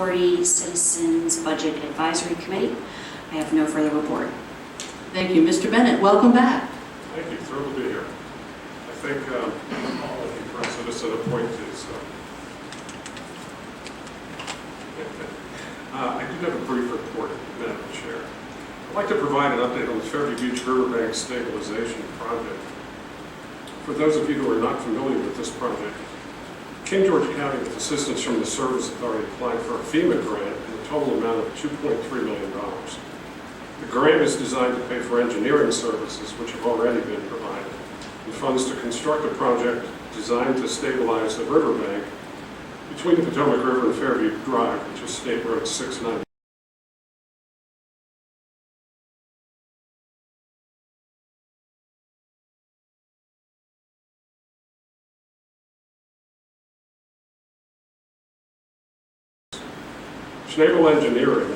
Authority Citizens Budget Advisory Committee. I have no further report. Thank you. Mr. Bennett, welcome back. Thank you. Thrilled to be here. I think all of you current citizen appointees. I do have a brief report, Madam Chair. I'd like to provide an update on the Fairview Beach Riverbank Stabilization Project. For those of you who are not familiar with this project, King George County, with assistance from the Service Authority, applied for a FEMA grant in a total amount of $2.3 million. The grant is designed to pay for engineering services, which have already been provided, and funds to construct a project designed to stabilize the riverbank between the Potomac River and Fairview Drive, which is State Road 690. Schnabel Engineering,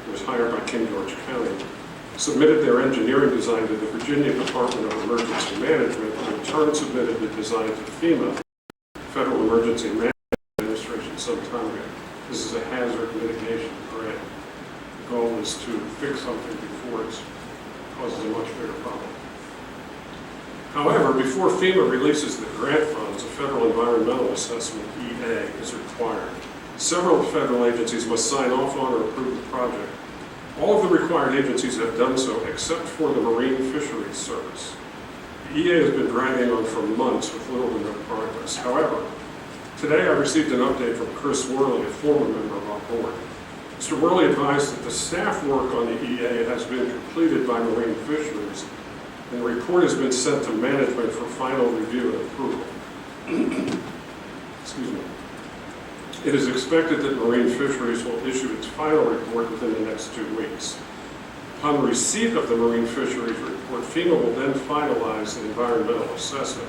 who was hired by King George County, submitted their engineering design to the Virginia Department of Emergency Management, and in turn submitted the design to FEMA, Federal Emergency Management Administration, some time ago. This is a hazard mitigation grant. The goal is to fix something before it causes a much bigger problem. However, before FEMA releases the grant funds, a Federal Environmental Assessment, EA, is required. Several federal agencies must sign off on or approve the project. All of the required agencies have done so, except for the Marine Fisheries Service. The EA has been dragging on for months with little to no progress. However, today I received an update from Chris Worley, a former member of our board. Mr. Worley advised that the staff work on the EA has been completed by Marine Fisheries, and the report has been sent to management for final review and approval. Excuse me. It is expected that Marine Fisheries will issue its final report within the next 2 weeks. Upon receipt of the Marine Fisheries report, FEMA will then finalize the environmental assessment,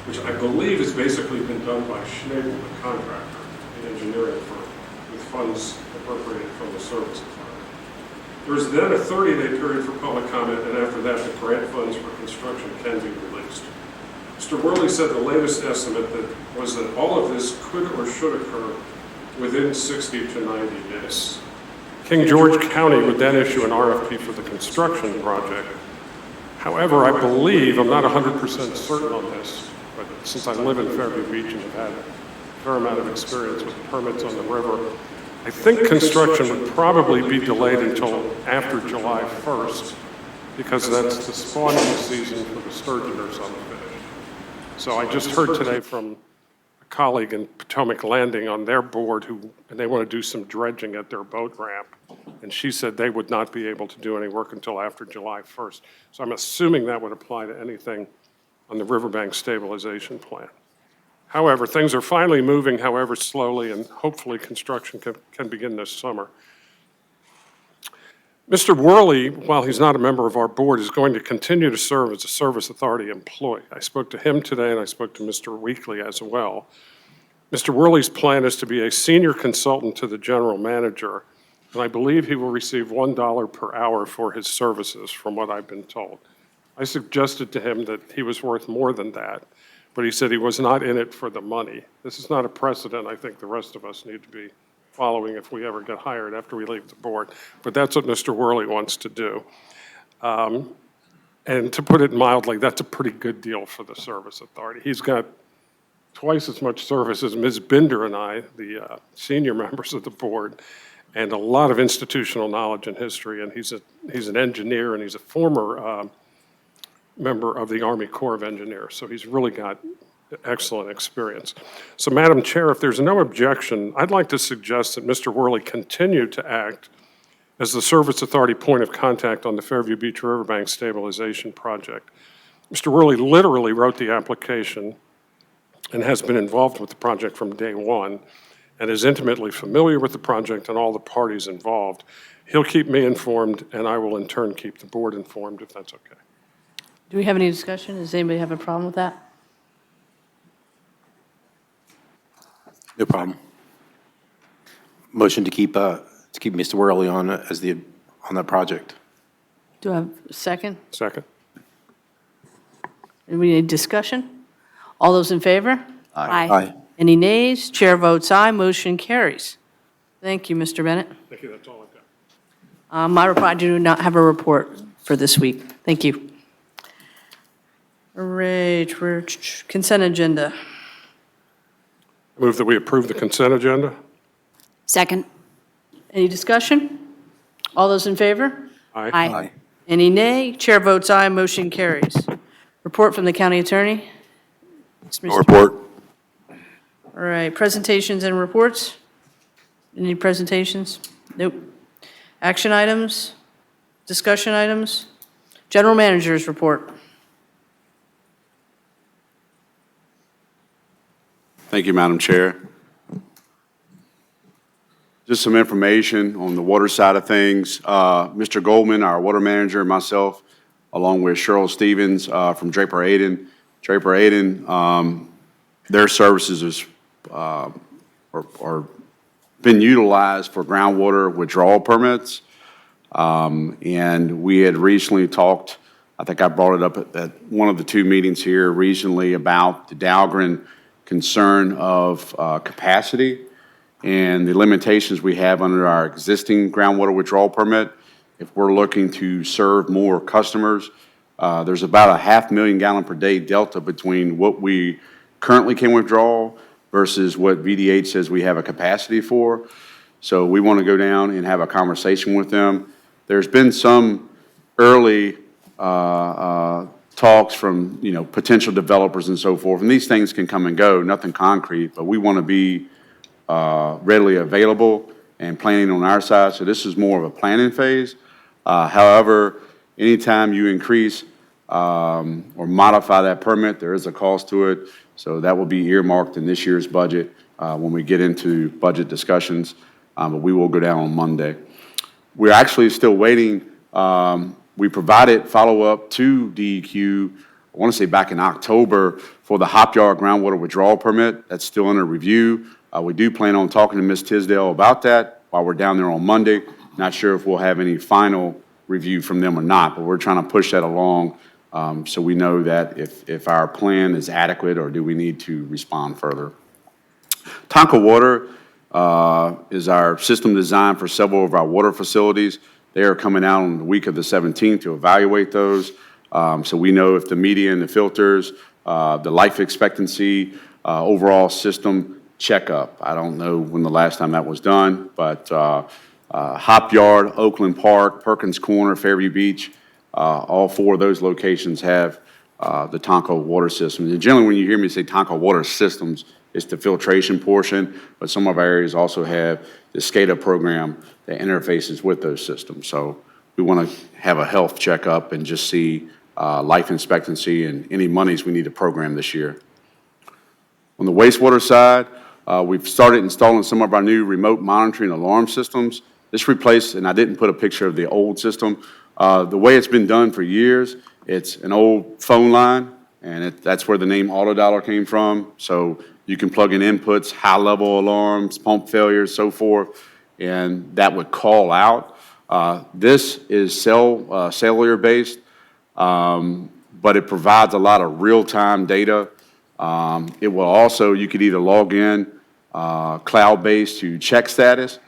which I believe has basically been done by Schnabel, the contractor, the engineering firm, with funds appropriated from the Service Authority. There is then a 30-day period for public comment, and after that, the grant funds for construction can be released. Mr. Worley said the latest estimate was that all of this could or should occur within 60 to 90 days. King George County would then issue an RFP for the construction project. However, I believe, I'm not 100% certain on this, but since I live in Fairview Beach and have had a fair amount of experience with permits on the river, I think construction would probably be delayed until after July 1st, because that's the spawning season for the sturgeon or something. So I just heard today from a colleague in Potomac Landing on their board and they want to do some dredging at their boat ramp. And she said they would not be able to do any work until after July 1st. So I'm assuming that would apply to anything on the riverbank stabilization plan. However, things are finally moving, however slowly, and hopefully construction can begin this summer. Mr. Worley, while he's not a member of our board, is going to continue to serve as a Service Authority employee. I spoke to him today, and I spoke to Mr. Weekly as well. Mr. Worley's plan is to be a senior consultant to the general manager, and I believe he will receive $1 per hour for his services, from what I've been told. I suggested to him that he was worth more than that, but he said he was not in it for the money. This is not a precedent I think the rest of us need to be following if we ever get hired after we leave the board. But that's what Mr. Worley wants to do. And to put it mildly, that's a pretty good deal for the Service Authority. He's got twice as much service as Ms. Binder and I, the senior members of the board, and a lot of institutional knowledge and history. And he's an engineer, and he's a former member of the Army Corps of Engineers. So he's really got excellent experience. So, Madam Chair, if there's no objection, I'd like to suggest that Mr. Worley continue to act as the Service Authority point of contact on the Fairview Beach Riverbank Stabilization Project. Mr. Worley literally wrote the application and has been involved with the project from day one and is intimately familiar with the project and all the parties involved. He'll keep me informed, and I will in turn keep the board informed, if that's okay. Do we have any discussion? Does anybody have a problem with that? No problem. Motion to keep Mr. Worley on on that project. Do I have a second? Second. And we need discussion? All those in favor? Aye. Any nays? Chair votes aye. Motion carries. Thank you, Mr. Bennett. Thank you, that's all I've got. I do not have a report for this week. Thank you. All right, we're consent agenda. Move that we approve the consent agenda? Second. Any discussion? All those in favor? Aye. Any nay? Chair votes aye, motion carries. Report from the county attorney. It's No Mr. report. All right, presentations and reports? Any presentations? Nope. Action items? Discussion items? General manager's report. Thank you, Madam Chair. Just some information on the water side of things. Mr. Goldman, our water manager, and myself, along with Cheryl Stevens from Draper Aiden. Draper Aiden, their services is, are been utilized for groundwater withdrawal permits. And we had recently talked, I think I brought it up at one of the two meetings here recently, about the Dahlgren concern of capacity and the limitations we have under our existing groundwater withdrawal permit. If we're looking to serve more customers, there's about a 500,000 gallon per day delta between what we currently can withdraw versus what VDH says we have a capacity for. So we want to go down and have a conversation with them. There's been some early talks from, potential developers and so forth, and these things can come and go, nothing concrete, but we want to be readily available and planning on our side. So this is more of a planning phase. However, anytime you increase or modify that permit, there is a cost to it. So that will be earmarked in this year's budget when we get into budget discussions, but we will go down on Monday. We're actually still waiting. We provided follow-up to DEQ, I want to say back in October, for the Hop Yard groundwater withdrawal permit. That's still under review. We do plan on talking to Ms. Tisdale about that while we're down there on Monday. Not sure if we'll have any final review from them or not, but we're trying to push that along so we know that if our plan is adequate or do we need to respond further. Tonka Water is our system design for several of our water facilities. They are coming out on the week of the 17th to evaluate those. So we know if the media and the filters, the life expectancy, overall system checkup. I don't know when the last time that was done, but Hop Yard, Oakland Park, Perkins Corner, Fairview Beach, all four of those locations have the Tonka water systems. And generally when you hear me say Tonka water systems, it's the filtration portion, but some of our areas also have the SCADA program that interfaces with those systems. So we want to have a health checkup and just see life expectancy and any monies we need to program this year. On the wastewater side, we've started installing some of our new remote monitoring alarm systems. This replaced, and I didn't put a picture of the old system. The way it's been done for years, it's an old phone line, and that's where the name AutoDollar came from. So you can plug in inputs, high-level alarms, pump failures, so forth, and that would call out. This is cellular-based, but it provides a lot of real-time data. It will also, you could either log in cloud-based to check status,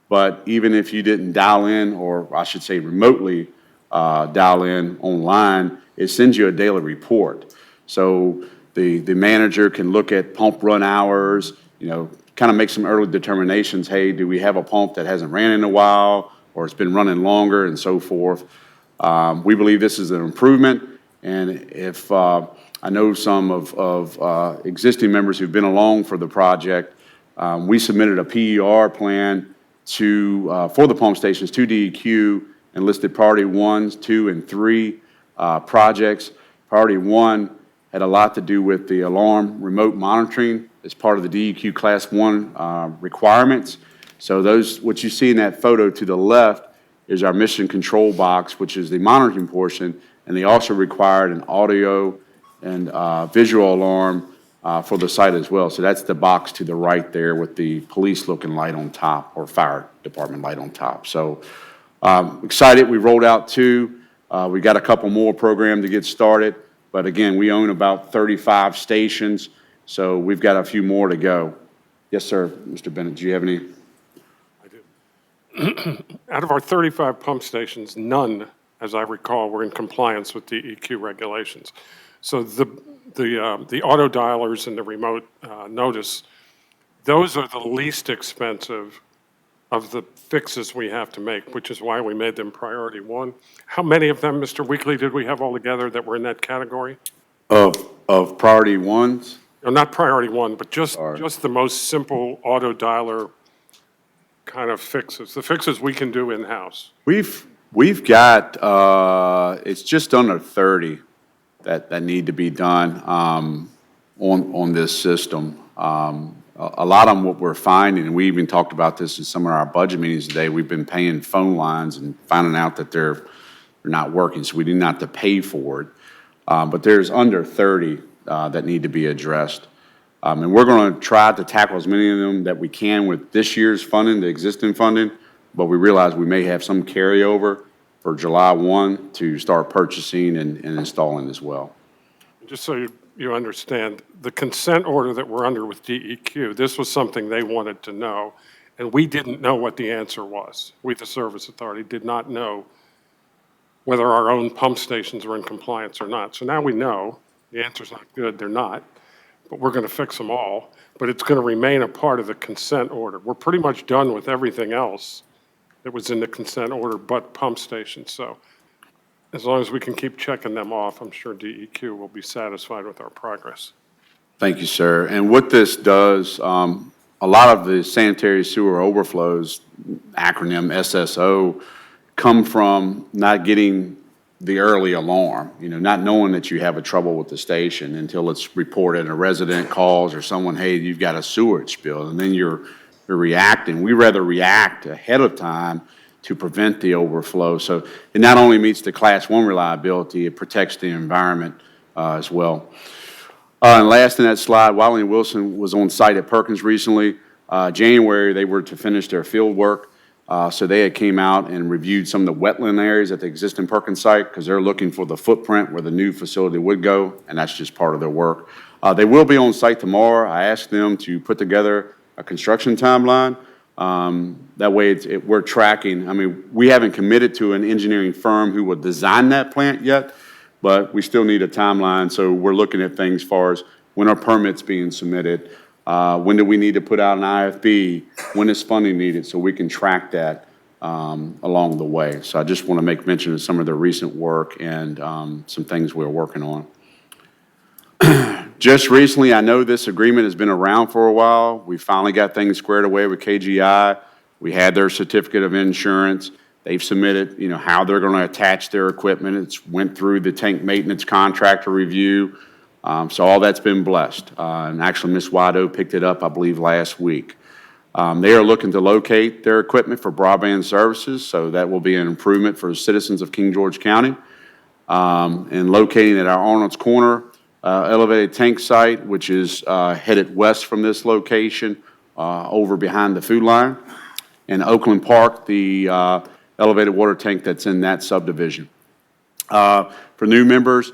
but even if you didn't dial in, or I should say remotely dial in online, it sends you a daily report. So the manager can look at pump run hours, kind of make some early determinations. Hey, do we have a pump that hasn't ran in a while, or it's been running longer, and so forth. We believe this is an improvement, and if I know some of existing members who've been along for the project, we submitted a PER plan for the pump stations to DEQ and listed priority 1, 2, and 3 projects. Priority 1 had a lot to do with the alarm remote monitoring as part of the DEQ Class 1 requirements. So what you see in that photo to the left is our mission control box, which is the monitoring portion, and they also required an audio and visual alarm for the site as well. So that's the box to the right there with the police-looking light on top, or fire department light on top. So excited, we rolled out 2. We got a couple more programmed to get started, but again, we own about 35 stations, so we've got a few more to go. Yes, sir, Mr. Bennett, do you have any? I out of our 35 pump stations, none, as I recall, were in compliance with DEQ regulations. So the auto dialers and the remote notice, those are the least expensive of the fixes we have to make, which is why we made them priority one. How many of them, Mr. Weekly, did we have altogether that were in that category? Of priority ones, No, not priority one, but just Sorry. the most simple auto dialer kind of fixes, the fixes we can do in-house. we've got, it's just under 30 that need to be done on this system. A lot of them, what we're finding, and we even talked about this in some of our budget meetings today, we've been paying phone lines and finding out that they're not working, so we didn't have to pay for it. But there's under 30 that need to be addressed. And we're going to try to tackle as many of them that we can with this year's funding, the existing funding, but we realize we may have some carryover for July 1 to start purchasing and installing as well. Just so you understand, the consent order that we're under with DEQ, this was something they wanted to know, and we didn't know what the answer was. We, the Service Authority, did not know whether our own pump stations were in compliance or not. So now we know. The answer's not good, they're not, but we're going to fix them all. But it's going to remain a part of the consent order. We're pretty much done with everything else that was in the consent order but pump stations. So as long as we can keep checking them off, I'm sure DEQ will be satisfied with our progress. Thank you, sir. And what this does, a lot of the sanitary sewer overflows, acronym SSO, come from not getting the early alarm, not knowing that you have a trouble with the station until it's reported and a resident calls or someone, hey, you've got a sewage spill, and then you're reacting. We rather react ahead of time to prevent the overflow. So it not only meets the Class 1 reliability, it protects the environment as well. And last in that slide, Wiley and Wilson was on site at Perkins recently. January, they were to finish their field work. So they had came out and reviewed some of the wetland areas at the existing Perkins site because they're looking for the footprint where the new facility would go, and that's just part of their work. They will be on site tomorrow. I asked them to put together a construction timeline. That way we're tracking. I mean, we haven't committed to an engineering firm who will design that plant yet, but we still need a timeline. So we're looking at things as far as when are permits being submitted, when do we need to put out an IFB, when is funding needed, so we can track that along the way. So I just want to make mention of some of the recent work and some things we're working on. Just recently, I know this agreement has been around for a while. We finally got things squared away with KGI. We had their certificate of insurance. They've submitted, how they're going to attach their equipment. It's went through the tank maintenance contractor review. So all that's been blessed. And actually, Ms. Wado picked it up, I believe, last week. They are looking to locate their equipment for broadband services, so that will be an improvement for the citizens of King George County. And locating at our Arnold's Corner elevated tank site, which is headed west from this location, over behind the food line. And Oakland Park, the elevated water tank that's in that subdivision. For new members,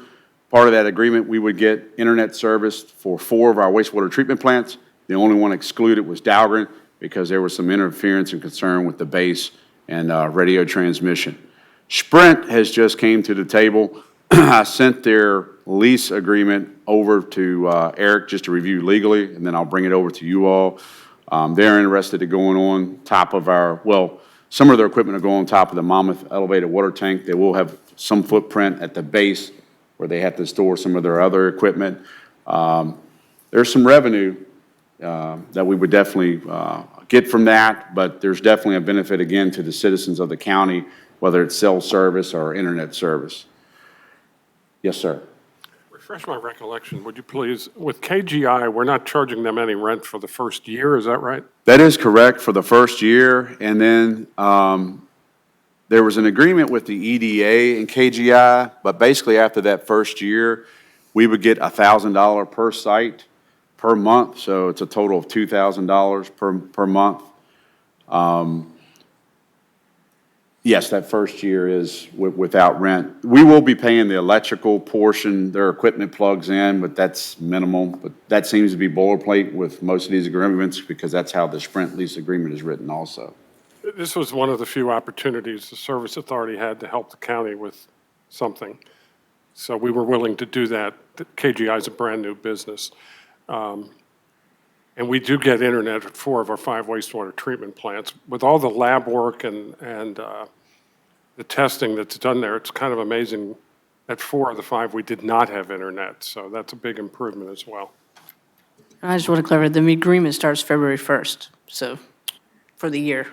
part of that agreement, we would get internet service for 4 of our wastewater treatment plants. The only one excluded was Dahlgren because there was some interference and concern with the base and radio transmission. Sprint has just came to the table. I sent their lease agreement over to Eric just to review legally, and then I'll bring it over to you all. They're interested in going on top of some of their equipment will go on top of the Monmouth elevated water tank. They will have some footprint at the base where they have to store some of their other equipment. There's some revenue that we would definitely get from that, but there's definitely a benefit, again, to the citizens of the county, whether it's cell service or internet service. Yes, sir. Refresh my recollection, would you please? With KGI, we're not charging them any rent for the first year, is that right? That is correct for the first year, and then there was an agreement with the EDA and KGI, but basically after that first year, we would get $1,000 per site per month, so it's a total of $2,000 per month. Yes, that first year is without rent. We will be paying the electrical portion, their equipment plugs in, but that's minimal. But that seems to be boilerplate with most of these agreements because that's how the Sprint lease agreement is written also. This was one of the few opportunities the Service Authority had to help the county with something. So we were willing to do that. KGI is a brand-new business. And we do get internet at 4 of our 5 wastewater treatment plants. With all the lab work and the testing that's done there, it's kind of amazing. At 4 of the 5, we did not have internet, so that's a big improvement as well. I just want to clarify, the agreement starts February 1st, so, for the year.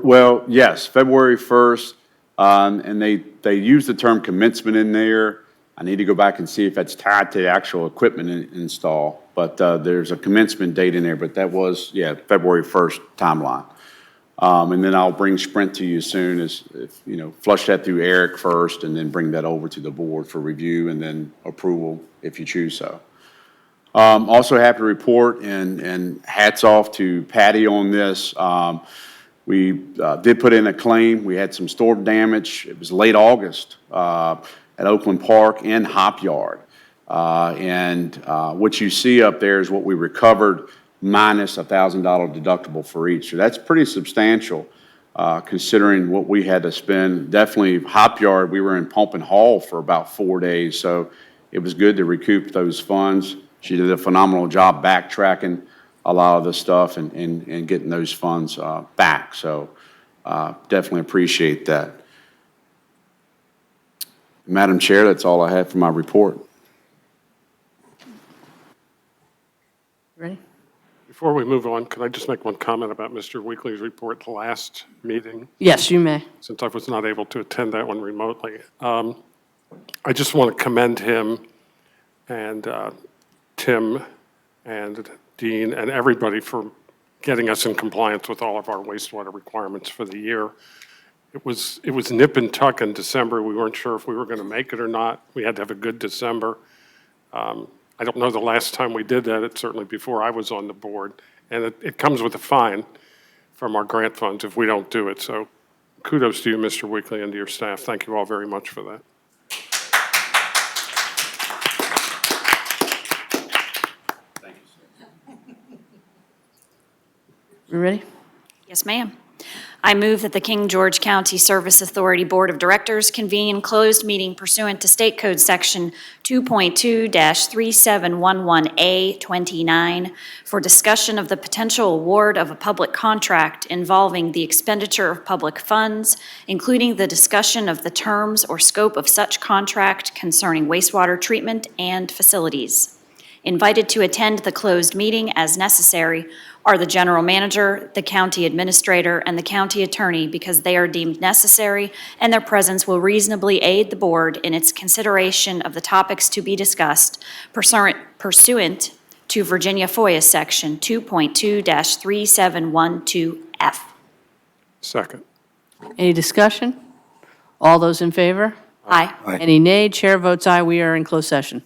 Well, yes, February 1st, and they use the term commencement in there. I need to go back and see if that's tied to the actual equipment install, but there's a commencement date in there, but that was, yeah, February 1st timeline. And then I'll bring Sprint to you soon as, if, you know, flush that through Eric first and then bring that over to the board for review and then approval if you choose so. Also happy to report, and hats off to Patty on this. We did put in a claim. We had some storm damage. It was late August at Oakland Park and Hop Yard. What you see up there is what we recovered minus $1,000 deductible for each. So that's pretty substantial considering what we had to spend. Definitely Hop Yard, we were in pump and haul for about 4 days. So it was good to recoup those funds. She did a phenomenal job backtracking a lot of the stuff and getting those funds back. So definitely appreciate that. Madam Chair, that's all I have for my report. Ready? Before we move on, can I just make one comment about Mr. Weekly's report the last meeting, Yes, you may. since I was not able to attend that one remotely? I just want to commend him and Tim and Dean and everybody for getting us in compliance with all of our wastewater requirements for the year. It was nip and tuck in December. We weren't sure if we were going to make it or not. We had to have a good December. I don't know the last time we did that. It's certainly before I was on the board. And it comes with a fine from our grant funds if we don't do it. So kudos to you, Mr. Weekly, and to your staff. Thank you all very much for that. You ready? Yes, ma'am. I move that the King George County Service Authority Board of Directors convene closed meeting pursuant to State Code Section 2.2-3711A29 for discussion of the potential award of a public contract involving the expenditure of public funds, including the discussion of the terms or scope of such contract concerning wastewater treatment and facilities. Invited to attend the closed meeting as necessary are the general manager, the county administrator, and the county attorney because they are deemed necessary and their presence will reasonably aid the board in its consideration of the topics to be discussed pursuant to Virginia FOIA Section 2.2-3712F. Second. Any discussion? All those in favor? Aye. Any nay? Chair votes aye. We are in closed session.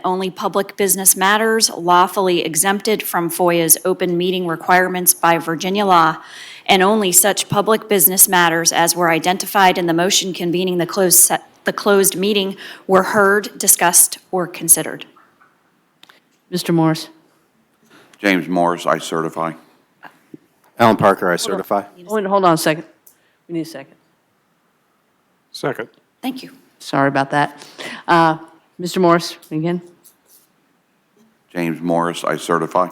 only public business matters lawfully exempted from FOIA's open meeting requirements by Virginia law, and only such public business matters as were identified in the motion convening the closed meeting were heard, discussed, or considered. Mr. Morris. James Morris, I certify. Alan Parker, I certify. Hold on a second. We need a second. Second. Thank you. Sorry about that. Mr. Morris, again. James Morris, I certify.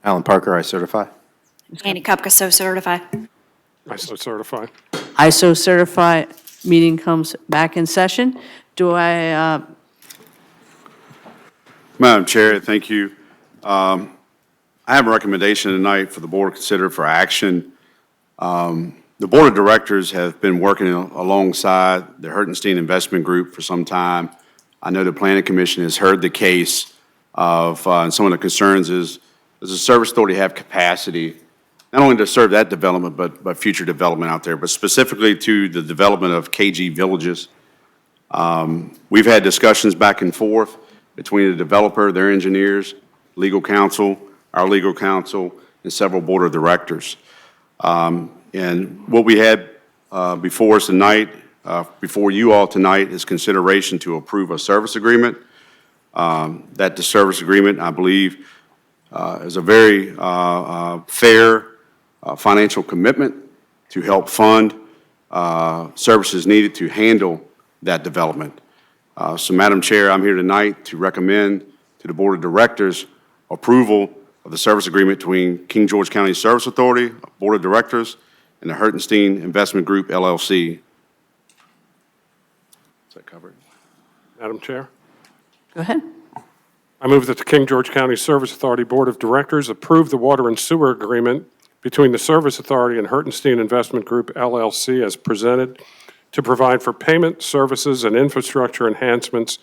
Alan Parker, I certify. Annie Kupka, so certify. I so certify. I so certify. Meeting comes back in session. Do I, Madam Chair, thank you. I have a recommendation tonight for the board to consider for action. The Board of Directors have been working alongside the Hertenstein Investment Group for some time. I know the Planning Commission has heard the case of, and some of the concerns is, does the Service Authority have capacity, not only to serve that development, but future development out there, but specifically to the development of KG Villages. We've had discussions back and forth between the developer, their engineers, legal counsel, our legal counsel, and several Board of Directors. And what we had before us tonight, before you all tonight, is consideration to approve a service agreement. That the service agreement, I believe, is a very fair financial commitment to help fund services needed to handle that development. So, Madam Chair, I'm here tonight to recommend to the Board of Directors approval of the service agreement between King George County Service Authority, Board of Directors, and the Hertenstein Investment Group, LLC. Does that cover it? Madam Chair, go ahead. I move that the King George County Service Authority Board of Directors approve the water and sewer agreement between the Service Authority and Hertenstein Investment Group, LLC, as presented, to provide for payment, services, and infrastructure enhancements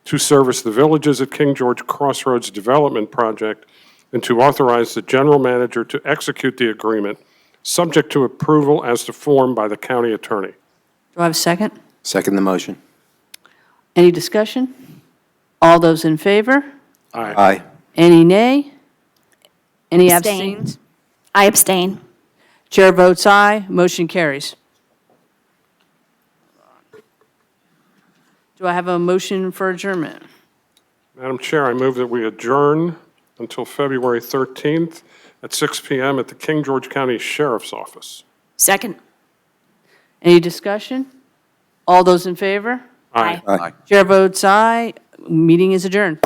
to service the villages at King George Crossroads Development Project, and to authorize the general manager to execute the agreement, subject to approval as to form by the county attorney. Do I have a second? Second the motion. Any discussion? All those in favor? Aye. Aye. Any nay? Any Abstain. abstains? I abstain. Chair votes aye, motion carries. Do I have a motion for adjournment? Madam Chair, I move that we adjourn until February 13th at 6 p.m. at the King George County Sheriff's Office. Second. Any discussion? All those in favor? Aye. Aye. Chair votes aye, meeting is adjourned.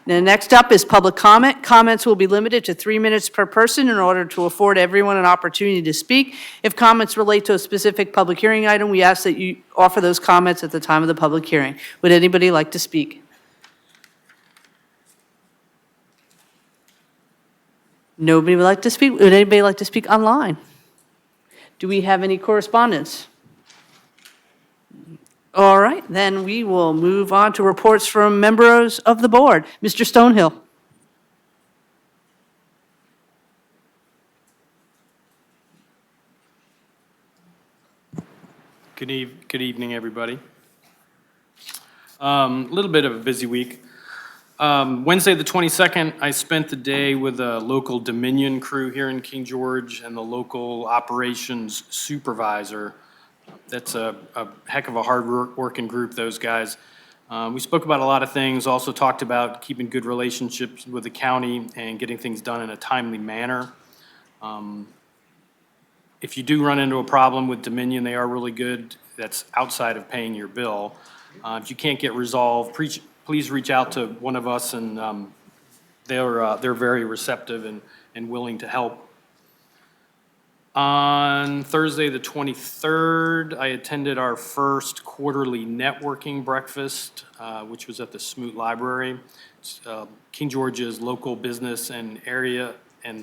Now, next up is public comment. Comments will be limited to 3 minutes per person in order to afford everyone an opportunity to speak. If comments relate to a specific public hearing item, we ask that you offer those comments at the time of the public hearing. Would anybody like to speak? Nobody would like to speak? Would anybody like to speak online? Do we have any correspondence? All right, then we will move on to reports from members of the board. Mr. Stonehill. Good evening, everybody. A little bit of a busy week. Wednesday, the 22nd, I spent the day with a local Dominion crew here in King George and the local operations supervisor. That's a heck of a hard-working group, those guys. We spoke about a lot of things, also talked about keeping good relationships with the county and getting things done in a timely manner. If you do run into a problem with Dominion, they are really good. That's outside of paying your bill. If you can't get resolved, please reach out to one of us, and they're very receptive and willing to help. On Thursday, the 23rd, I attended our first quarterly networking breakfast, which was at the Smoot Library. King George's local business and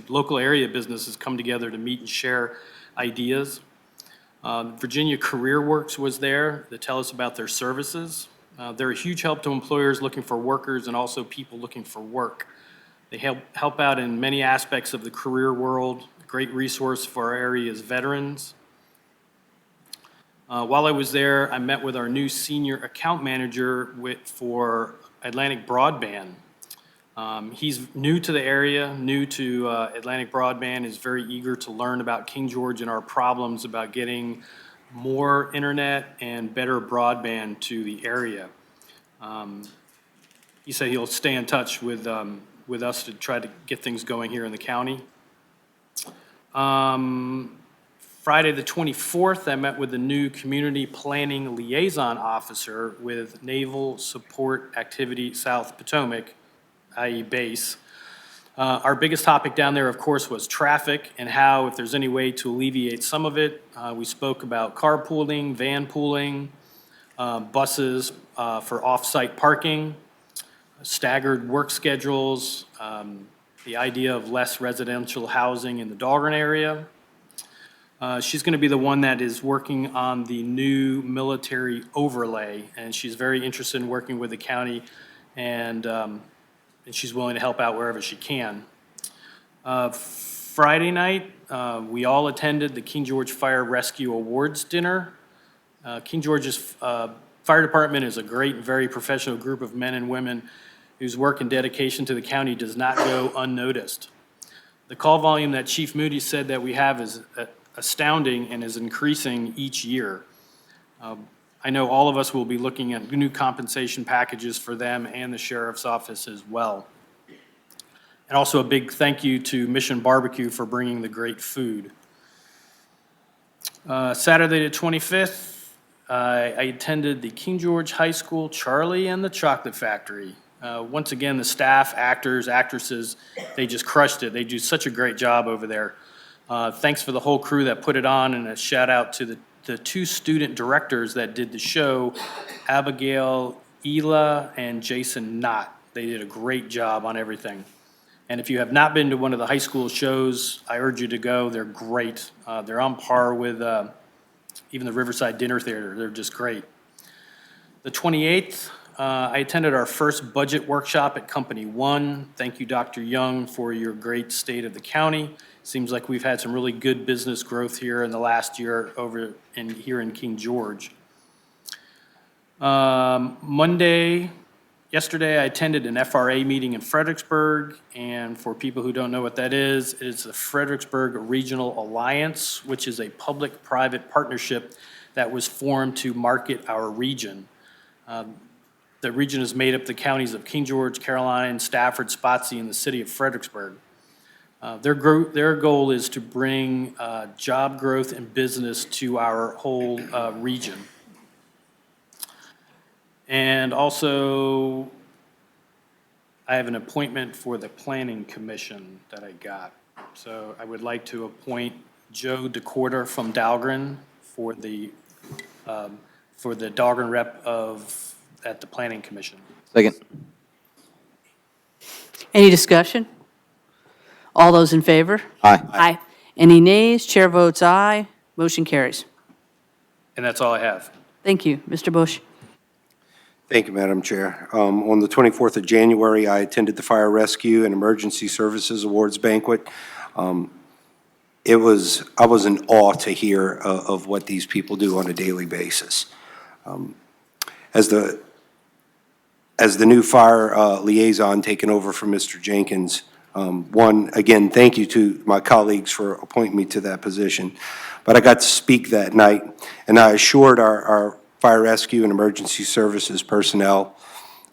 local area businesses come together to meet and share ideas. Virginia Career Works was there to tell us about their services. They're a huge help to employers looking for workers and also people looking for work. They help out in many aspects of the career world, great resource for our area's veterans. While I was there, I met with our new senior account manager for Atlantic Broadband. He's new to the area, new to Atlantic Broadband, is very eager to learn about King George and our problems about getting more internet and better broadband to the area. He said he'll stay in touch with us to try to get things going here in the county. Friday the 24th, I met with the new Community Planning Liaison Officer with Naval Support Activity South Potomac, i.e. base. Our biggest topic down there, of course, was traffic and how, if there's any way to alleviate some of it. We spoke about carpooling, van pooling, buses for off-site parking, staggered work schedules, the idea of less residential housing in the Dahlgren area. She's going to be the one that is working on the new military overlay, and she's very interested in working with the county, and she's willing to help out wherever she can. Friday night, we all attended the King George Fire Rescue Awards dinner. King George's Fire Department is a great and very professional group of men and women whose work and dedication to the county does not go unnoticed. The call volume that Chief Moody said that we have is astounding and is increasing each year. I know all of us will be looking at new compensation packages for them and the sheriff's office as well. And also a big thank you to Mission Barbecue for bringing the great food. Saturday the 25th, I attended the King George High School Charlie and the Chocolate Factory. Once again, the staff, actors, actresses, they just crushed it. They do such a great job over there. Thanks for the whole crew that put it on, and a shout out to the two student directors that did the show, Abigail Ela and Jason Knott. They did a great job on everything. And if you have not been to one of the high school shows, I urge you to go. They're great. They're on par with even the Riverside Dinner Theater. They're just great. The 28th, I attended our first budget workshop at Company One. Thank you, Dr. Young, for your great state of the county. Seems like we've had some really good business growth here in the last year here in King George. Yesterday, I attended an FRA meeting in Fredericksburg, and for people who don't know what that is, it's the Fredericksburg Regional Alliance, which is a public-private partnership that was formed to market our region. The region is made up of the counties of King George, Caroline, Stafford, Spotsy, and the city of Fredericksburg. Their goal is to bring job growth and business to our whole region. And also, I have an appointment for the Planning Commission that I got. So I would like to appoint Joe DeCorder from Dahlgren for the Dahlgren rep at the Planning Commission. Second. Any discussion? All those in favor? Aye. Aye. Any nays? Chair votes aye. Motion carries. And that's all I have. Thank you. Mr. Bush. Thank you, Madam Chair. On the 24th of January, I attended the Fire Rescue and Emergency Services Awards Banquet. I was in awe to hear of what these people do on a daily basis. As the new fire liaison taking over from Mr. Jenkins, again, thank you to my colleagues for appointing me to that position. But I got to speak that night, and I assured our Fire Rescue and Emergency Services personnel,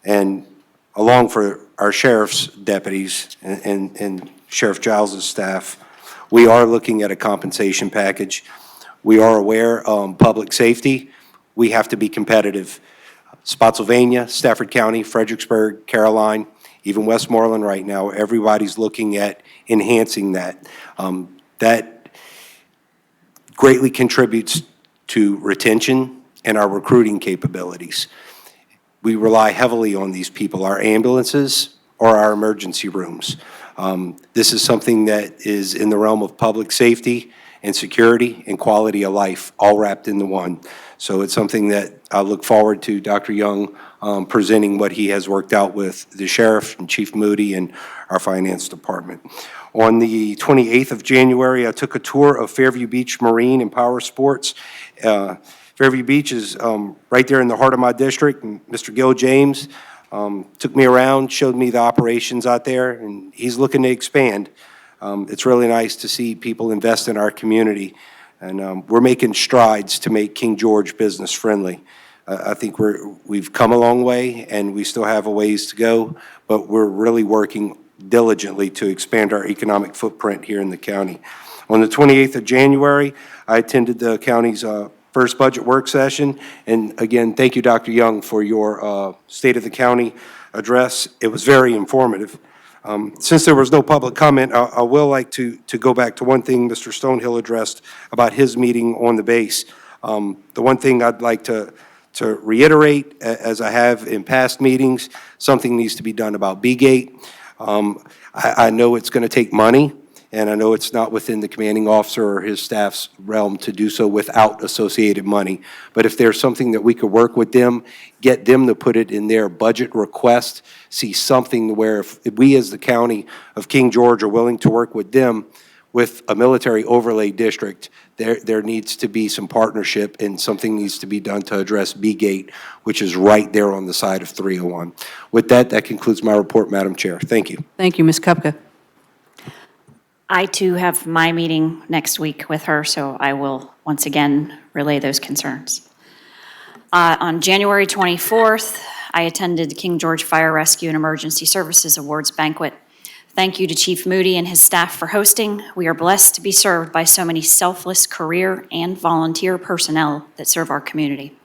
and along for our sheriff's deputies and Sheriff Giles' staff, we are looking at a compensation package. We are aware, public safety, we have to be competitive. Spotsylvania, Stafford County, Fredericksburg, Caroline, even Westmoreland right now, everybody's looking at enhancing that. That greatly contributes to retention and our recruiting capabilities. We rely heavily on these people, our ambulances or our emergency rooms. This is something that is in the realm of public safety and security and quality of life, all wrapped into one. So it's something that I look forward to Dr. Young presenting what he has worked out with the sheriff and Chief Moody and our finance department. On the 28th of January, I took a tour of Fairview Beach Marine and Power Sports. Fairview Beach is right there in the heart of my district, and Mr. Gil James took me around, showed me the operations out there, and he's looking to expand. It's really nice to see people invest in our community, and we're making strides to make King George business friendly. I think we've come a long way, and we still have a ways to go, but we're really working diligently to expand our economic footprint here in the county. On the 28th of January, I attended the county's first budget work session, and again, thank you, Dr. Young, for your State of the County address. It was very informative. Since there was no public comment, I will like to go back to one thing Mr. Stonehill addressed about his meeting on the base. The one thing I'd like to reiterate, as I have in past meetings, something needs to be done about B-Gate. I know it's going to take money, and I know it's not within the commanding officer or his staff's realm to do so without associated money. But if there's something that we could work with them, get them to put it in their budget request, see something where if we as the county of King George are willing to work with them with a military overlay district, there needs to be some partnership and something needs to be done to address B-Gate, which is right there on the side of 301. With that, that concludes my report, Madam Chair. Thank you. Thank you, Ms. Kupka. I too have my meeting next week with her, so I will once again relay those concerns. On January 24th, I attended King George Fire Rescue and Emergency Services Awards Banquet. Thank you to Chief Moody and his staff for hosting. We are blessed to be served by so many selfless career and volunteer personnel that serve our community.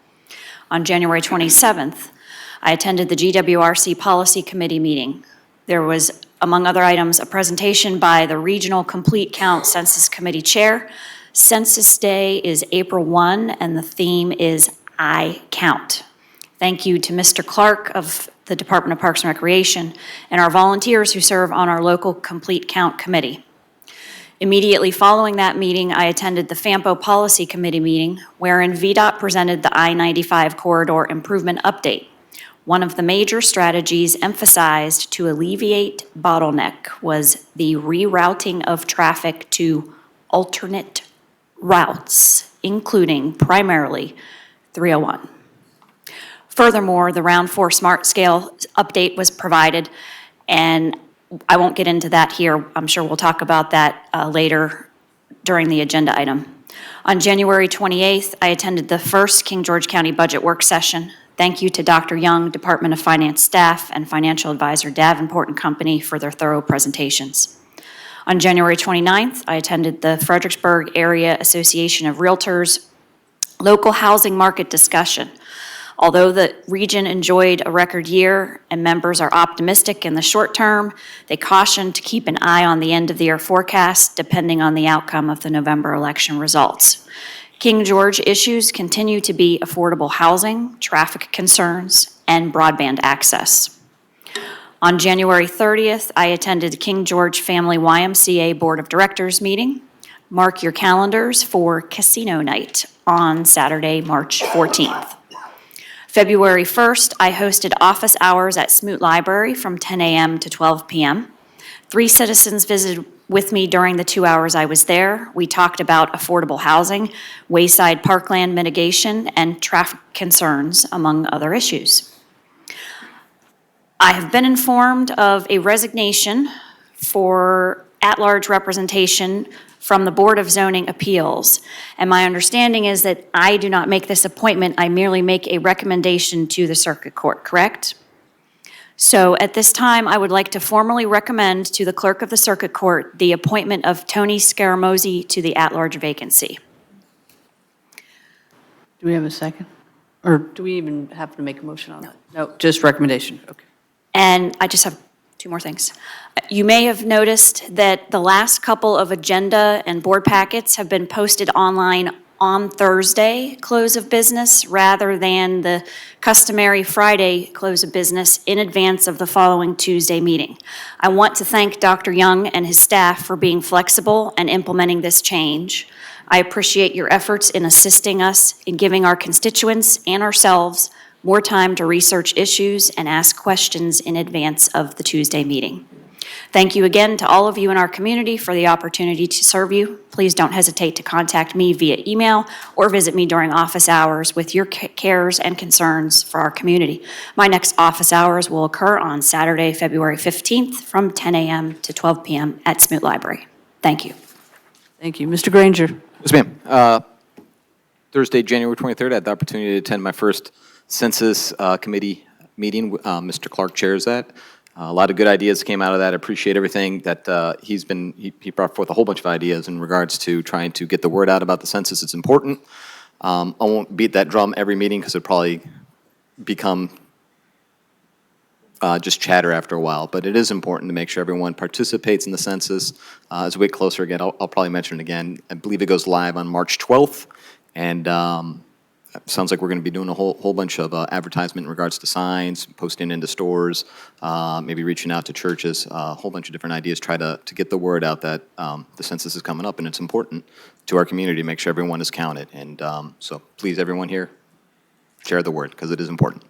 On January 27th, I attended the GWRC Policy Committee meeting. There was, among other items, a presentation by the Regional Complete Count Census Committee Chair. Census Day is April 1, and the theme is I Count. Thank you to Mr. Clark of the Department of Parks and Recreation and our volunteers who serve on our local Complete Count Committee. Immediately following that meeting, I attended the FAMPO Policy Committee meeting, wherein VDOT presented the I-95 Corridor Improvement Update. One of the major strategies emphasized to alleviate bottleneck was the rerouting of traffic to alternate routes, including primarily 301. Furthermore, the Round 4 Smart Scale update was provided, and I won't get into that here. I'm sure we'll talk about that later during the agenda item. On January 28th, I attended the first King George County Budget Work Session. Thank you to Dr. Young, Department of Finance staff, and financial advisor Davenport & Company for their thorough presentations. On January 29th, I attended the Fredericksburg Area Association of Realtors Local Housing Market Discussion. Although the region enjoyed a record year and members are optimistic in the short term, they caution to keep an eye on the end-of-the-year forecast depending on the outcome of the November election results. King George issues continue to be affordable housing, traffic concerns, and broadband access. On January 30th, I attended the King George Family YMCA Board of Directors meeting. Mark your calendars for Casino Night on Saturday, March 14th. February 1st, I hosted office hours at Smoot Library from 10 a.m. to 12 p.m. 3 citizens visited with me during the 2 hours I was there. We talked about affordable housing, wayside parkland mitigation, and traffic concerns, among other issues. I have been informed of a resignation for at-large representation from the Board of Zoning Appeals. And my understanding is that I do not make this appointment, I merely make a recommendation to the Circuit Court, correct? So at this time, I would like to formally recommend to the Clerk of the Circuit Court the appointment of Tony Scaramosi to the at-large vacancy. Do we have a second? Or do we even have to make a motion on that? No, just recommendation, okay. And I just have 2 more things. You may have noticed that the last couple of agenda and board packets have been posted online on Thursday close of business rather than the customary Friday close of business in advance of the following Tuesday meeting. I want to thank Dr. Young and his staff for being flexible and implementing this change. I appreciate your efforts in assisting us in giving our constituents and ourselves more time to research issues and ask questions in advance of the Tuesday meeting. Thank you again to all of you in our community for the opportunity to serve you. Please don't hesitate to contact me via email or visit me during office hours with your cares and concerns for our community. My next office hours will occur on Saturday, February 15th from 10 a.m. to 12 p.m. at Smoot Library. Thank you. Thank you. Mr. Granger. Yes, ma'am. Thursday, January 23rd, I had the opportunity to attend my first Census Committee meeting. Mr. Clark chairs that. A lot of good ideas came out of that. I appreciate everything that he brought forth a whole bunch of ideas in regards to trying to get the word out about the census. It's important. I won't beat that drum every meeting because it'll probably become just chatter after a while, but it is important to make sure everyone participates in the census. As we get closer again, I'll probably mention it again. I believe it goes live on March 12th, and sounds like we're going to be doing a whole bunch of advertisement in regards to signs, posting into stores, maybe reaching out to churches, a whole bunch of different ideas, try to get the word out that the census is coming up, and it's important to our community to make sure everyone is counted. And so please, everyone here, share the word, because it is important.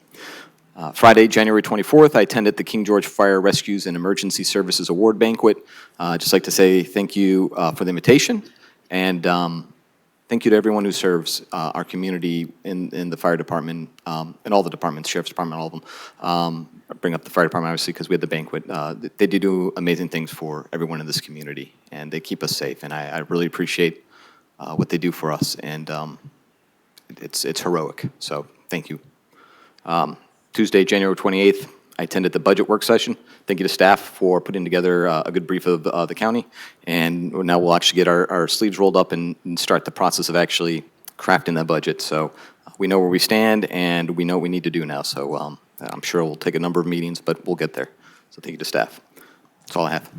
Friday, January 24th, I attended the King George Fire Rescues and Emergency Services Award Banquet. I'd just like to say thank you for the invitation, and thank you to everyone who serves our community in the fire department, in all the departments, sheriff's department, all of them. I bring up the fire department, obviously, because we had the banquet. They do amazing things for everyone in this community, and they keep us safe, and I really appreciate what they do for us, and it's heroic, so thank you. Tuesday, January 28th, I attended the budget work session. Thank you to staff for putting together a good brief of the county. And now we'll actually get our sleeves rolled up and start the process of actually crafting that budget. So we know where we stand and we know what we need to do now. So I'm sure we'll take a number of meetings, but we'll get there. So thank you to staff. That's all I have.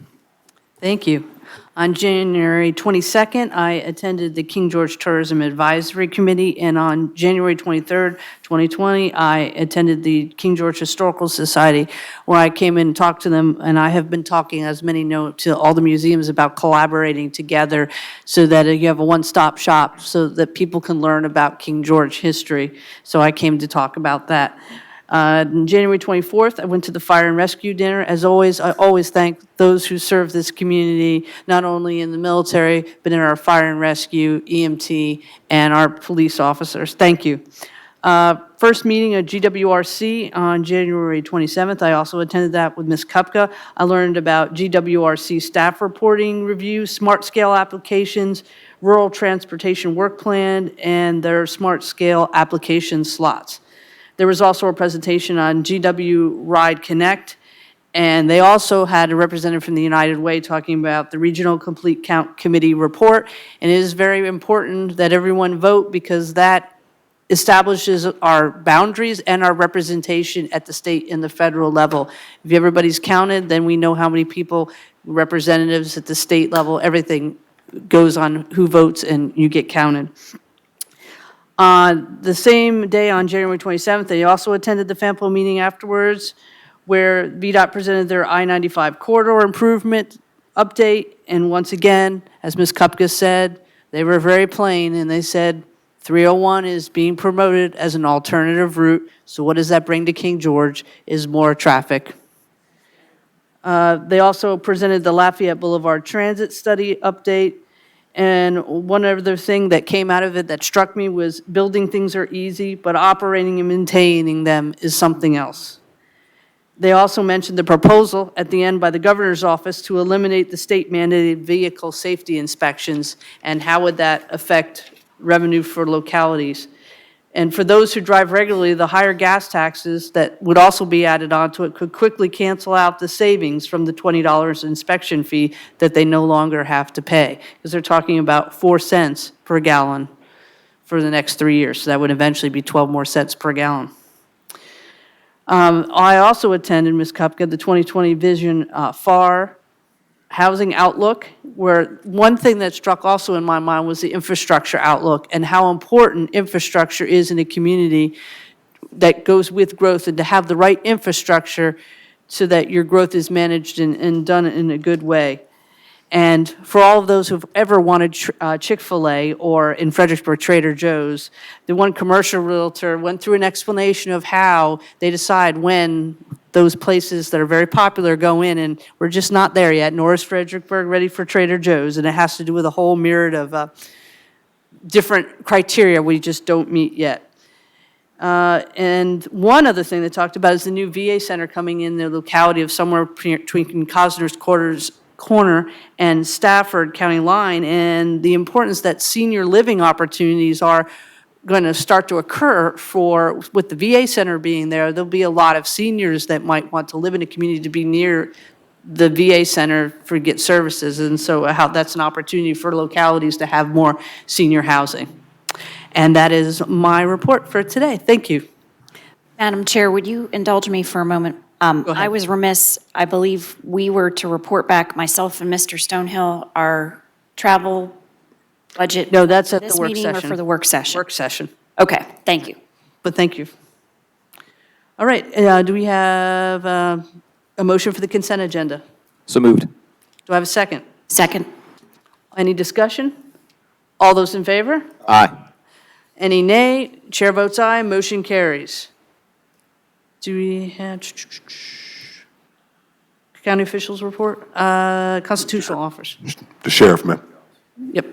Thank you. On January 22nd, I attended the King George Tourism Advisory Committee, and on January 23rd, 2020, I attended the King George Historical Society, where I came in and talked to them, and I have been talking, as many know, to all the museums about collaborating together so that you have a one-stop shop so that people can learn about King George history. So I came to talk about that. On January 24th, I went to the Fire and Rescue Dinner. As always, I always thank those who serve this community, not only in the military, but in our fire and rescue, EMT, and our police officers. Thank you. First meeting of GWRC on January 27th. I also attended that with Ms. Kupka. I learned about GWRC staff reporting review, smart scale applications, rural transportation work plan, and their smart scale application slots. There was also a presentation on GW Ride Connect, and they also had a representative from the United Way talking about the Regional Complete Count Committee report. And it is very important that everyone vote because that establishes our boundaries and our representation at the state and the federal level. If everybody's counted, then we know how many people, representatives at the state level, everything goes on who votes and you get counted. On the same day, on January 27th, they also attended the FAMPO meeting afterwards, where VDOT presented their I-95 corridor improvement update. And once again, as Ms. Kupka said, they were very plain, and they said 301 is being promoted as an alternative route. So what does that bring to King George is more traffic. They also presented the Lafayette Boulevard Transit Study update. And one other thing that came out of it that struck me was building things are easy, but operating and maintaining them is something else. They also mentioned the proposal at the end by the governor's office to eliminate the state mandated vehicle safety inspections, and how would that affect revenue for localities. And for those who drive regularly, the higher gas taxes that would also be added onto it could quickly cancel out the savings from the $20 inspection fee that they no longer have to pay, because they're talking about 4 cents per gallon for the next 3 years. So that would eventually be 12 more cents per gallon. I also attended, Ms. Kupka, the 2020 Vision FAR Housing Outlook, where one thing that struck also in my mind was the infrastructure outlook and how important infrastructure is in a community that goes with growth, and to have the right infrastructure so that your growth is managed and done in a good way. And for all of those who've ever wanted Chick-fil-A, or in Fredericksburg, Trader Joe's, the one commercial realtor went through an explanation of how they decide when those places that are very popular go in, and we're just not there yet, nor is Fredericksburg ready for Trader Joe's, and it has to do with a whole myriad of different criteria we just don't meet yet. And one other thing they talked about is the new VA center coming in the locality of somewhere between Cosner's Corner and Stafford County line, and the importance that senior living opportunities are going to start to occur with the VA center being there. There'll be a lot of seniors that might want to live in a community to be near the VA center for get services, and so how that's an opportunity for localities to have more senior housing. And that is my report for today. Thank you. Madam Chair, would you indulge me for a moment? I was remiss, I believe we were to report back, myself and Mr. Stonehill, our travel budget. No, that's at the This work meeting or session. for the work session? Work session, Okay, thank you. but thank you. All right, do we have a motion for the consent agenda? So moved. Do I have a second? Second. Any discussion? All those in favor? Aye. Any nay? Chair votes aye, motion carries. Do we have county officials report? Constitutional officers. The sheriff, ma'am. Yep.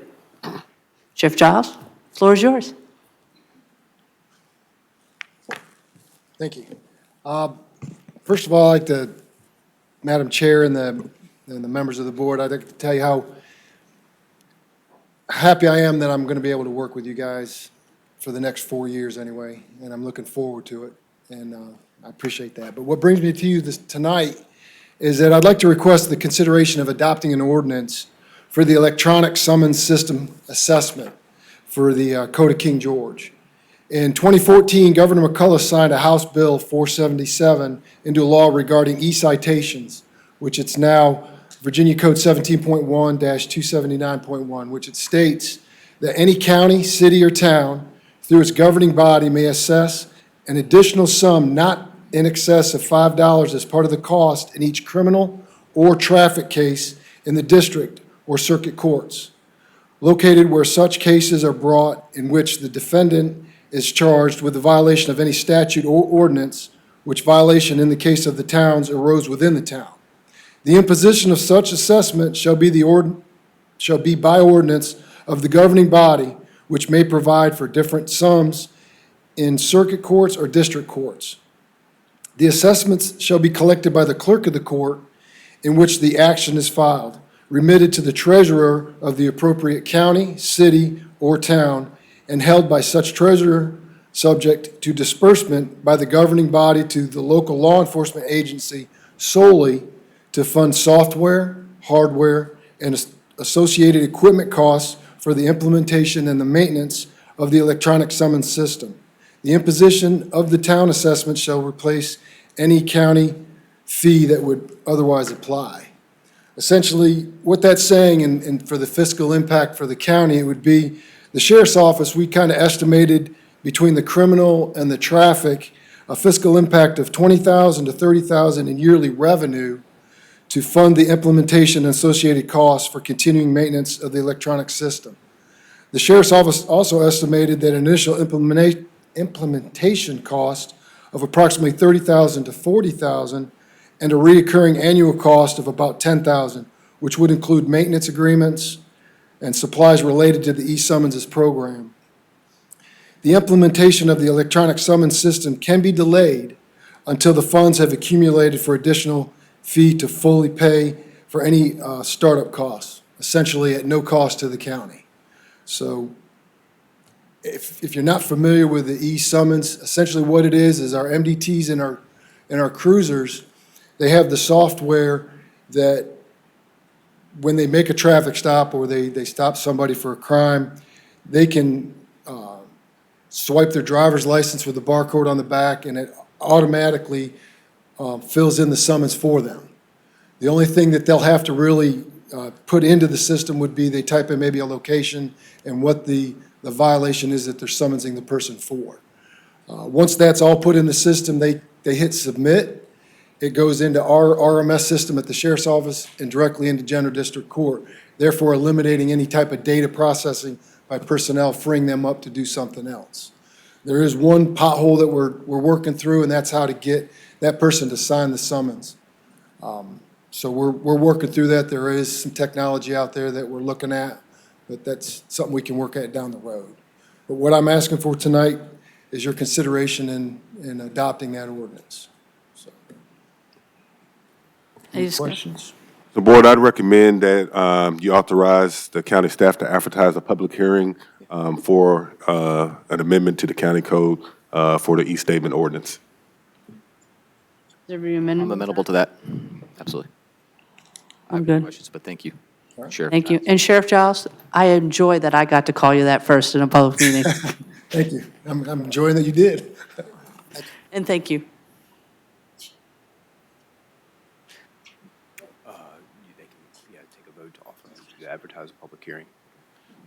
Sheriff Giles, floor is yours. Thank you. First of all, I'd like to, Madam Chair and the members of the board, I'd like to tell you how happy I am that I'm going to be able to work with you guys for the next 4 years anyway, and I'm looking forward to it, and I appreciate that. But what brings me to you tonight is that I'd like to request the consideration of adopting an ordinance for the electronic summons system assessment for the Code of King George. In 2014, Governor McCullough signed a House Bill 477 into law regarding e-citations, which it's now Virginia Code 17.1-279.1, which it states that any county, city, or town, through its governing body, may assess an additional sum not in excess of $5 as part of the cost in each criminal or traffic case in the district or circuit courts, located where such cases are brought in which the defendant is charged with the violation of any statute or ordinance, which violation in the case of the towns arose within the town. The imposition of such assessment shall be by ordinance of the governing body, which may provide for different sums in circuit courts or district courts. The assessments shall be collected by the clerk of the court in which the action is filed, remitted to the treasurer of the appropriate county, city, or town, and held by such treasurer, subject to disbursement by the governing body to the local law enforcement agency solely to fund software, hardware, and associated equipment costs for the implementation and the maintenance of the electronic summons system. The imposition of the town assessment shall replace any county fee that would otherwise apply. Essentially, what that's saying, and for the fiscal impact for the county, it would be, the sheriff's office, we kind of estimated between the criminal and the traffic, a fiscal impact of $20,000 to $30,000 in yearly revenue to fund the implementation and associated costs for continuing maintenance of the electronic system. The sheriff's office also estimated that initial implementation cost of approximately $30,000 to $40,000 and a recurring annual cost of about $10,000, which would include maintenance agreements and supplies related to the e-summonses program. The implementation of the electronic summons system can be delayed until the funds have accumulated for additional fee to fully pay for any startup costs, essentially at no cost to the county. So if you're not familiar with the e-summons, essentially what it is our MDTs and our cruisers, they have the software that when they make a traffic stop or they stop somebody for a crime, they can swipe their driver's license with the barcode on the back, and it automatically fills in the summons for them. The only thing that they'll have to really put into the system would be they type in maybe a location and what the violation is that they're summonsing the person for. Once that's all put in the system, they hit submit. It goes into our RMS system at the sheriff's office and directly into General District Court, therefore eliminating any type of data processing by personnel, freeing them up to do something else. There is one pothole that we're working through, and that's how to get that person to sign the summons. So we're working through that. There is some technology out there that we're looking at, but that's something we can work at down the road. But what I'm asking for tonight is your consideration in adopting that ordinance. So. Any questions? The board, I'd recommend that you authorize the county staff to advertise a public hearing for an amendment to the county code for the e-statement ordinance. Is there any amendment? I'm amenable to that. Absolutely. I'm good. Questions, but thank you, Sheriff. Thank you. And Sheriff Giles, I enjoy that I got to call you that first in a public meeting. Thank you. I'm enjoying that you did. And thank you. Take a vote to authorize to advertise a public hearing.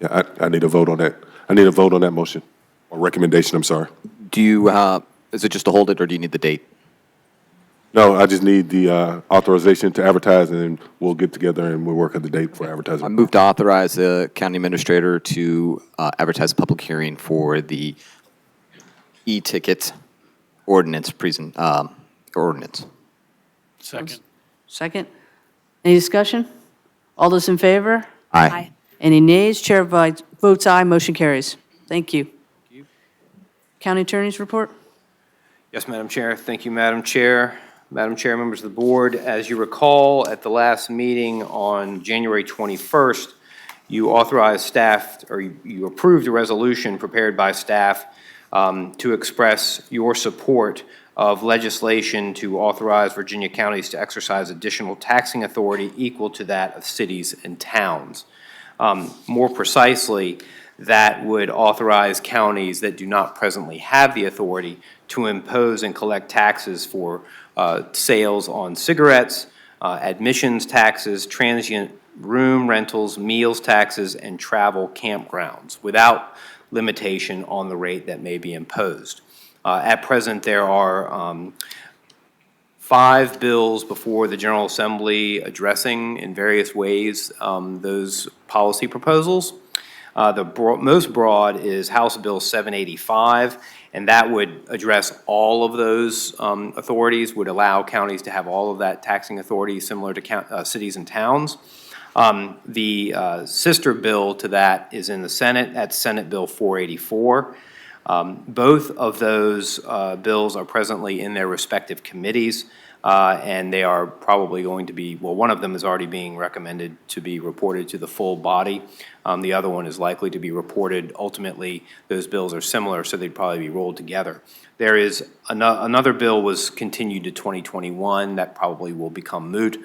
Yeah, I need a vote on that. I need a vote on that motion, or recommendation, I'm sorry. Do you, is it just to hold it, or do you need the date? No, I just need the authorization to advertise, and then we'll get together and we'll work on the date for I advertising. move to authorize the county administrator to advertise a public hearing for the e-ticket ordinance ordinance. Second. Second. Any discussion? All those in favor? Aye. Any nays? Chair votes aye, motion carries. Thank you. County Attorney's report? Yes, Madam Chair. Thank you, Madam Chair. Madam Chair, members of the board, as you recall, at the last meeting on January 21st, you authorized staff, or you approved a resolution prepared by staff to express your support of legislation to authorize Virginia counties to exercise additional taxing authority equal to that of cities and towns. More precisely, that would authorize counties that do not presently have the authority to impose and collect taxes for sales on cigarettes, admissions taxes, transient room rentals, meals taxes, and travel campgrounds without limitation on the rate that may be imposed. At present, there are 5 bills before the General Assembly addressing in various ways those policy proposals. The most broad is House Bill 785, and that would address all of those authorities, would allow counties to have all of that taxing authority similar to cities and towns. The sister bill to that is in the Senate. That's Senate Bill 484. Both of those bills are presently in their respective committees. And they are probably going to be, well, one of them is already being recommended to be reported to the full body. The other one is likely to be reported. Ultimately, those bills are similar, so they'd probably be rolled together. There is another bill was continued to 2021. That probably will become moot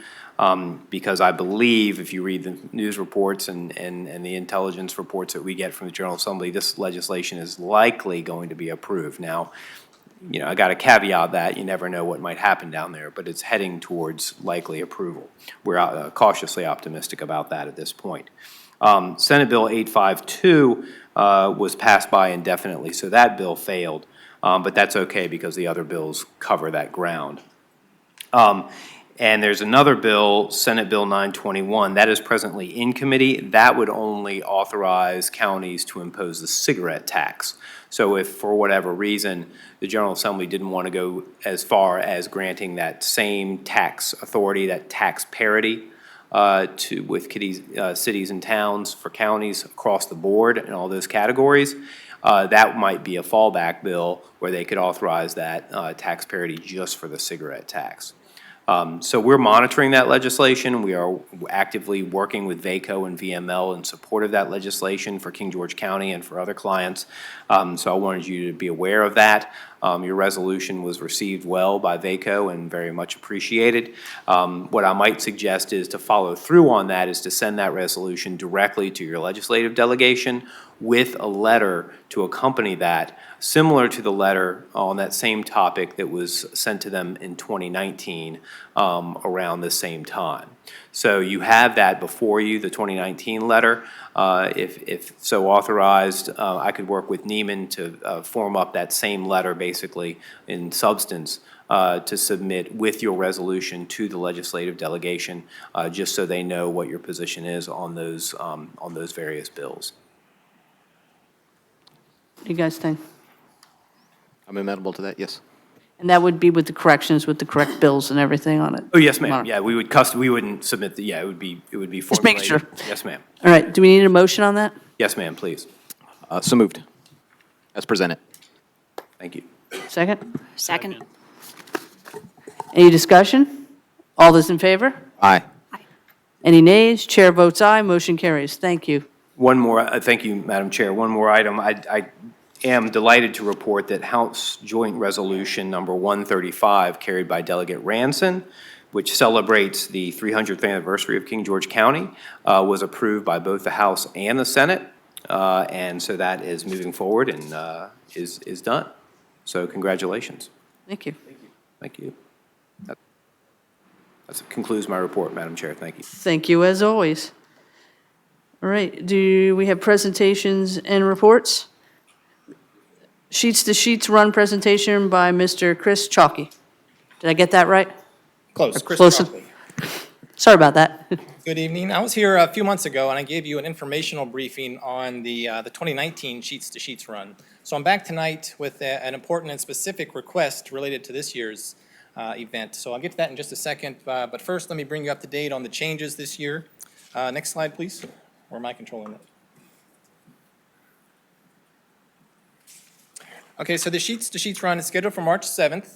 because I believe, if you read the news reports and the intelligence reports that we get from the General Assembly, this legislation is likely going to be approved. Now, you know, I got to caveat that. You never know what might happen down there, but it's heading towards likely approval. We're cautiously optimistic about that at this point. Senate Bill 852 was passed by indefinitely, so that bill failed, but that's okay because the other bills cover that ground. And there's another bill, Senate Bill 921, that is presently in committee. That would only authorize counties to impose the cigarette tax. So if, for whatever reason, the General Assembly didn't want to go as far as granting that same tax authority, that tax parity with cities and towns for counties across the board in all those categories, that might be a fallback bill where they could authorize that tax parity just for the cigarette tax. So we're monitoring that legislation. We are actively working with VACO and VML in support of that legislation for King George County and for other clients. So I wanted you to be aware of that. Your resolution was received well by VACO and very much appreciated. What I might suggest is to follow through on that is to send that resolution directly to your legislative delegation with a letter to accompany that, similar to the letter on that same topic that was sent to them in 2019 around the same time. So you have that before you, the 2019 letter. If so authorized, I could work with Neiman to form up that same letter, basically in substance, to submit with your resolution to the legislative delegation, just so they know what your position is on those various bills. What do you guys think? I'm amenable to that, yes. And that would be with the corrections, with the correct bills and everything on it? Oh, yes, ma'am. Yeah, we wouldn't submit the, it would be formulated. Just making sure. Yes, ma'am. All right, do we need a motion on that? Yes, ma'am, please. So moved, as presented. Thank you. Second? Second. Any discussion? All those in favor? Aye. Any nays? Chair votes aye, motion carries. Thank you. One more, thank you, Madam Chair. One more item. I am delighted to report that House Joint Resolution number 135, carried by Delegate Ranson, which celebrates the 300th anniversary of King George County, was approved by both the House and the Senate. And so that is moving forward and is done. So congratulations. Thank you. Thank you. That concludes my report, Madam Chair. Thank you. Thank you, as always. All right, do we have presentations and reports? Sheets to Sheets Run presentation by Mr. Chris Chalky. Did I get that right? Close. Chris Close. Chalky. Sorry about that. Good evening. I was here a few months ago, and I gave you an informational briefing on the 2019 Sheets to Sheets Run. So I'm back tonight with an important and specific request related to this year's event. So I'll get to that in just a second, but first let me bring you up to date on the changes this year. Next slide, please. Or am I controlling it? Okay, so the Sheets to Sheets Run is scheduled for March 7th.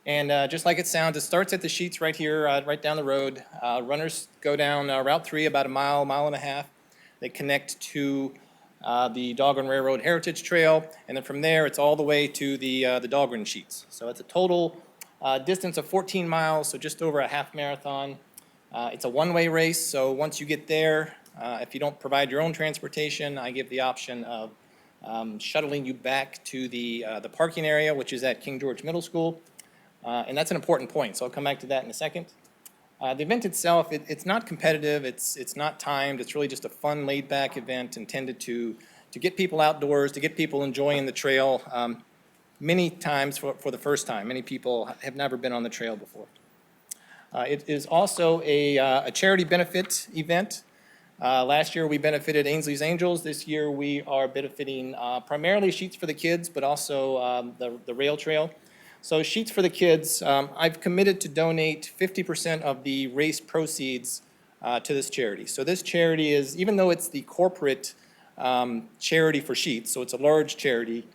And just like it sounds, it starts at the Sheets right here, right down the road. Runners go down Route 3 about a mile, mile and a half. They connect to the Dahlgren Railroad Heritage Trail, and then from there, it's all the way to the Dahlgren Sheets. So it's a total distance of 14 miles, so just over a half marathon. It's a one-way race, so once you get there, if you don't provide your own transportation, I give the option of shuttling you back to the parking area, which is at King George Middle School. And that's an important point, so I'll come back to that in a second. The event itself, it's not competitive, it's not timed, it's really just a fun, laid-back event intended to get people outdoors, to get people enjoying the trail many times for the first time. Many people have never been on the trail before. It is also a charity benefit event. Last year we benefited Ainsley's Angels. This year we are benefiting primarily Sheets for the Kids, but also the rail trail. So Sheets for the Kids, I've committed to donate 50% of the race proceeds to this charity. So this charity is, even though it's the corporate charity for Sheets, so it's a large charity,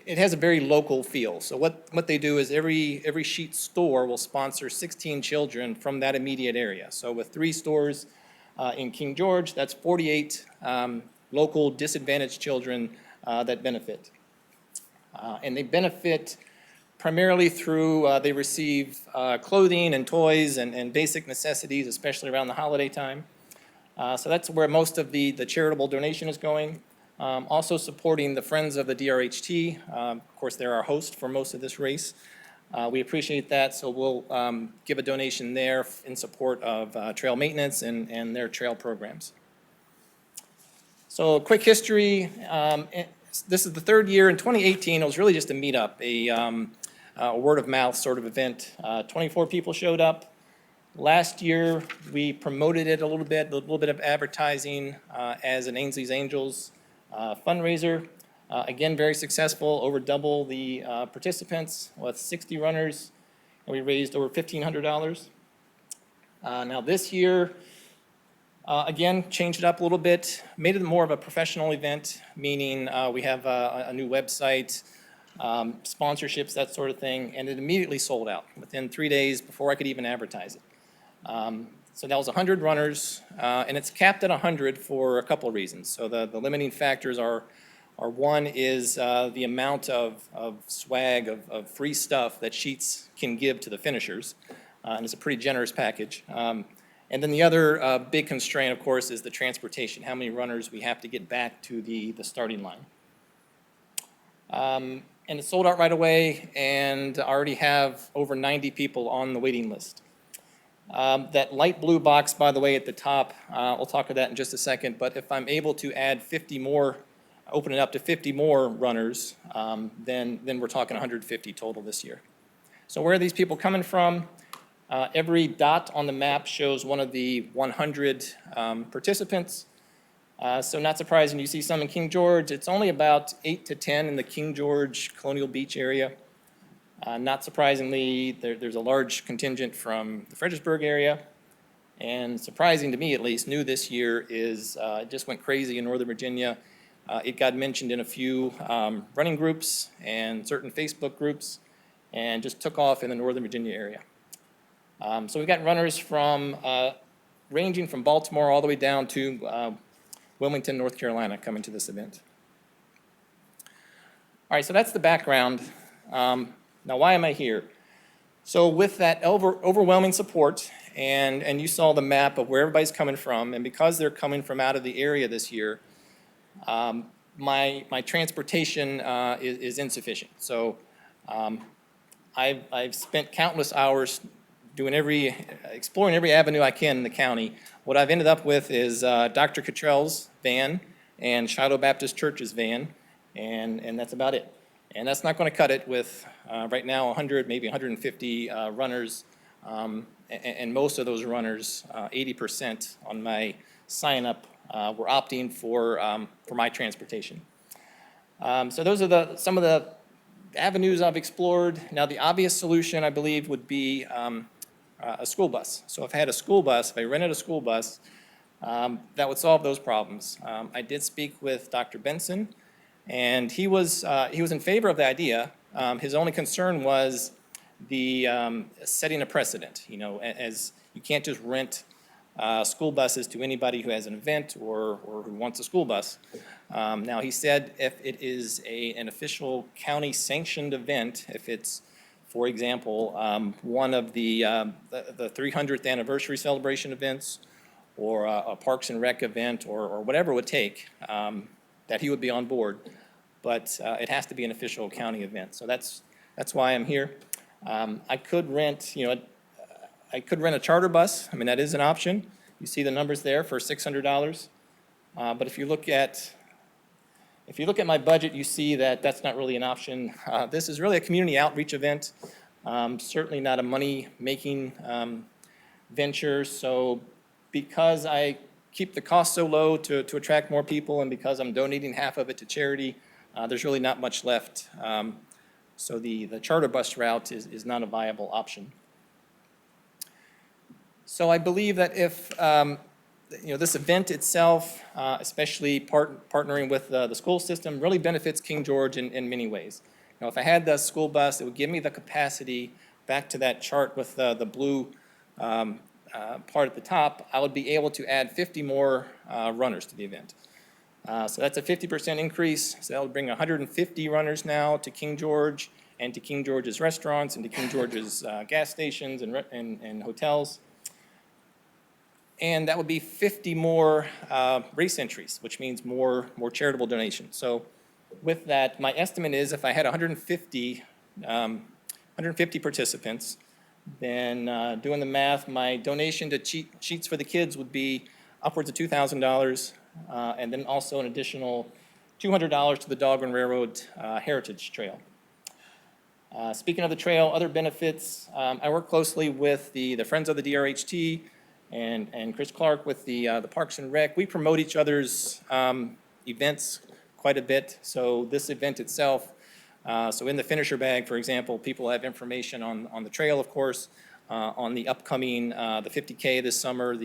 it has a very local feel. So what they do is every Sheetz store will sponsor 16 children from that immediate area. So with 3 stores in King George, that's 48 local disadvantaged children that benefit. And they benefit primarily through, they receive clothing and toys and basic necessities, especially around the holiday time. So that's where most of the charitable donation is going. Also supporting the Friends of the DRHT. Of course, they're our host for most of this race. We appreciate that, so we'll give a donation there in support of trail maintenance and their trail programs. So a quick history. This is the 3rd year. In 2018, it was really just a meetup, a word-of-mouth sort of event. 24 people showed up. Last year, we promoted it a little bit of advertising as an Ainsley's Angels fundraiser. Again, very successful, over double the participants with 60 runners, and we raised over $1,500. Now this year, again, changed it up a little bit, made it more of a professional event, meaning we have a new website, sponsorships, that sort of thing, and it immediately sold out within 3 days before I could even advertise it. So that was 100 runners, and it's capped at 100 for a couple of reasons. So the limiting factors are one is the amount of swag, of free stuff that Sheetz can give to the finishers, and it's a pretty generous package. And then the other big constraint, of course, is the transportation, how many runners we have to get back to the starting line. And it sold out right away, and I already have over 90 people on the waiting list. That light blue box, by the way, at the top, we'll talk about that in just a second, but if I'm able to add 50 more, open it up to 50 more runners, then we're talking 150 total this year. So where are these people coming from? Every dot on the map shows one of the 100 participants. So not surprising, you see some in King George. It's only about 8 to 10 in the King George Colonial Beach area. Not surprisingly, there's a large contingent from the Fredericksburg area. And surprising to me, at least, new this year is it just went crazy in Northern Virginia. It got mentioned in a few running groups and certain Facebook groups, and just took off in the Northern Virginia area. So we've got runners from ranging from Baltimore all the way down to Wilmington, North Carolina, coming to this event. All right, so that's the background. Now, why am I here? So with that overwhelming support, and you saw the map of where everybody's coming from, and because they're coming from out of the area this year, my transportation is insufficient. So I've spent countless hours exploring every avenue I can in the county. What I've ended up with is Dr. Cottrell's van and Shiloh Baptist Church's van, and that's about it. And that's not going to cut it with, right now, 100, maybe 150 runners, and most of those runners, 80% on my sign-up, were opting for my transportation. So those are some of the avenues I've explored. Now, the obvious solution, I believe, would be a school bus. So if I had a school bus, if I rented a school bus, that would solve those problems. I did speak with Dr. Benson, and he was in favor of the idea. His only concern was the setting a precedent. You know, as you can't just rent school buses to anybody who has an event or who wants a school bus. Now, he said if it is an official county-sanctioned event, if it's, for example, one of the 300th anniversary celebration events, or a Parks and Rec event, or whatever it would take, that he would be on board. But it has to be an official county event. So that's why I'm here. I could rent, I could rent a charter bus. I mean, that is an option. You see the numbers there for $600. But if you look at my budget, you see that that's not really an option. This is really a community outreach event, certainly not a money-making venture. So because I keep the cost so low to attract more people, and because I'm donating half of it to charity, there's really not much left. So the charter bus route is not a viable option. So I believe that if this event itself, especially partnering with the school system, really benefits King George in many ways. If I had the school bus, it would give me the capacity, back to that chart with the blue part at the top, I would be able to add 50 more runners to the event. So that's a 50% increase. So that would bring 150 runners now to King George and to King George's restaurants and to King George's gas stations and hotels. And that would be 50 more race entries, which means more charitable donations. So with that, my estimate is if I had 150 participants, then doing the math, my donation to Sheets for the Kids would be upwards of $2,000, and then also an additional $200 to the Dahlgren Railroad Heritage Trail. Speaking of the trail, other benefits, I work closely with the Friends of the DRHT and Chris Clark with the Parks and Rec. We promote each other's events quite a bit. So this event itself, so in the finisher bag, for example, people have information on the trail, of course, on the upcoming, the 50K this summer,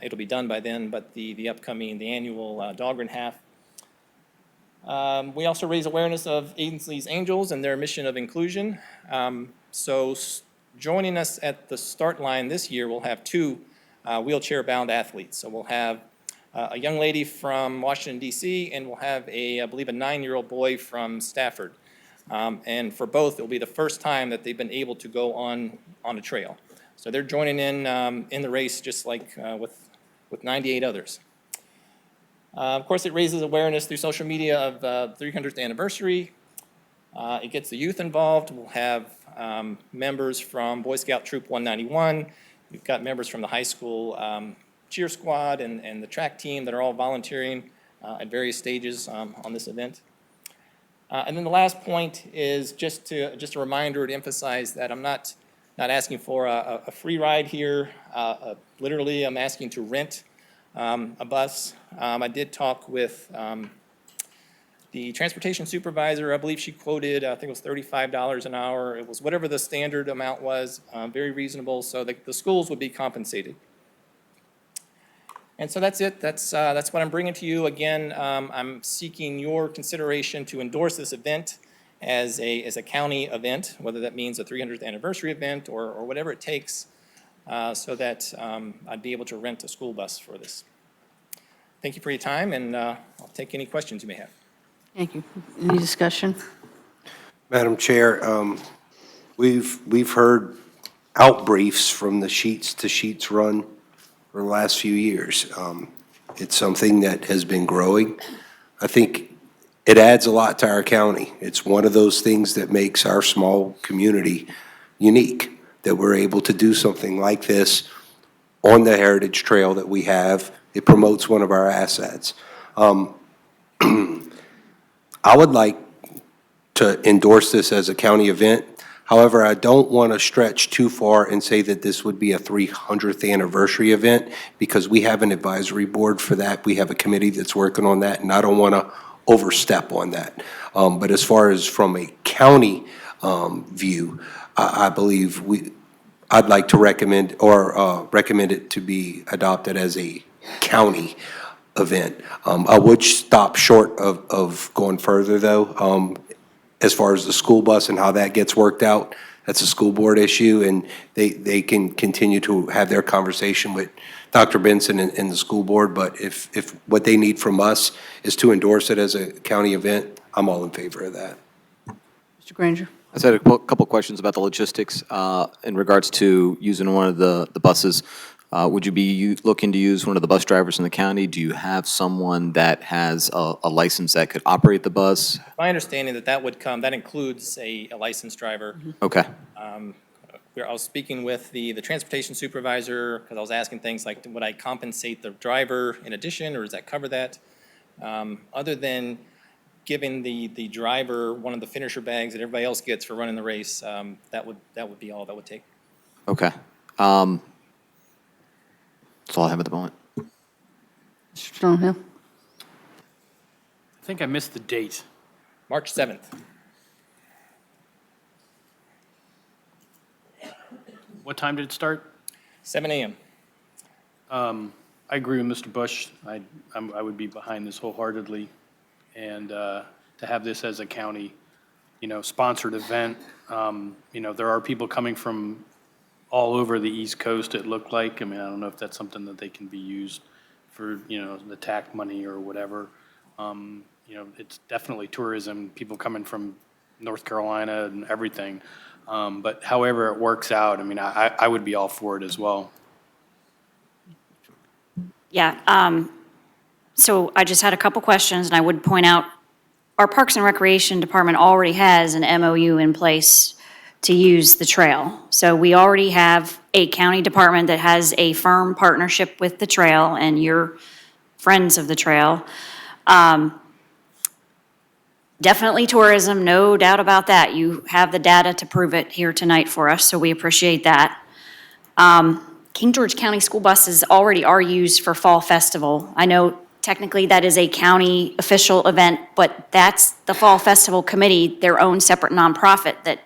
it'll be done by then, but the upcoming, the annual Dahlgren Half. We also raise awareness of Ainsley's Angels and their mission of inclusion. So joining us at the start line this year, we'll have two wheelchair-bound athletes. So we'll have a young lady from Washington, D.C., and we'll have I believe, a 9-year-old boy from Stafford. And for both, it'll be the first time that they've been able to go on a trail. So they're joining in the race just like with 98 others. Of course, it raises awareness through social media of the 300th anniversary. It gets the youth involved. We'll have members from Boy Scout Troop 191. We've got members from the high school cheer squad and the track team that are all volunteering at various stages on this event. And then the last point is just a reminder to emphasize that I'm not asking for a free ride here. Literally, I'm asking to rent a bus. I did talk with the transportation supervisor. I believe she quoted, I think it was $35 an hour. It was whatever the standard amount was, very reasonable, so the schools would be compensated. And so that's it. That's what I'm bringing to you. Again, I'm seeking your consideration to endorse this event as a county event, whether that means a 300th anniversary event or whatever it takes, so that I'd be able to rent a school bus for this. Thank you for your time, and I'll take any questions you may have. Thank you. Any discussion? Madam Chair, we've heard outbriefs from the Sheets to Sheets run for the last few years. It's something that has been growing. I think it adds a lot to our county. It's one of those things that makes our small community unique, that we're able to do something like this on the Heritage Trail that we have. It promotes one of our assets. I would like to endorse this as a county event. However, I don't want to stretch too far and say that this would be a 300th anniversary event, because we have an advisory board for that. We have a committee that's working on that, and I don't want to overstep on that. But as far as from a county view, I believe I'd like to recommend it to be adopted as a county event. I would stop short of going further, though. As far as the school bus and how that gets worked out, that's a school board issue, and they can continue to have their conversation with Dr. Benson and the school board. But if what they need from us is to endorse it as a county event, I'm all in favor of that. Mr. Granger? I just had a couple questions about the logistics in regards to using one of the buses. Would you be looking to use one of the bus drivers in the county? Do you have someone that has a license that could operate the bus? My understanding that includes a licensed driver. Okay. I was speaking with the transportation supervisor, because I was asking things like, would I compensate the driver in addition, or does that cover that? Other than giving the driver one of the finisher bags that everybody else gets for running the race, that would be all that would take. Okay. That's all I have at the moment. Mr. Stonehill? I think I missed the date. March 7th. What time did it start? 7 a.m. I agree with Mr. Bush. I would be behind this wholeheartedly. And to have this as a county, sponsored event, there are people coming from all over the East Coast, it looked like. I mean, I don't know if that's something that they can be used for, the TAC money or whatever. It's definitely tourism, people coming from North Carolina and everything. But however it works out, I mean, I would be all for it as well. Yeah, so I just had a couple questions, and I would point out, our Parks and Recreation Department already has an MOU in place to use the trail. So we already have a county department that has a firm partnership with the trail, and you're friends of the trail. Definitely tourism, no doubt about that. You have the data to prove it here tonight for us, so we appreciate that. King George County school buses already are used for Fall Festival. I know technically that is a county official event, but that's the Fall Festival Committee, their own separate nonprofit that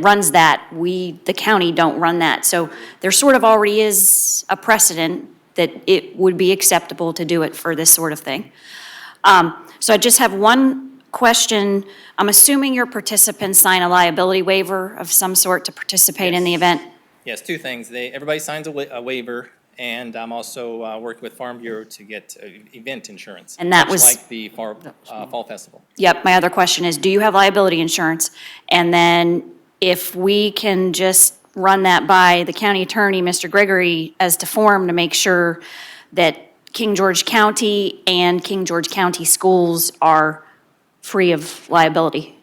runs that. We, the county, don't run that. So there sort of already is a precedent that it would be acceptable to do it for this sort of thing. So I just have one question. I'm assuming your participants sign a liability waiver of some sort to participate in the event? Yes, two things. Everybody signs a waiver, and I'm also working with Farm Bureau to get event insurance. And that much was- like the Fall Festival. Yep, my other question is, do you have liability insurance? And then if we can just run that by the county attorney, Mr. Gregory, as to form to make sure that King George County and King George County schools are free of liability.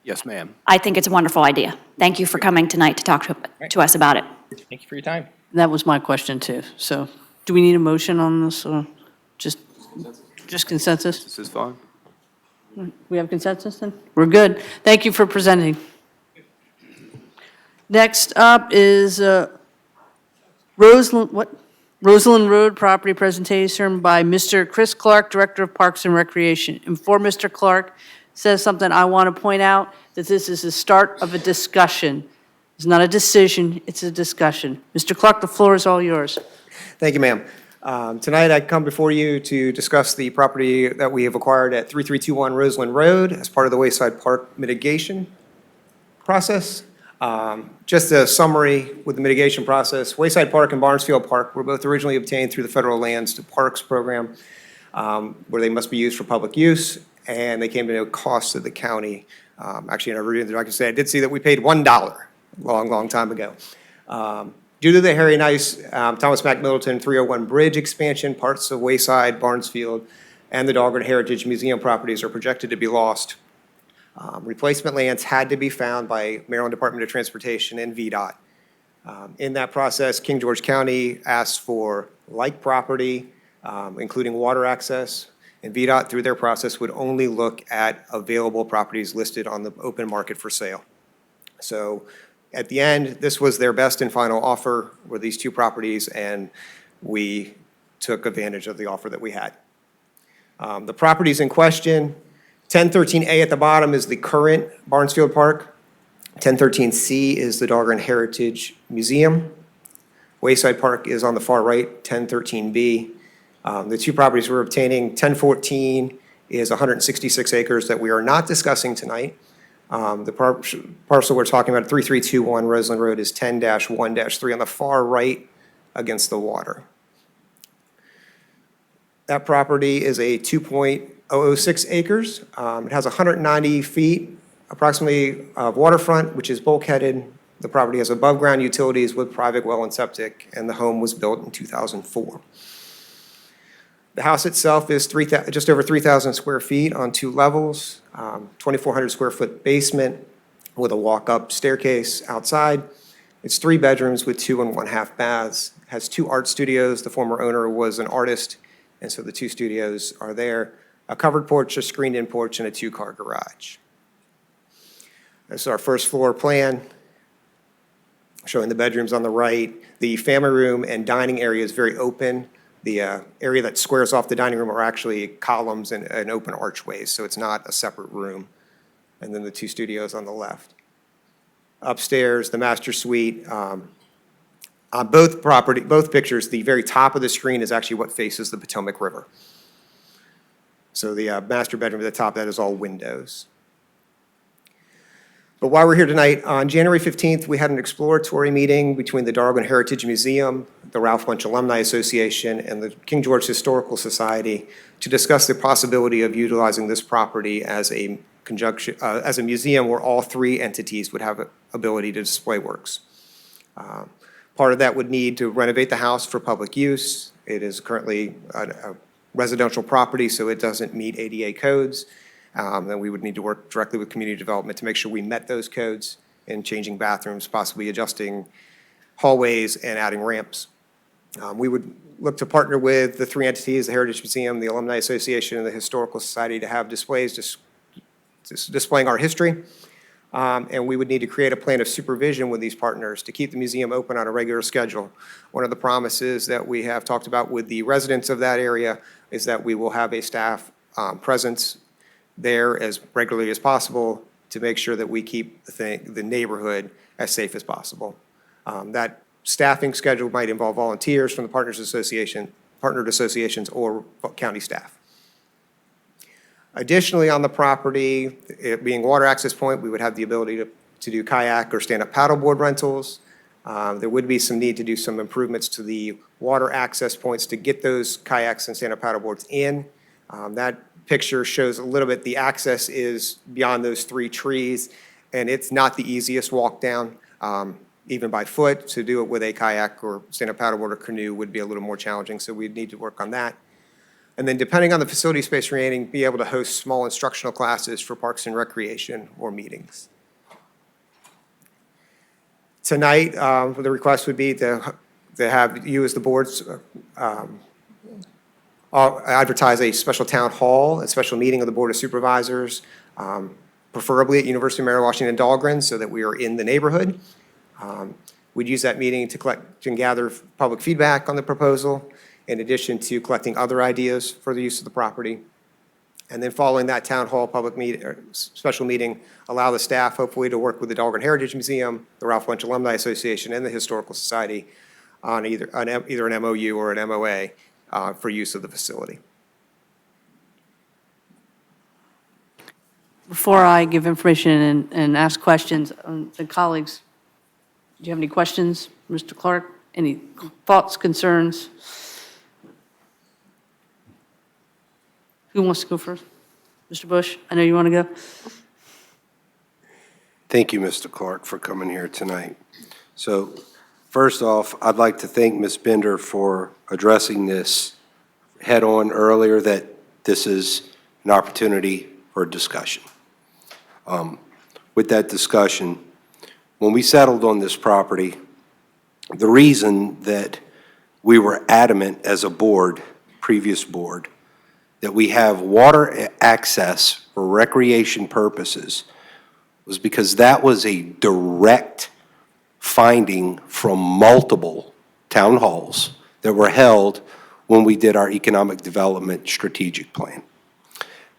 Yes, ma'am. I think it's a wonderful idea. Thank you for coming tonight to talk to us about it. Thank you for your time. That was my question too. So do we need a motion on this or just consensus? This is fine. We have consensus then? We're good. Thank you for presenting. Next up is Roseland Road property presentation by Mr. Chris Clark, Director of Parks and Recreation. And before Mr. Clark says something, I want to point out that this is the start of a discussion. It's not a decision, it's a discussion. Mr. Clark, the floor is all yours. Thank you, ma'am. Tonight, I come before you to discuss the property that we have acquired at 3321 Roseland Road as part of the Wayside Park mitigation process. Just a summary with the mitigation process. Wayside Park and Barnesfield Park were both originally obtained through the Federal Lands to Parks program, where they must be used for public use, and they came to no cost to the county. Actually, in our reading, I can say I did see that we paid $1 long time ago. Due to the Harry Nice, Thomas Mack Middleton 301 Bridge expansion, parts of Wayside, Barnesfield, and the Dahlgren Heritage Museum properties are projected to be lost. Replacement lands had to be found by Maryland Department of Transportation and VDOT. In that process, King George County asked for like property, including water access, and VDOT, through their process, would only look at available properties listed on the open market for sale. So at the end, this was their best and final offer, were these two properties, and we took advantage of the offer that we had. The properties in question, 1013A at the bottom is the current Barnesfield Park. 1013C is the Dahlgren Heritage Museum. Wayside Park is on the far right, 1013B. The two properties we're obtaining, 1014 is 166 acres that we are not discussing tonight. The parcel we're talking about, 3321 Roseland Road, is 10-1-3 on the far right against the water. That property is a 2.006 acres. It has 190 feet approximately of waterfront, which is bulkheaded. The property has above-ground utilities with private well and septic, and the home was built in 2004. The house itself is just over 3,000 square feet on 2 levels, 2,400 square foot basement with a walk-up staircase outside. It's 3 bedrooms with 2 1/2 baths. It has 2 art studios. The former owner was an artist, and so the 2 studios are there. A covered porch, a screened-in porch, and a 2-car garage. This is our first floor plan, showing the bedrooms on the right. The family room and dining area is very open. The area that squares off the dining room are actually columns and open archways, so it's not a separate room. And then the 2 studios on the left. Upstairs, the master suite, On both pictures, the very top of the screen is actually what faces the Potomac River. So the master bedroom at the top, that is all windows. But while we're here tonight, on January 15th, we had an exploratory meeting between the Darwin Heritage Museum, the Ralph Bunche Alumni Association, and the King George Historical Society to discuss the possibility of utilizing this property as a museum where all three entities would have ability to display works. Part of that would need to renovate the house for public use. It is currently a residential property, so it doesn't meet ADA codes. And we would need to work directly with community development to make sure we met those codes in changing bathrooms, possibly adjusting hallways and adding ramps. We would look to partner with the three entities, the Heritage Museum, the Alumni Association, and the Historical Society to have displays displaying our history. And we would need to create a plan of supervision with these partners to keep the museum open on a regular schedule. One of the promises that we have talked about with the residents of that area is that we will have a staff presence there as regularly as possible to make sure that we keep the neighborhood as safe as possible. That staffing schedule might involve volunteers from the partnered associations, or county staff. Additionally, on the property, it being water access point, we would have the ability to do kayak or stand-up paddleboard rentals. There would be some need to do some improvements to the water access points to get those kayaks and stand-up paddleboards in. That picture shows a little bit, the access is beyond those three trees, and it's not the easiest walk down, even by foot. To do it with a kayak or stand-up paddleboard or canoe would be a little more challenging, so we'd need to work on that. And then depending on the facility space remaining, be able to host small instructional classes for Parks and Recreation or meetings. Tonight, the request would be to have you as the boards advertise a special town hall, a special meeting of the Board of Supervisors, preferably at University of Mary Washington Dahlgren, so that we are in the neighborhood. We'd use that meeting to collect and gather public feedback on the proposal, in addition to collecting other ideas for the use of the property. And then following that town hall special meeting, allow the staff hopefully to work with the Dahlgren Heritage Museum, the Ralph Bunche Alumni Association, and the Historical Society on either an MOU or an MOA for use of the facility. Before I give information and ask questions, the colleagues, do you have any questions, Mr. Clark? Any thoughts, concerns? Who wants to go first? Mr. Bush, I know you want to go. Thank you, Mr. Clark, for coming here tonight. So first off, I'd like to thank Ms. Bender for addressing this head-on earlier, that this is an opportunity for discussion. With that discussion, when we settled on this property, the reason that we were adamant as a board, previous board, that we have water access for recreation purposes was because that was a direct finding from multiple town halls that were held when we did our economic development strategic plan.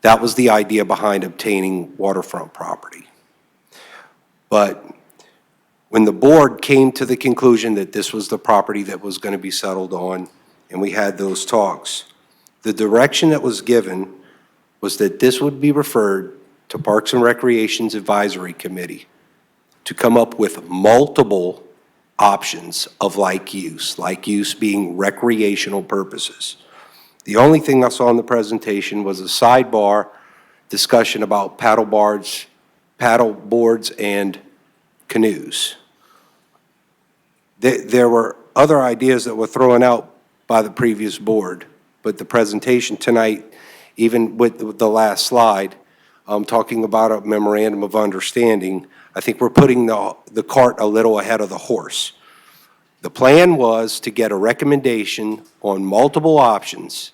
That was the idea behind obtaining waterfront property. But when the board came to the conclusion that this was the property that was going to be settled on, and we had those talks, the direction that was given was that this would be referred to Parks and Recreation's Advisory Committee to come up with multiple options of like use being recreational purposes. The only thing I saw in the presentation was a sidebar discussion about paddle boards and canoes. There were other ideas that were thrown out by the previous board, but the presentation tonight, even with the last slide, talking about a memorandum of understanding, I think we're putting the cart a little ahead of the horse. The plan was to get a recommendation on multiple options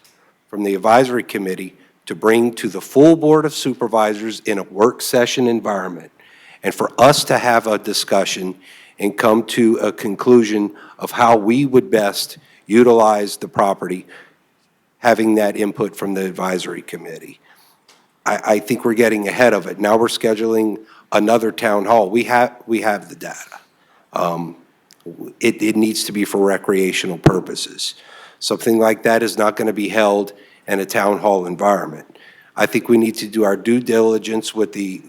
from the advisory committee to bring to the full Board of Supervisors in a work session environment, and for us to have a discussion and come to a conclusion of how we would best utilize the property, having that input from the advisory committee. I think we're getting ahead of it. Now we're scheduling another town hall. We have the data. it needs to be for recreational purposes. Something like that is not going to be held in a town hall environment. I think we need to do our due diligence with the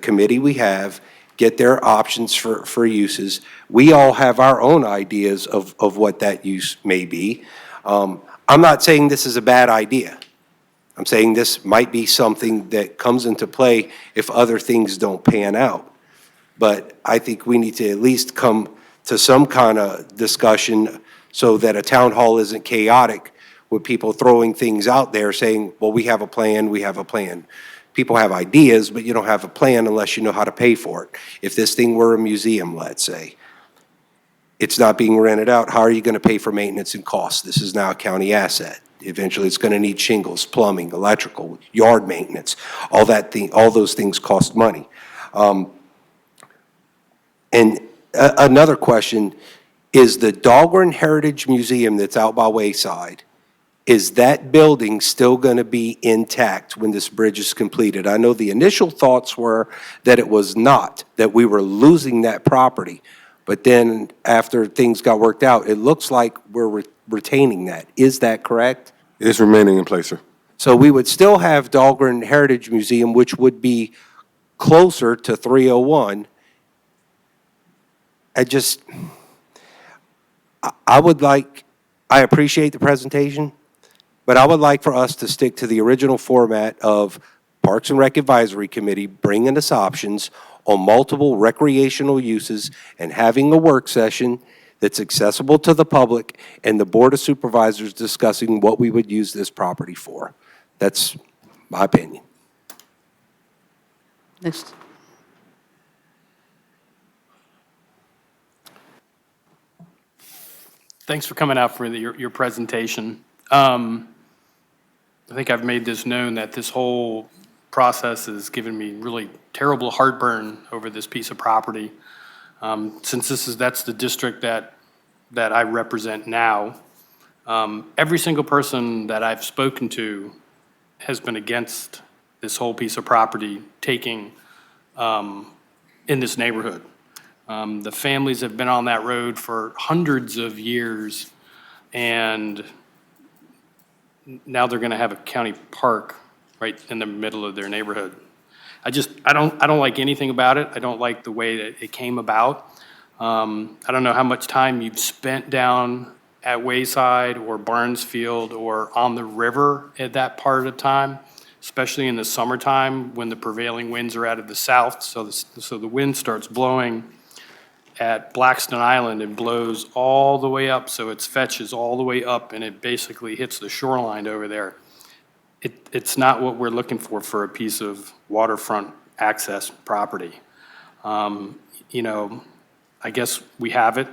committee we have, get their options for uses. We all have our own ideas of what that use may be. I'm not saying this is a bad idea. I'm saying this might be something that comes into play if other things don't pan out. But I think we need to at least come to some kind of discussion so that a town hall isn't chaotic with people throwing things out there saying, well, we have a plan, we have a plan. People have ideas, but you don't have a plan unless you know how to pay for it. If this thing were a museum, let's say, it's not being rented out, how are you going to pay for maintenance and costs? This is now a county asset. Eventually, it's going to need shingles, plumbing, electrical, yard maintenance. All those things cost money. And another question is the Dahlgren Heritage Museum that's out by Wayside, is that building still going to be intact when this bridge is completed? I know the initial thoughts were that it was not, that we were losing that property. But then after things got worked out, it looks like we're retaining that. Is that correct? It's remaining in place, sir. So we would still have Dahlgren Heritage Museum, which would be closer to 301. I appreciate the presentation, but I would like for us to stick to the original format of Parks and Rec Advisory Committee bringing us options on multiple recreational uses and having a work session that's accessible to the public and the Board of Supervisors discussing what we would use this property for. That's my opinion. Next. Thanks for coming out for your presentation. I think I've made this known that this whole process has given me really terrible heartburn over this piece of property. Since that's the district that I represent now, every single person that I've spoken to has been against this whole piece of property taking in this neighborhood. The families have been on that road for hundreds of years, and now they're going to have a county park right in the middle of their neighborhood. I don't like anything about it. I don't like the way that it came about. I don't know how much time you've spent down at Wayside or Barnesfield or on the river at that part of the time, especially in the summertime when the prevailing winds are out of the south. So the wind starts blowing at Blackstone Island and blows all the way up, so it fetches all the way up and it basically hits the shoreline over there. It's not what we're looking for a piece of waterfront access property. You know, I guess we have it,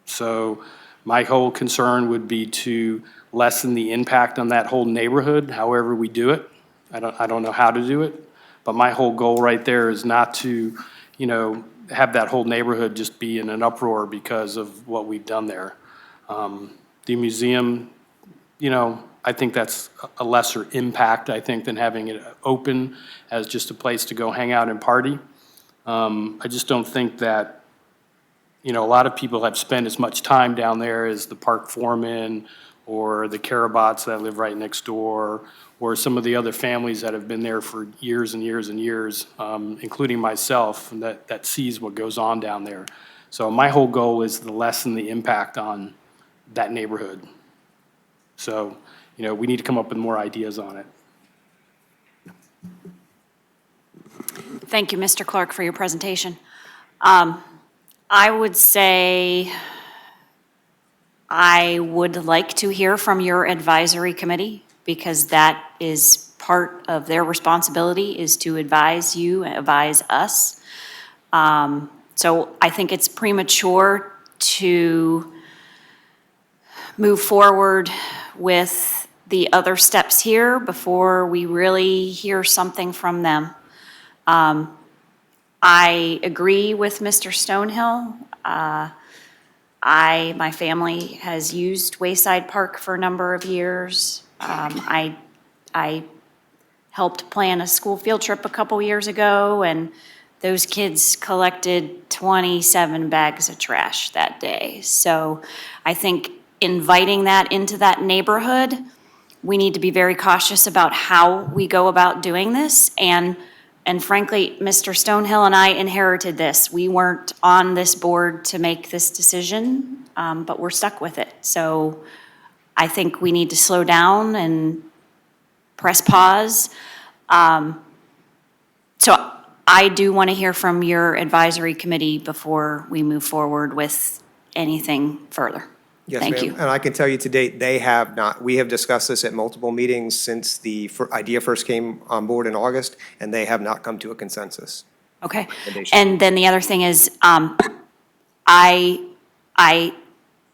so my whole concern would be to lessen the impact on that whole neighborhood, however we do it. I don't know how to do it, but my whole goal right there is not to, you know, have that whole neighborhood just be in an uproar because of what we've done there. The museum, you know, I think that's a lesser impact, I think, than having it open as just a place to go hang out and party. I just don't think that, you know, a lot of people have spent as much time down there as the park foreman or the Carabats that live right next door, or some of the other families that have been there for years and years and years, including myself, that sees what goes on down there. So my whole goal is to lessen the impact on that neighborhood. So, you know, we need to come up with more ideas on it. Thank you, Mr. Clark, for your presentation. I would say I would like to hear from your advisory committee, because that is part of their responsibility, is to advise you, advise us. So I think it's premature to move forward with the other steps here before we really hear something from them. I agree with Mr. Stonehill. My family has used Wayside Park for a number of years. I helped plan a school field trip a couple years ago, and those kids collected 27 bags of trash that day. So I think inviting that into that neighborhood, we need to be very cautious about how we go about doing this. And frankly, Mr. Stonehill and I inherited this. We weren't on this board to make this decision, but we're stuck with it. So I think we need to slow down and press pause. So I do want to hear from your advisory committee before we move forward with anything further. Yes, Thank ma'am. you. And I can tell you to date, they have not. We have discussed this at multiple meetings since the idea first came on board in August, and they have not come to a consensus. Okay. Recommendation. And then the other thing is, I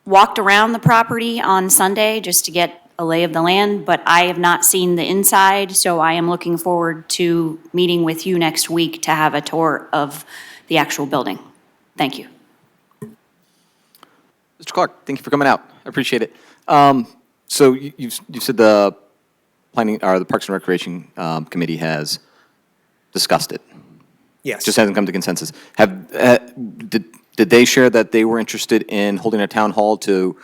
walked around the property on Sunday just to get a lay of the land, but I have not seen the inside, so I am looking forward to meeting with you next week to have a tour of the actual building. Thank you. Mr. Clark, thank you for coming out. I appreciate it. So you've said the planning, or the Parks and Recreation Committee has discussed it. Yes. Just hasn't come to consensus. Did they share that they were interested in holding a town hall to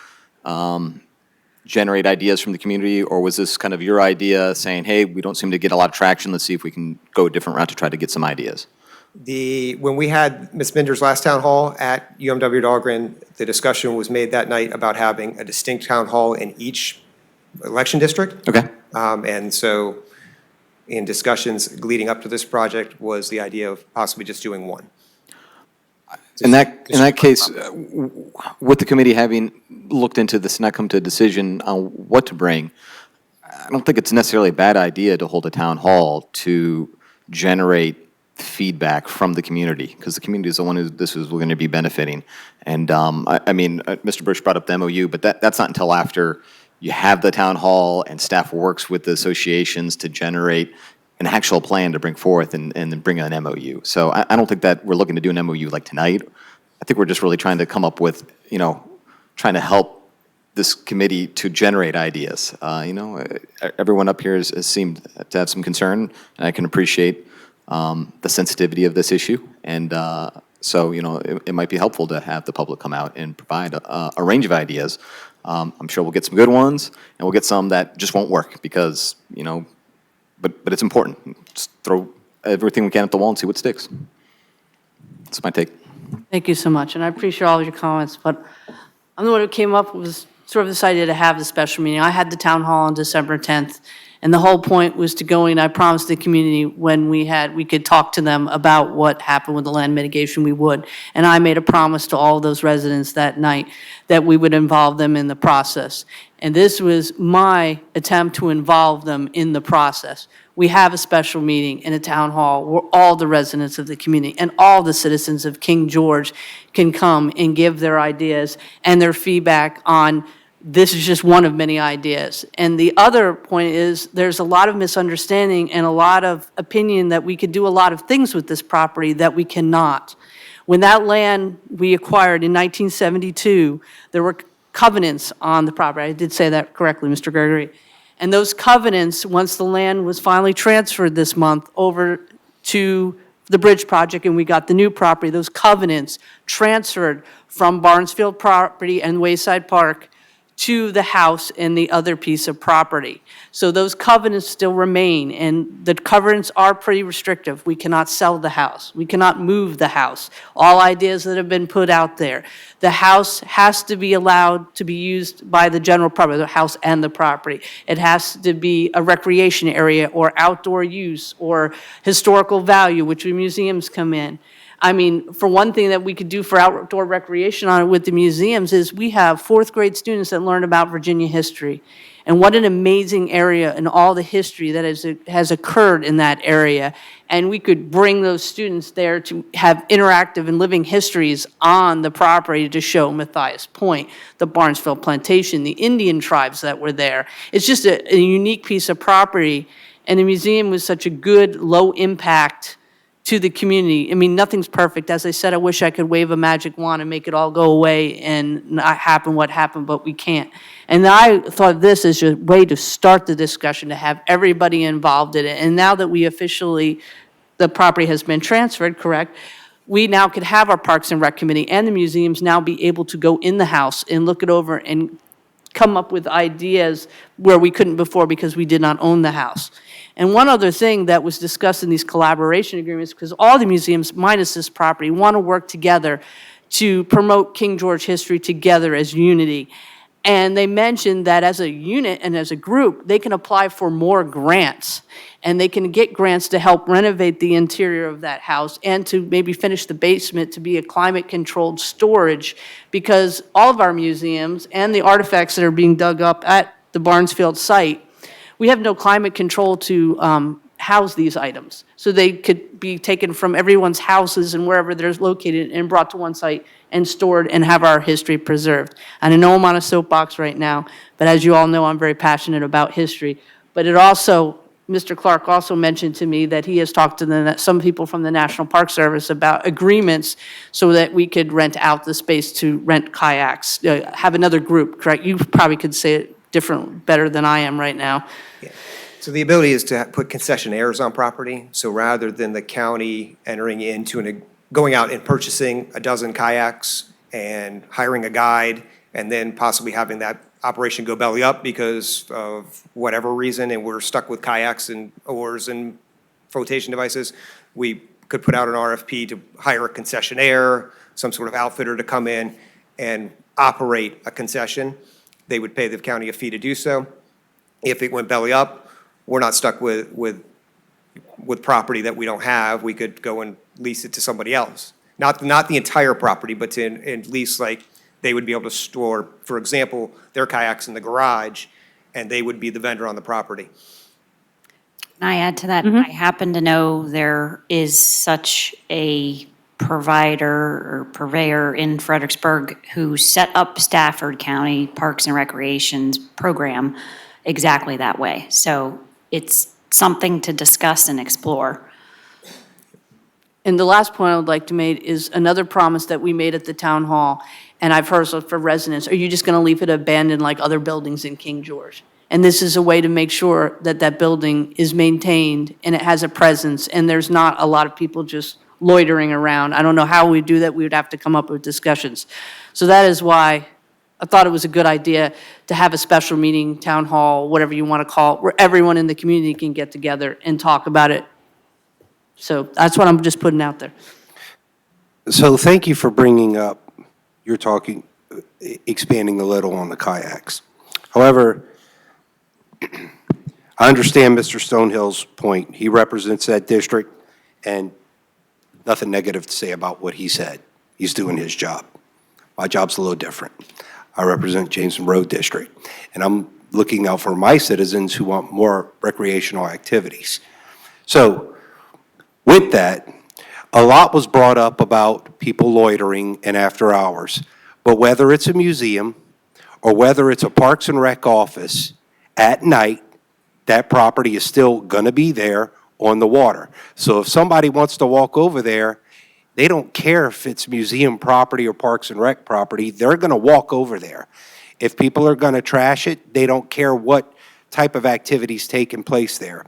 generate ideas from the community, or was this kind of your idea saying, hey, we don't seem to get a lot of traction, let's see if we can go a different route to try to get some ideas? When we had Ms. Binder's last town hall at UMW Dahlgren, the discussion was made that night about having a distinct town hall in each election district. Okay. And so in discussions leading up to this project was the idea of possibly just doing one. In that case, with the committee having looked into this and not come to a decision on what to bring, I don't think it's necessarily a bad idea to hold a town hall to generate feedback from the community, because the community is the one who this is going to be benefiting. And I mean, Mr. Bush brought up the MOU, but that's not until after you have the town hall and staff works with the associations to generate an actual plan to bring forth and then bring an MOU. So I don't think that we're looking to do an MOU like tonight. I think we're just really trying to come up with, trying to help this committee to generate ideas. Everyone up here has seemed to have some concern, and I can appreciate the sensitivity of this issue. And so, it might be helpful to have the public come out and provide a range of ideas. I'm sure we'll get some good ones, and we'll get some that just won't work because, but it's important. Just throw everything we can at the wall and see what sticks. That's my take. Thank you so much, and I appreciate all of your comments, but I'm the one who came up with sort of this idea to have the special meeting. I had the town hall on December 10th, and the whole point was to go in, I promised the community when we could talk to them about what happened with the land mitigation, we would. And I made a promise to all of those residents that night that we would involve them in the process. And this was my attempt to involve them in the process. We have a special meeting in a town hall where all the residents of the community and all the citizens of King George can come and give their ideas and their feedback on this is just one of many ideas. And the other point is there's a lot of misunderstanding and a lot of opinion that we could do a lot of things with this property that we cannot. When that land we acquired in 1972, there were covenants on the property. I did say that correctly, Mr. Gregory. And those covenants, once the land was finally transferred this month over to the bridge project and we got the new property, those covenants transferred from Barnesfield property and Wayside Park to the house and the other piece of property. So those covenants still remain, and the covenants are pretty restrictive. We cannot sell the house. We cannot move the house. All ideas that have been put out there. The house has to be allowed to be used by the general public, the house and the property. It has to be a recreation area or outdoor use or historical value, which the museums come in. I mean, for one thing that we could do for outdoor recreation on it with the museums is we have fourth grade students that learn about Virginia history. And what an amazing area and all the history that has occurred in that area. And we could bring those students there to have interactive and living histories on the property to show Matthias Point, the Barnesville Plantation, the Indian tribes that were there. It's just a unique piece of property. And the museum was such a good, low impact to the community. I mean, nothing's perfect. As I said, I wish I could wave a magic wand and make it all go away and not happen what happened, but we can't. And I thought this is a way to start the discussion, to have everybody involved in it. And now that we officially the property has been transferred, correct? We now could have our Parks and Rec Committee and the museums now be able to go in the house and look it over and come up with ideas where we couldn't before because we did not own the house. And one other thing that was discussed in these collaboration agreements, because all the museums, minus this property, want to work together to promote King George history together as unity. And they mentioned that as a unit and as a group, they can apply for more grants. And they can get grants to help renovate the interior of that house and to maybe finish the basement to be a climate-controlled storage, because all of our museums and the artifacts that are being dug up at the Barnesfield site, we have no climate control to house these items. So they could be taken from everyone's houses and wherever they're located and brought to one site and stored and have our history preserved. And I know I'm on a soapbox right now, but as you all know, I'm very passionate about history. But it also, Mr. Clark also mentioned to me that he has talked to some people from the National Park Service about agreements so that we could rent out the space to rent kayaks, have another group, correct? You probably could say it better than I am right now. So the ability is to put concessionaires on property. So rather than the county entering into going out and purchasing a dozen kayaks and hiring a guide and then possibly having that operation go belly up because of whatever reason and we're stuck with kayaks and oars and flotation devices, we could put out an RFP to hire a concessionaire, some sort of outfitter to come in and operate a concession. They would pay the county a fee to do so. If it went belly up, we're not stuck with property that we don't have. We could go and lease it to somebody else. Not the entire property, but to lease, like, they would be able to store, for example, their kayaks in the garage, and they would be the vendor on the property. Can I add to that? I happen to know there is such a provider or purveyor in Fredericksburg who set up Stafford County Parks and Recreation's program exactly that way. So it's something to discuss and explore. And the last point I would like to make is another promise that we made at the town hall, and I've heard for residents, are you just going to leave it abandoned like other buildings in King George? And this is a way to make sure that that building is maintained and it has a presence, and there's not a lot of people just loitering around. I don't know how we do that. We would have to come up with discussions. So that is why I thought it was a good idea to have a special meeting, town hall, whatever you want to call it, where everyone in the community can get together and talk about it. So that's what I'm just putting out there. So thank you for bringing up, you're talking, expanding a little on the kayaks. However, I understand Mr. Stonehill's point. He represents that district, and nothing negative to say about what he said. He's doing his job. My job's a little different. I represent Jameson Road District, and I'm looking out for my citizens who want more recreational activities. So with that, a lot was brought up about people loitering and after hours, but whether it's a museum or whether it's a Parks and Rec office, at night, that property is still going to be there on the water. So if somebody wants to walk over there, they don't care if it's museum property or Parks and Rec property, they're going to walk over there. If people are going to trash it, they don't care what type of activities taking place there.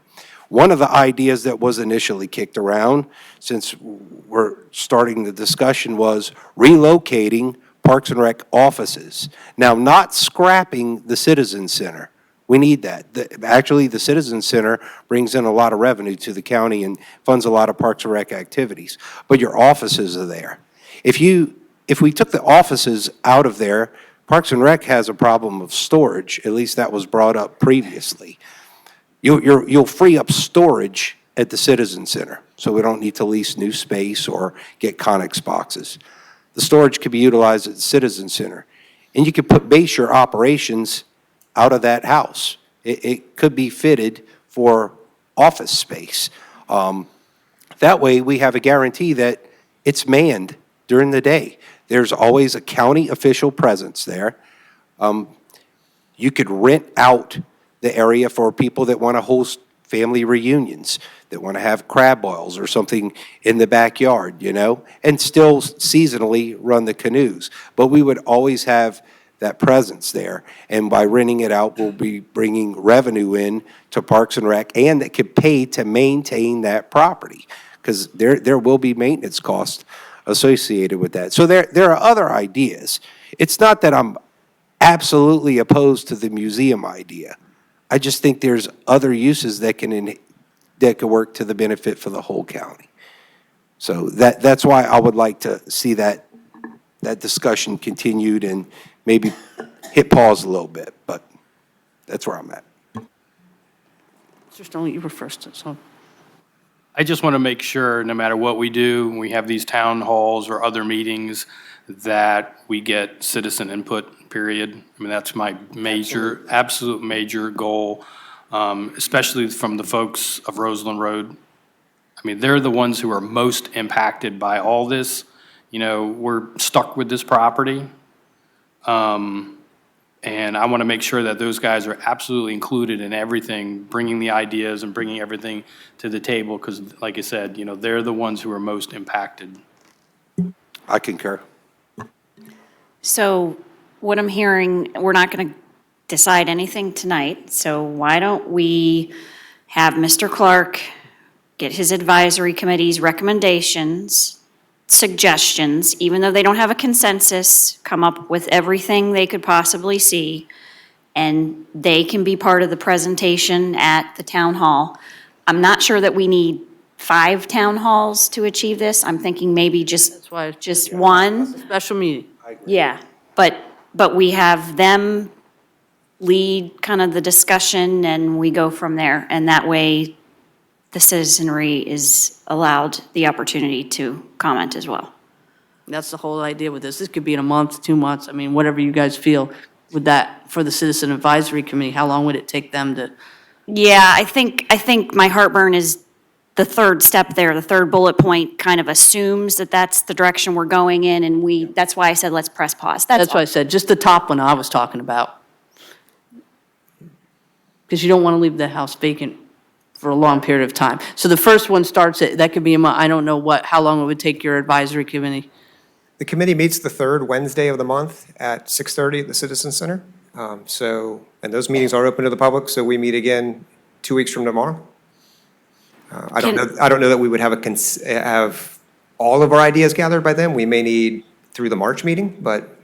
One of the ideas that was initially kicked around, since we're starting the discussion, was relocating Parks and Rec offices. Now, not scrapping the Citizen Center. We need that. Actually, the Citizen Center brings in a lot of revenue to the county and funds a lot of Parks and Rec activities. But your offices are there. If we took the offices out of there, Parks and Rec has a problem of storage. At least that was brought up previously. You'll free up storage at the Citizen Center, so we don't need to lease new space or get Connex boxes. The storage could be utilized at the Citizen Center. And you could base your operations out of that house. It could be fitted for office space. That way, we have a guarantee that it's manned during the day. There's always a county official presence there. You could rent out the area for people that want to host family reunions, that want to have crab boils or something in the backyard, you know, and still seasonally run the canoes. But we would always have that presence there. And by renting it out, we'll be bringing revenue in to Parks and Rec, and that could pay to maintain that property. because there will be maintenance costs associated with that. So there are other ideas. It's not that I'm absolutely opposed to the museum idea. I just think there's other uses that can work to the benefit for the whole county. So that's why I would like to see that discussion continued and maybe hit pause a little bit, but that's where I'm at. Mr. Stone, you were first, so. I just want to make sure, no matter what we do, when we have these town halls or other meetings, that we get citizen input, period. I mean, that's my major, absolute major goal, especially from the folks of Roseland Road. I mean, they're the ones who are most impacted by all this. You know, we're stuck with this property. And I want to make sure that those guys are absolutely included in everything, bringing the ideas and bringing everything to the table, because like I said, you know, they're the ones who are most impacted. I concur. So what I'm hearing, we're not going to decide anything tonight, so why don't we have Mr. Clark get his advisory committee's recommendations, suggestions, even though they don't have a consensus, come up with everything they could possibly see, and they can be part of the presentation at the town hall. I'm not sure that we need 5 town halls to achieve this. I'm thinking maybe just one. Special meeting. Yeah, but we have them lead kind of the discussion, and we go from there. And that way, the citizenry is allowed the opportunity to comment as well. That's the whole idea with this. This could be in a month, 2 months, I mean, whatever you guys feel. With that, for the Citizen Advisory Committee, how long would it take them to? Yeah, I think my heartburn is the third step there. The third bullet point kind of assumes that that's the direction we're going in, and that's why I said let's press pause. That's why I said, just the top one I was talking about. Because you don't want to leave the house vacant for a long period of time. So the first one starts at, that could be a month, I don't know how long it would take your advisory committee. The committee meets the third Wednesday of the month at 6:30 at the Citizen Center. And those meetings are open to the public, so we meet again 2 weeks from tomorrow. I don't know that we would have all of our ideas gathered by then. We may need through the March meeting, but.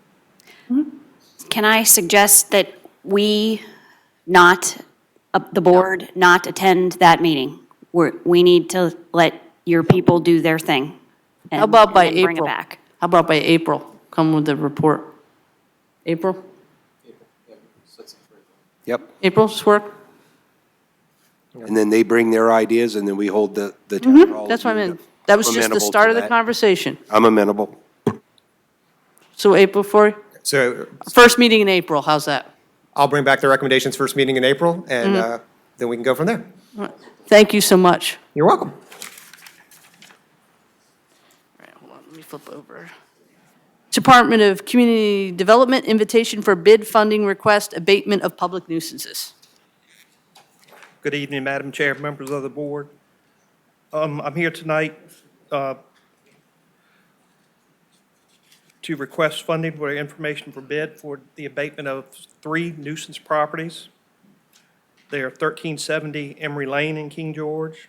Can I suggest that we the board not attend that meeting? We need to let your people do their thing. How about by and then bring it April? back. How about by April? Come with the report. April? Yep. April's work? And then they bring their ideas, and then we hold the town hall. That's what I meant. That was I'm just the amenable start to of the that. conversation. I'm amenable. So April 4, So first meeting in April, how's that? I'll bring back the recommendations first meeting in April, and then we can go from there. Thank you so much. You're welcome. All right, hold on, let me flip over. Department of Community Development, invitation for bid funding request, abatement of public nuisances. Good evening, Madam Chair, members of the board. I'm here tonight to request funding for information for bid for the abatement of 3 nuisance properties. They are 1370 Emory Lane in King George,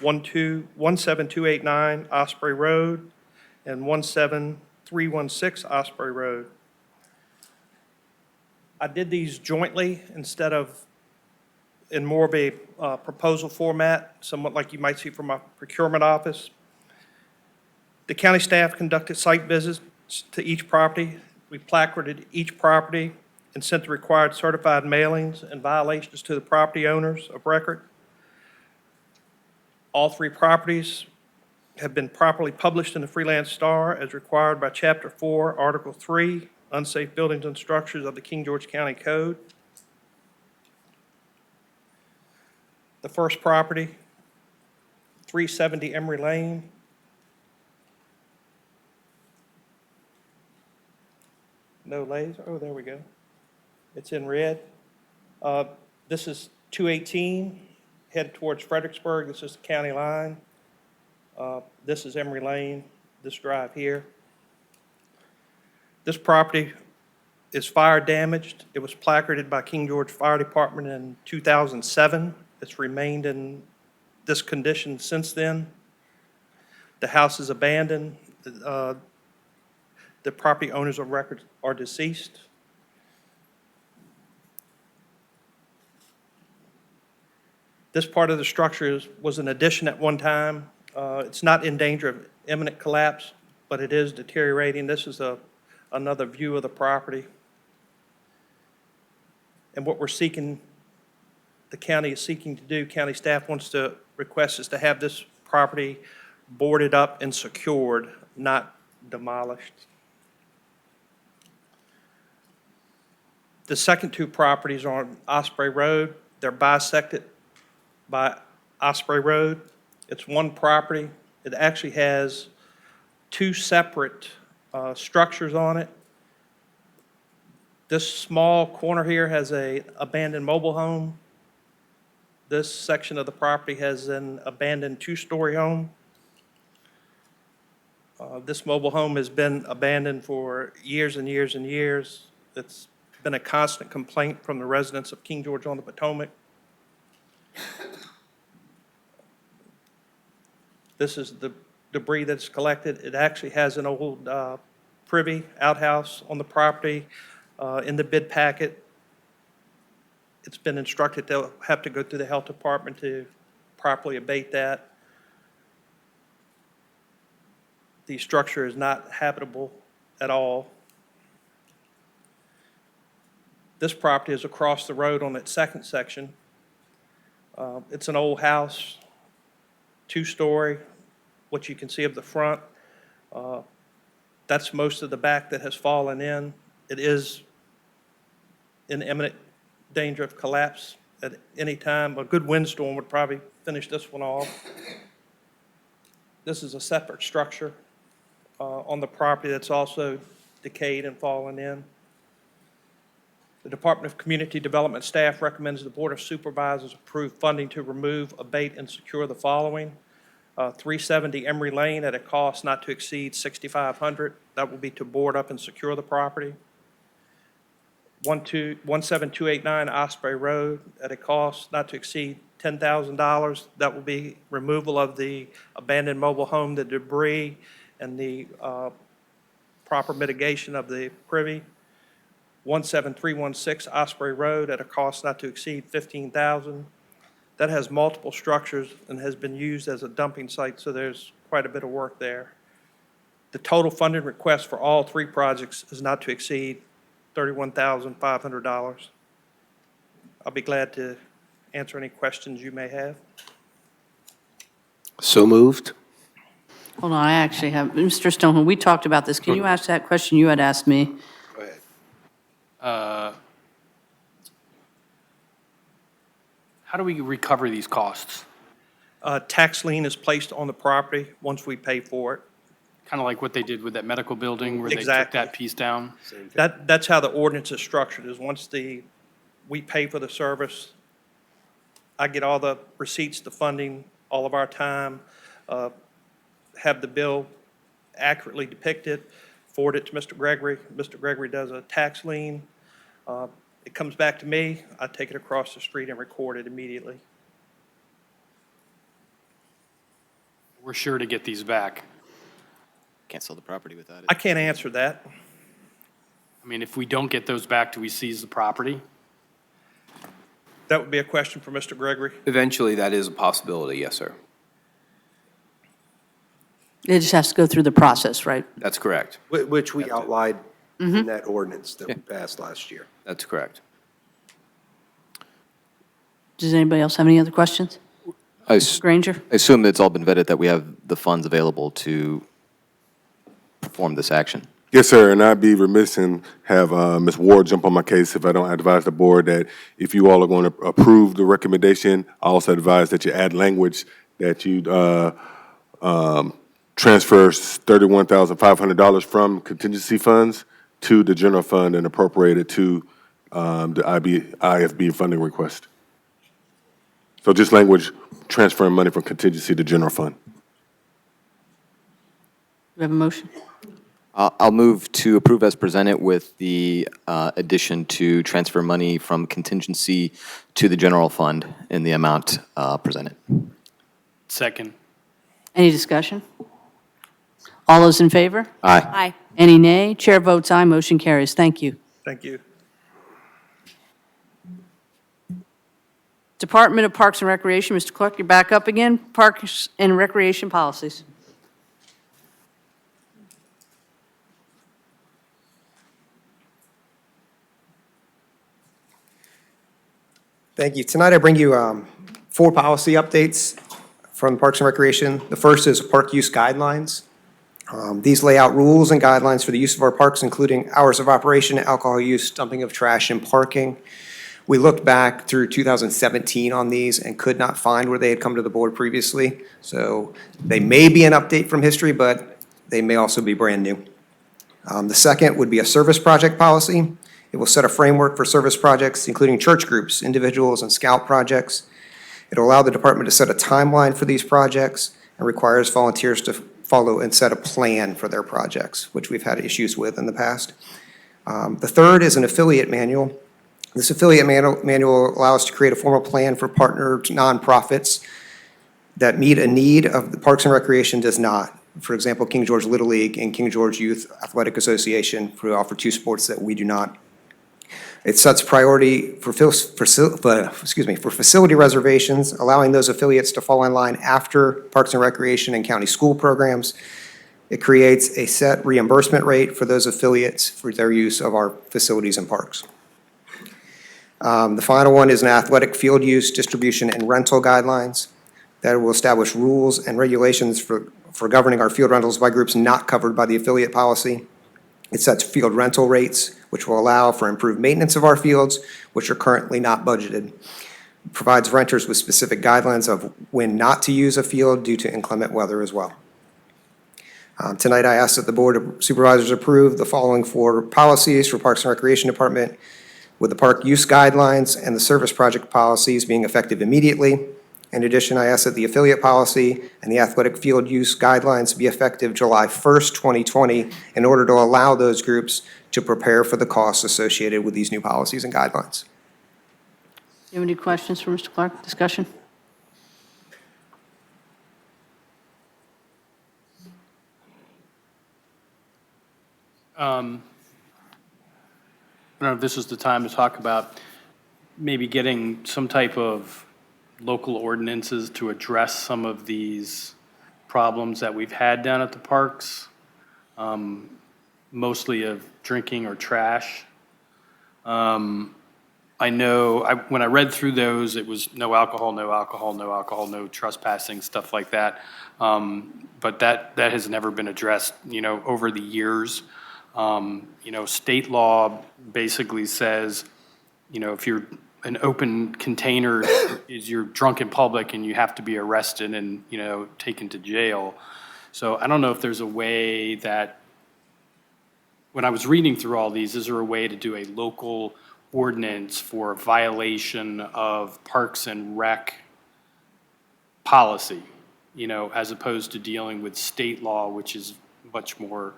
17289 Osprey Road, and 17316 Osprey Road. I did these jointly instead of in more of a proposal format, somewhat like you might see from my procurement office. The county staff conducted site visits to each property. We placarded each property and sent the required certified mailings and violations to the property owners of record. All 3 properties have been properly published in the Freelance Star as required by Chapter 4, Article 3, Unsafe Buildings and Structures of the King George County Code. The first property, 370 Emory Lane. No laser, oh, there we go. It's in red. This is 218, headed towards Fredericksburg. This is the county line. This is Emory Lane, this drive here. This property is fire damaged. It was placarded by King George Fire Department in 2007. It's remained in this condition since then. The house is abandoned. The property owners of record are deceased. This part of the structure was an addition at one time. It's not in danger of imminent collapse, but it is deteriorating. This is another view of the property. And what we're seeking, the county is seeking to do, county staff wants to request is to have this property boarded up and secured, not demolished. The second two properties are on Osprey Road. They're bisected by Osprey Road. It's one property. It actually has two separate structures on it. This small corner here has a abandoned mobile home. This section of the property has an abandoned two-story home. This mobile home has been abandoned for years and years and years. It's been a constant complaint from the residents of King George on the Potomac. This is the debris that's collected. It actually has an old privy outhouse on the property. In the bid packet, it's been instructed they'll have to go through the health department to properly abate that. The structure is not habitable at all. This property is across the road on its second section. It's an old house, two-story. What you can see of the front, that's most of the back that has fallen in. It is in imminent danger of collapse at any time. A good windstorm would probably finish this one off. This is a separate structure on the property that's also decayed and fallen in. The Department of Community Development staff recommends the Board of Supervisors approve funding to remove, abate, and secure the following. 370 Emory Lane at a cost not to exceed $6,500. That will be to board up and secure the property. 17289 Osprey Road at a cost not to exceed $10,000. That will be removal of the abandoned mobile home, the debris, and the proper mitigation of the privy. 17316 Osprey Road at a cost not to exceed $15,000. That has multiple structures and has been used as a dumping site, so there's quite a bit of work there. The total funding request for all three projects is not to exceed $31,500. I'll be glad to answer any questions you may have. So moved. Hold on, I actually have, Mr. Stonehill, we talked about this. Can you ask that question you had asked me? How do we recover these costs? Tax lien is placed on the property once we pay for it. Kind of like what they did with that medical building where they took Exactly. that piece down? That's how the ordinance is structured, is once we pay for the service, I get all the receipts, the funding, all of our time, have the bill accurately depicted, forward it to Mr. Gregory. Mr. Gregory does a tax lien. It comes back to me, I take it across the street and record it immediately. We're sure to get these back. Can't sell the property without it. I can't answer that. I mean, if we don't get those back, do we seize the property? That would be a question for Mr. Gregory. Eventually, that is a possibility, yes, sir. It just has to go through the process, right? That's correct. Which we outlined in that ordinance that we passed last year. That's correct. Does anybody else have any other questions? Granger? I assume it's all been vetted, that we have the funds available to perform this action. Yes, sir, and I'd be remiss and have Ms. Ward jump on my case if I don't advise the board that if you all are going to approve the recommendation, I also advise that you add language that you transfer $31,500 from contingency funds to the general fund and appropriate it to the IFB funding request. So just language transferring money from contingency to general fund. Do we have a motion? I'll move to approve as presented with the addition to transfer money from contingency to the general fund in the amount presented. Second. Any discussion? All those in favor? Aye. Aye. Any nay? Chair votes aye, motion carries. Thank you. Thank you. Department of Parks and Recreation, Mr. Clark, you're back up again. Parks and Recreation policies. Thank you. Tonight I bring you 4 policy updates from Parks and Recreation. The first is park use guidelines. These lay out rules and guidelines for the use of our parks, including hours of operation, alcohol use, dumping of trash, and parking. We looked back through 2017 on these and could not find where they had come to the board previously. So they may be an update from history, but they may also be brand new. The second would be a service project policy. It will set a framework for service projects, including church groups, individuals, and scout projects. It will allow the department to set a timeline for these projects and requires volunteers to follow and set a plan for their projects, which we've had issues with in the past. The third is an affiliate manual. This affiliate manual allows us to create a formal plan for partner nonprofits that meet a need of the Parks and Recreation does not. For example, King George Little League and King George Youth Athletic Association, who offer 2 sports that we do not. It sets priority for facility reservations, allowing those affiliates to fall in line after Parks and Recreation and county school programs. It creates a set reimbursement rate for those affiliates for their use of our facilities and parks. The final one is an athletic field use, distribution, and rental guidelines that will establish rules and regulations for governing our field rentals by groups not covered by the affiliate policy. It sets field rental rates, which will allow for improved maintenance of our fields, which are currently not budgeted. It provides renters with specific guidelines of when not to use a field due to inclement weather as well. Tonight, I ask that the Board of Supervisors approve the following 4 policies for Parks and Recreation Department, with the park use guidelines and the service project policies being effective immediately. In addition, I ask that the affiliate policy and the athletic field use guidelines be effective July 1st, 2020, in order to allow those groups to prepare for the costs associated with these new policies and guidelines. Do you have any questions for Mr. Clark? Discussion? I don't know if this is the time to talk about maybe getting some type of local ordinances to address some of these problems that we've had down at the parks, mostly of drinking or trash. I know when I read through those, it was no alcohol, no alcohol, no alcohol, no trespassing, stuff like that. But that has never been addressed, over the years. State law basically says, if you're an open container, you're drunk in public and you have to be arrested and, taken to jail. So I don't know if there's a way that, when I was reading through all these, is there a way to do a local ordinance for violation of Parks and Rec policy, as opposed to dealing with state law, which is much more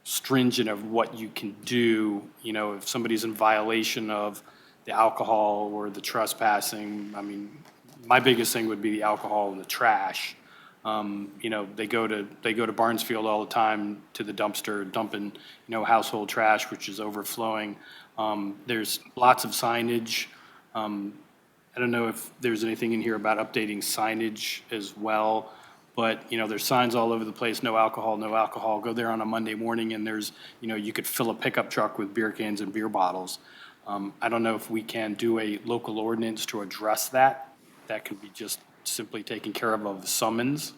stringent of what you can do, if somebody's in violation of the alcohol or the trespassing. I mean, my biggest thing would be the alcohol and the trash. They go to Barnesfield all the time to the dumpster, dumping, household trash, which is overflowing. There's lots of signage. I don't know if there's anything in here about updating signage as well, but, there's signs all over the place, no alcohol, no alcohol. Go there on a Monday morning and there's, you could fill a pickup truck with beer cans and beer bottles. I don't know if we can do a local ordinance to address that. That could be just simply taken care of summons.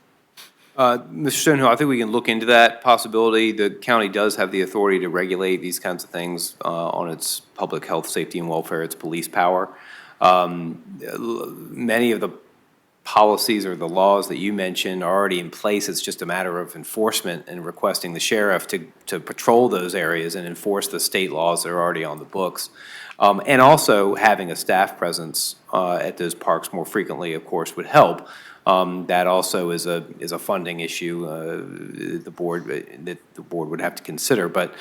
Mr. Stonehill, I think we can look into that possibility. The county does have the authority to regulate these kinds of things on its public health, safety, and welfare, its police power. Many of the policies or the laws that you mentioned are already in place. It's just a matter of enforcement and requesting the sheriff to patrol those areas and enforce the state laws that are already on the books. And also having a staff presence at those parks more frequently, of course, would help. That also is a funding issue that the board would have to consider. But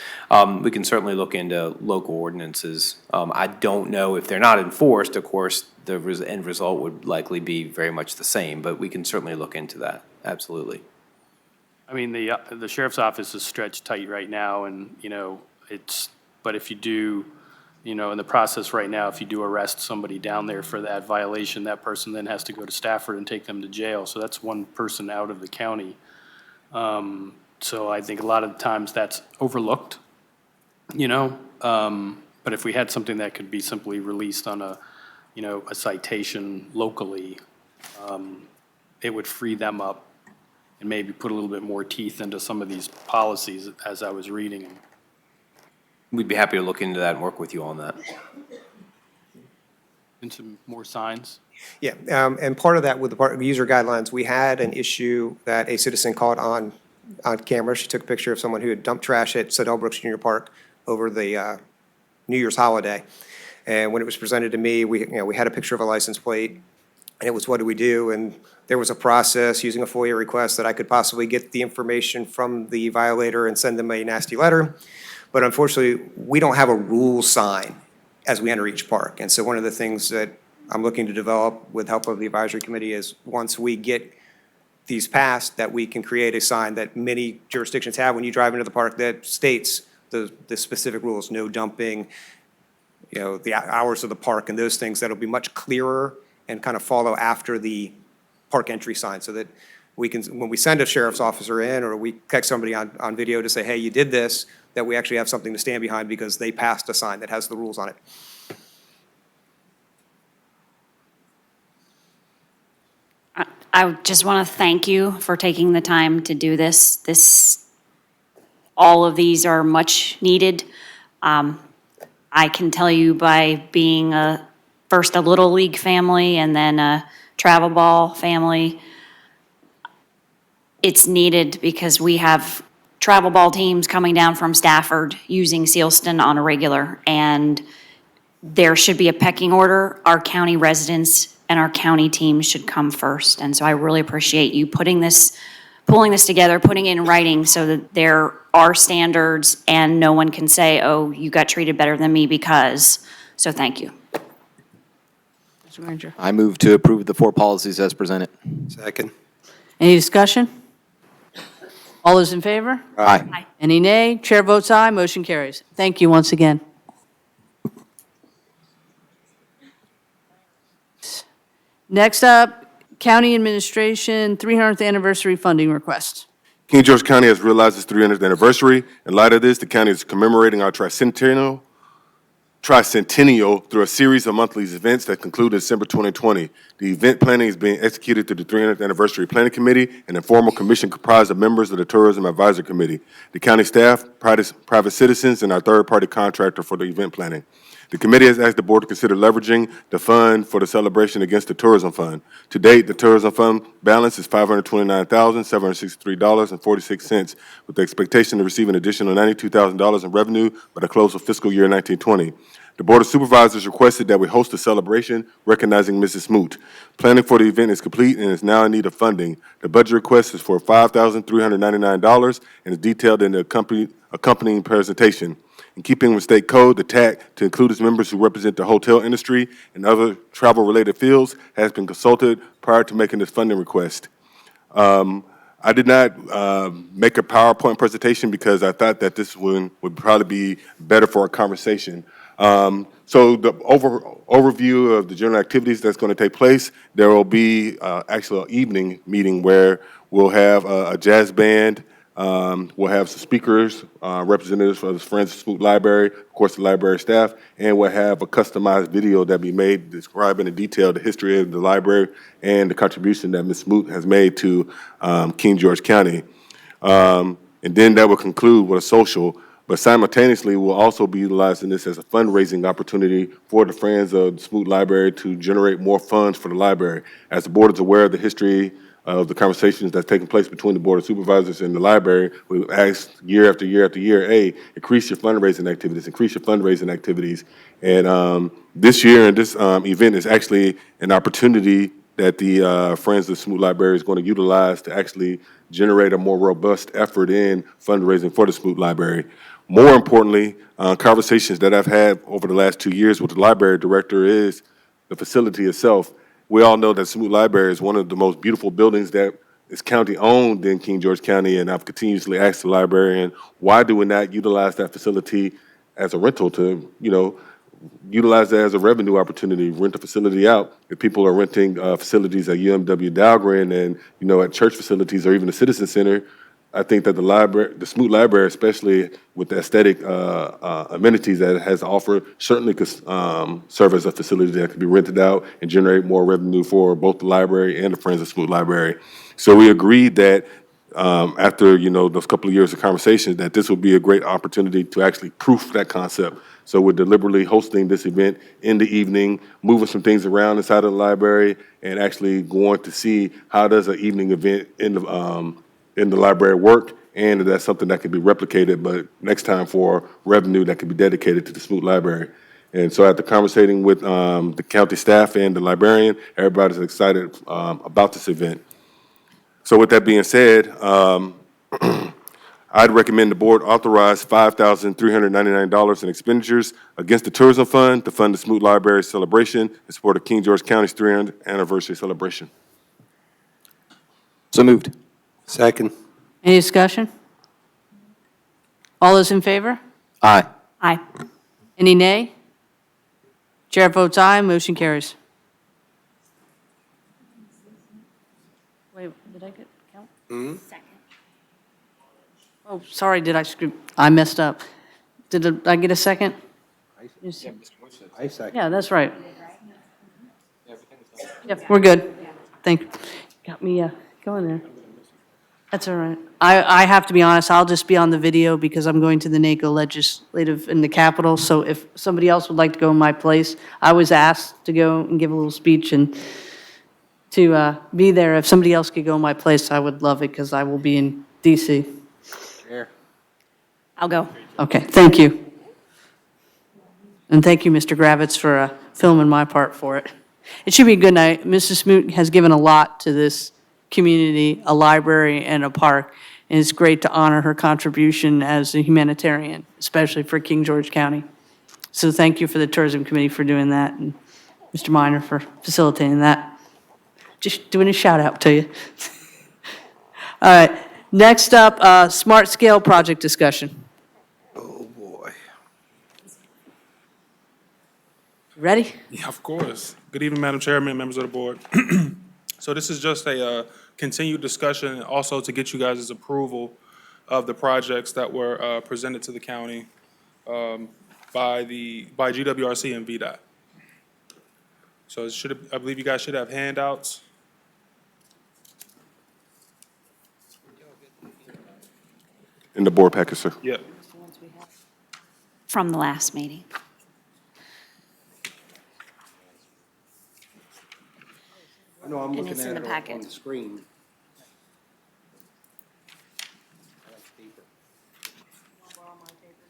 we can certainly look into local ordinances. I don't know if they're not enforced. Of course, the end result would likely be very much the same. But we can certainly look into that. Absolutely. I mean, the sheriff's office is stretched tight right now, and, but if you do, in the process right now, if you do arrest somebody down there for that violation, that person then has to go to Stafford and take them to jail. So that's one person out of the county. So I think a lot of times that's overlooked, but if we had something that could be simply released on a citation locally, it would free them up and maybe put a little bit more teeth into some of these policies as I was reading them. We'd be happy to look into that and work with you on that. And some more signs. Yeah, and part of that with the user guidelines, we had an issue that a citizen caught on camera. She took a picture of someone who had dumped trash at Sedell Brooks Junior Park over the New Year's holiday. And when it was presented to me, we had a picture of a license plate, and it was, what do we do? And there was a process using a FOIA request that I could possibly get the information from the violator and send them a nasty letter. But unfortunately, we don't have a rule sign as we enter each park. And so one of the things that I'm looking to develop with help of the advisory committee is once we get these passed, that we can create a sign that many jurisdictions have when you drive into the park that states the specific rules, no dumping, the hours of the park and those things that'll be much clearer and kind of follow after the park entry sign, so that we can, when we send a sheriff's officer in or we text somebody on video to say, hey, you did this, that we actually have something to stand behind because they passed a sign that has the rules on it. I just want to thank you for taking the time to do this. All of these are much needed. I can tell you by being first a Little League family and then a travel ball family, it's needed because we have travel ball teams coming down from Stafford using Sealston on a regular, and there should be a pecking order. Our county residents and our county team should come first. And so I really appreciate you pulling this together, putting it in writing so that there are standards and no one can say, oh, you got treated better than me because. So thank you. Mr. Manager. I move to approve the 4 policies as presented. Second. Any discussion? All those in favor? Aye. Any nay? Chair votes aye, motion carries. Thank you once again. Next up, County Administration 300th Anniversary Funding Request. King George County has realized its 300th anniversary. In light of this, the county is commemorating our tricentennial through a series of monthly events that conclude December 2020. The event planning is being executed through the 300th Anniversary Planning Committee, an informal commission comprised of members of the Tourism Advisory Committee, the county staff, private citizens, and our third-party contractor for the event planning. The committee has asked the board to consider leveraging the fund for the celebration against the tourism fund. To date, the tourism fund balance is $529,763.46, with the expectation to receive an additional $92,000 in revenue by the close of fiscal year 1920. The Board of Supervisors requested that we host a celebration recognizing Mrs. Smoot. Planning for the event is complete and is now in need of funding. The budget request is for $5,399 and is detailed in the accompanying presentation. In keeping with state code, the TAC, to include its members who represent the hotel industry and other travel-related fields, has been consulted prior to making this funding request. I did not make a PowerPoint presentation because I thought that this one would probably be better for a conversation. So the overview of the general activities that's going to take place, there will be actually an evening meeting where we'll have a jazz band. We'll have some speakers, representatives from the Friends of Smoot Library, of course the library staff, and we'll have a customized video that be made describing in detail the history of the library and the contribution that Ms. Smoot has made to King George County. And then that will conclude with a social, but simultaneously we'll also be utilizing this as a fundraising opportunity for the Friends of the Smoot Library to generate more funds for the library. As the board is aware of the history of the conversations that's taking place between the Board of Supervisors and the library, we've asked year after year after year, hey, increase your fundraising activities. And this year, and this event is actually an opportunity that the Friends of the Smoot Library is going to utilize to actually generate a more robust effort in fundraising for the Smoot Library. More importantly, conversations that I've had over the last 2 years with the library director is the facility itself. We all know that Smoot Library is one of the most beautiful buildings that is county-owned in King George County, and I've continuously asked the librarian, why do we not utilize that facility as a rental to, utilize that as a revenue opportunity, rent a facility out? If people are renting facilities at UMW Dahlgren and, at church facilities or even the Citizen Center, I think that the Smoot Library, especially with the aesthetic amenities that it has to offer, certainly could serve as a facility that could be rented out and generate more revenue for both the library and the Friends of Smoot Library. So we agreed that after, those couple of years of conversation, that this would be a great opportunity to actually proof that concept. So we're deliberately hosting this event in the evening, moving some things around inside of the library, and actually going to see how does an evening event in the library work, and if that's something that can be replicated, but next time for revenue that can be dedicated to the Smoot Library. And so after conversating with the county staff and the librarian, everybody's excited about this event. So with that being said, I'd recommend the board authorize $5,399 in expenditures against the tourism fund to fund the Smoot Library celebration in support of King George County's 300th anniversary celebration. So moved. Second. Any discussion? All those in favor? Aye. Aye. Any nay? Chair votes aye, motion carries. Wait, did I get count? Second. Oh, sorry, did I screw, I messed up. Did I get a second? I second. Yeah, that's right. Yep, we're good. Thank you. Got me going there. That's all right. I have to be honest, I'll just be on the video because I'm going to the NACO legislative in the Capitol. So if somebody else would like to go in my place, I was asked to go and give a little speech and to be there. If somebody else could go in my place, I would love it because I will be in DC. I'll go. Okay, thank you. And thank you, Mr. Gravitz, for filming my part for it. It should be a good night. Mrs. Smoot has given a lot to this community, a library and a park, and it's great to honor her contribution as a humanitarian, especially for King George County. So thank you for the Tourism Committee for doing that, and Mr. Minor for facilitating that. Just doing a shout out to you. All right, next up, Smart Scale project discussion. Oh, boy. Ready? Yeah, of course. Good evening, Madam Chairman, members of the board. So this is just a continued discussion, also to get you guys' approval of the projects that were presented to the county by GWRC and VDOT. So I believe you guys should have handouts. In the board package, sir. Yep. From the last meeting. I know I'm And looking it's at in the it packet. on the screen.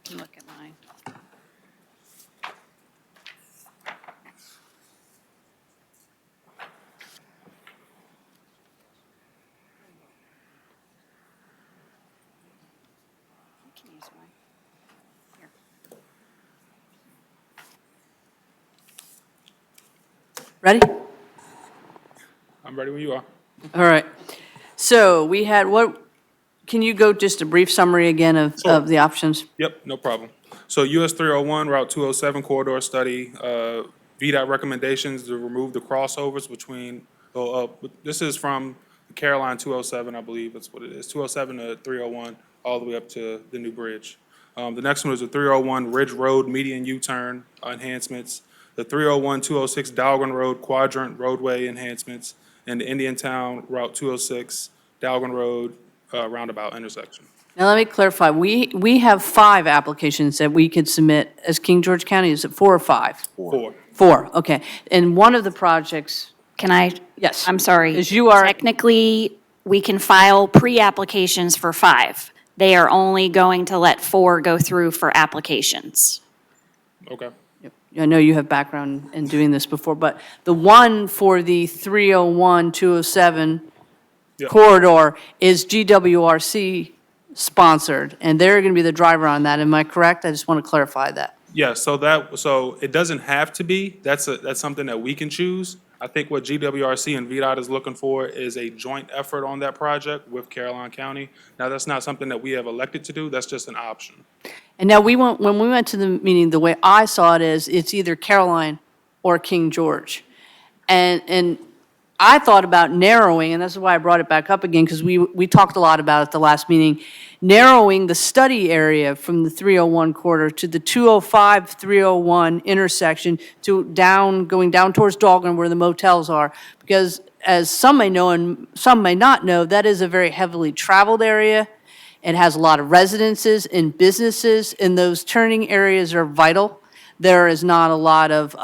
Can look at mine. You can use mine. Here. Ready? I'm ready when you are. All right. So we had can you go just a brief summary again of the options? Yep, no problem. So US 301, Route 207 corridor study, VDOT recommendations to remove the crossovers between, this is from Caroline 207, I believe that's what it is, 207 to 301, all the way up to the new bridge. The next one is the 301 Ridge Road median U-turn enhancements, the 301-206 Dahlgren Road quadrant roadway enhancements, and the Indiantown Route 206 Dahlgren Road roundabout intersection. Now, let me clarify. We have 5 applications that we could submit as King George County. Is it 4 or 5? 4. 4, okay. And one of the projects, Can I? yes. I'm sorry. As you are, Technically, we can file pre-applications for 5. They are only going to let 4 go through for applications. Okay. I know you have background in doing this before, but the one for the 301, 207 Yep. corridor is GWRC sponsored, and they're going to be the driver on that. Am I correct? I just want to clarify that. Yeah, so it doesn't have to be, that's something that we can choose. I think what GWRC and VDOT is looking for is a joint effort on that project with Caroline County. Now, that's not something that we have elected to do, that's just an option. And now when we went to the meeting, the way I saw it is, it's either Caroline or King George. And I thought about narrowing, and that's why I brought it back up again, because we talked a lot about it at the last meeting, narrowing the study area from the 301 corridor to the 205, 301 intersection going down towards Dahlgren where the motels are. Because as some may know and some may not know, that is a very heavily traveled area. It has a lot of residences and businesses, and those turning areas are vital. There is not a lot of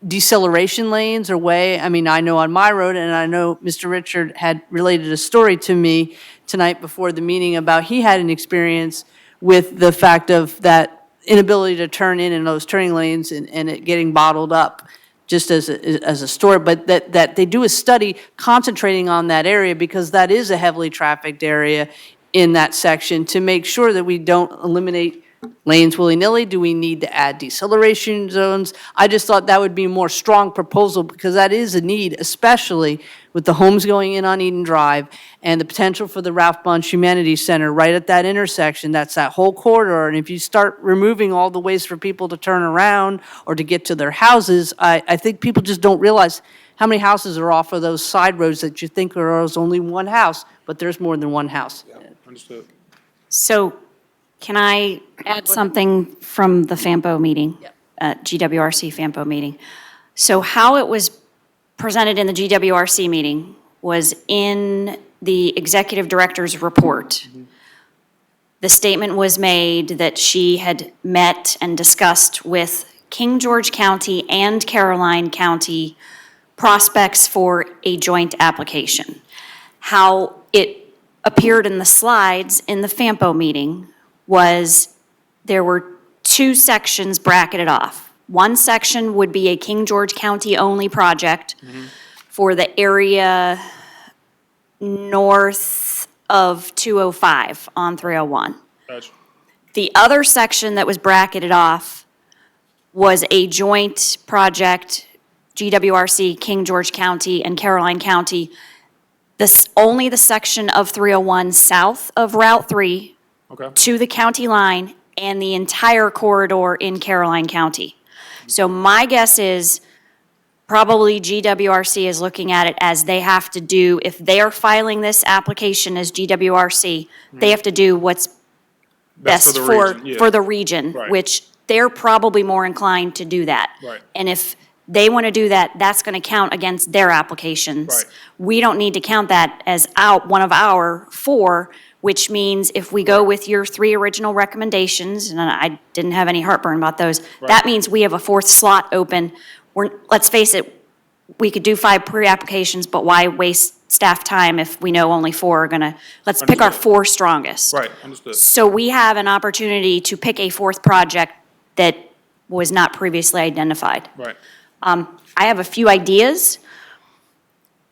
deceleration lanes or way. I mean, I know on my road, and I know Mr. Richard had related a story to me tonight before the meeting about he had an experience with the fact of that inability to turn in those turning lanes and it getting bottled up, just as a story. But that they do a study concentrating on that area because that is a heavily trafficked area in that section to make sure that we don't eliminate lanes willy-nilly. Do we need to add deceleration zones? I just thought that would be a more strong proposal because that is a need, especially with the homes going in on Eden Drive and the potential for the Ralph Bunche Humanities Center right at that intersection. That's that whole corridor. And if you start removing all the ways for people to turn around or to get to their houses, I think people just don't realize how many houses are off of those side roads that you think there's only one house, but there's more than one house. Understood. So can I add something from the FAMPO meeting, GWRC FAMPO meeting? So how it was presented in the GWRC meeting was in the executive director's report. The statement was made that she had met and discussed with King George County and Caroline County prospects for a joint application. How it appeared in the slides in the FAMPO meeting was there were two sections bracketed off. One section would be a King George County only project for the area north of 205 on 301. Gotcha. The other section that was bracketed off was a joint project, GWRC, King George County, and Caroline County. Only the section of 301 south of Route 3 to the county line and the entire corridor in Caroline County. So my guess is probably GWRC is looking at it as they have to do, if they are filing this application as GWRC, they have to do what's best for the region, Right. which they're probably more inclined to do that. Right. And if they want to do that, that's going to count against their applications. Right. We don't need to count that as one of our 4, which means if we go with your 3 original recommendations, and I didn't have any heartburn about those, that means we have a 4th slot open. Let's face it, we could do 5 pre-applications, but why waste staff time if we know only 4 are going to, let's pick our 4 strongest. Right, understood. So we have an opportunity to pick a 4th project that was not previously identified. Right. I have a few ideas.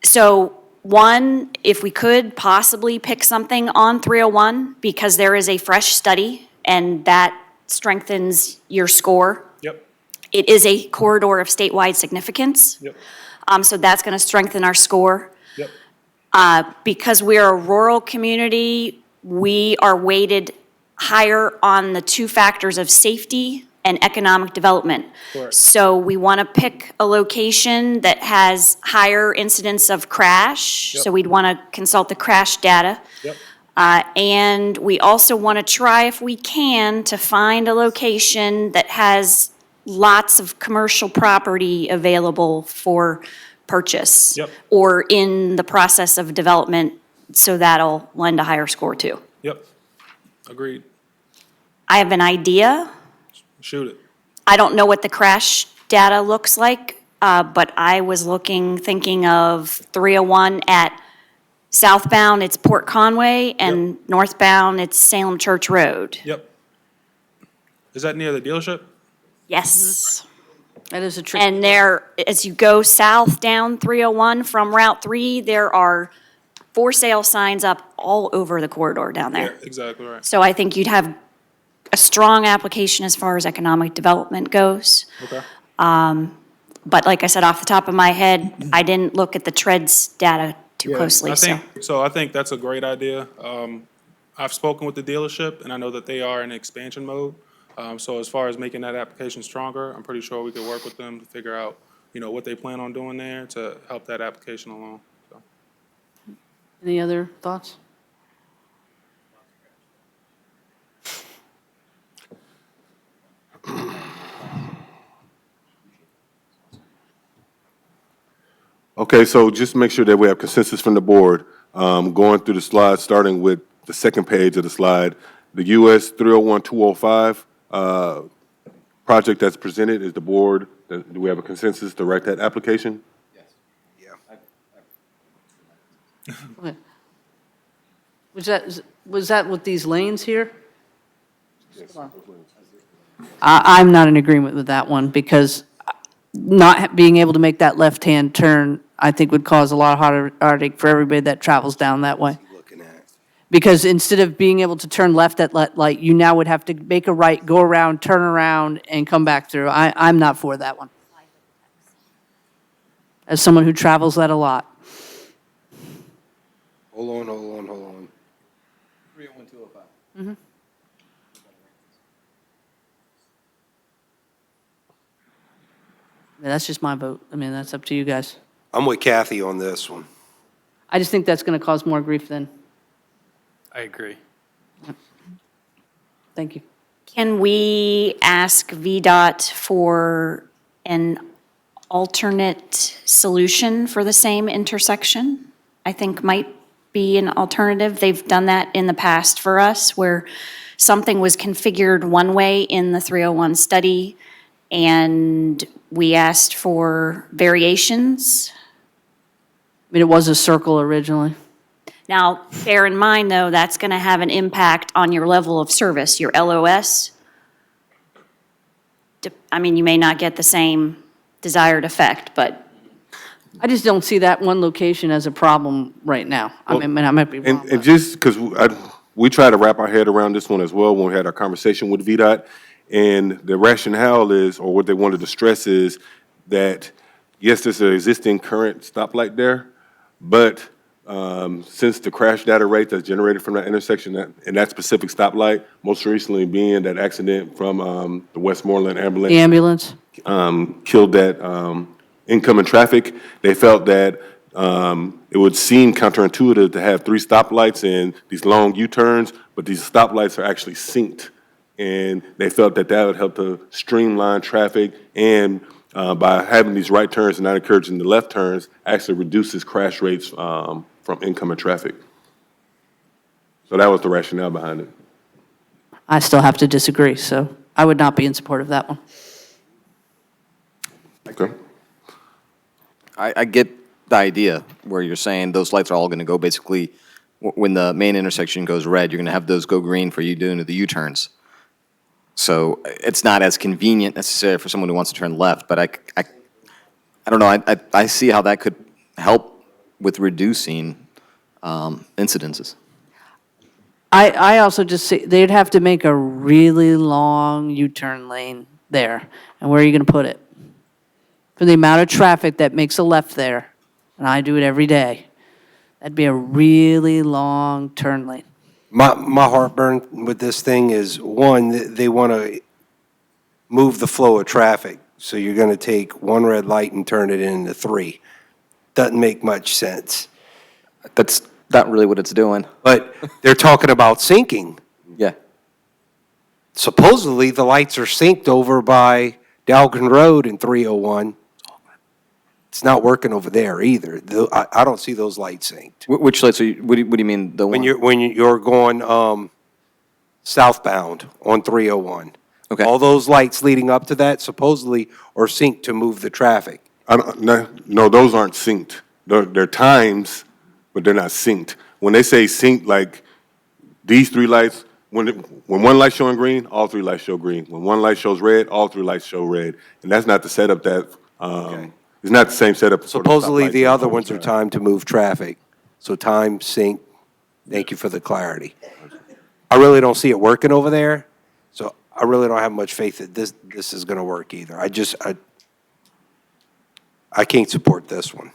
So one, if we could possibly pick something on 301, because there is a fresh study, and that strengthens your score. Yep. It is a corridor of statewide significance. Yep. So that's going to strengthen our score. Yep. Because we're a rural community, we are weighted higher on the 2 factors of safety and economic development. Correct. So we want to pick a location that has higher incidence of crash. Yep. So we'd want to consult the crash data. Yep. And we also want to try, if we can, to find a location that has lots of commercial property available for purchase. Yep. Or in the process of development, so that'll lend a higher score too. Yep. Agreed. I have an idea. Shoot it. I don't know what the crash data looks like, but I was thinking of 301 at southbound, it's Port Conway, and northbound, it's Salem Church Road. Yep. Is that near the dealership? Yes. That is a trick. And there, as you go south down 301 from Route 3, there are for sale signs up all over the corridor down there. Yeah, exactly right. So I think you'd have a strong application as far as economic development goes. Okay. But like I said, off the top of my head, I didn't look at the TREDS data too closely, I so. think that's a great idea. I've spoken with the dealership, and I know that they are in expansion mode. So as far as making that application stronger, I'm pretty sure we could work with them to figure out, what they plan on doing there to help that application along. So. Any other thoughts? Okay, so just make sure that we have consensus from the board, going through the slides, starting with the second page of the slide. The US 301-205 project that's presented, is the board, do we have a consensus to write that application? Okay. Was that with these lanes here? I'm not in agreement with that one, because not being able to make that left-hand turn, I think would cause a lot of heartache for everybody that travels down that way. Because instead of being able to turn left at light, you now would have to make a right, go around, turn around, and come back through. I'm not for that one. As someone who travels that a lot. Hold on. 301-205. Yeah, that's just my vote. I mean, that's up to you guys. I'm with Kathy on this one. I just think that's going to cause more grief then. I agree. Thank you. Can we ask VDOT for an alternate solution for the same intersection? I think might be an alternative. They've done that in the past for us, where something was configured one way in the 301 study, and we asked for variations. I mean, it was a circle originally. Now, bear in mind, though, that's going to have an impact on your level of service, your LOS. I mean, you may not get the same desired effect, but I just don't see that one location as a problem right now. I mean, I might be wrong. And just because we try to wrap our head around this one as well when we had our conversation with VDOT, and the rationale is, or what they wanted to stress is that, yes, there's an existing current stoplight there, but since the crash data rate that's generated from that intersection and that specific stoplight, most recently being that accident from the Westmoreland ambulance. The ambulance? Killed that incoming traffic, they felt that it would seem counterintuitive to have 3 stoplights and these long U-turns, but these stoplights are actually synced. And they felt that that would help to streamline traffic, and by having these right turns and not encouraging the left turns, actually reduces crash rates from incoming traffic. So that was the rationale behind it. I still have to disagree, so I would not be in support of that one. Okay. I get the idea where you're saying those lights are all going to go basically, when the main intersection goes red, you're going to have those go green for you doing the U-turns. So it's not as convenient necessarily for someone who wants to turn left, but I don't know, I see how that could help with reducing incidences. I also just see, they'd have to make a really long U-turn lane there. And where are you going to put it? For the amount of traffic that makes a left there, and I do it every day, that'd be a really long turn lane. My heartburn with this thing is, one, they want to move the flow of traffic. So you're going to take one red light and turn it into 3. Doesn't make much sense. That's not really what it's doing. But they're talking about syncing. Yeah. Supposedly, the lights are synced over by Dalgan Road in 301. It's not working over there either. I don't see those lights synced. Which lights are you, what do you mean? The When one? you're going southbound on 301. Okay. All those lights leading up to that supposedly are synced to move the traffic. No, those aren't synced. They're times, but they're not synced. When they say synced, like these 3 lights, when one light's showing green, all 3 lights show green. When one light shows red, all 3 lights show red. And that's not the setup that, it's not the same setup. Supposedly, the other ones are timed to move traffic. So time, sync, thank you for the clarity. I really don't see it working over there. So I really don't have much faith that this is going to work either. I can't support this one.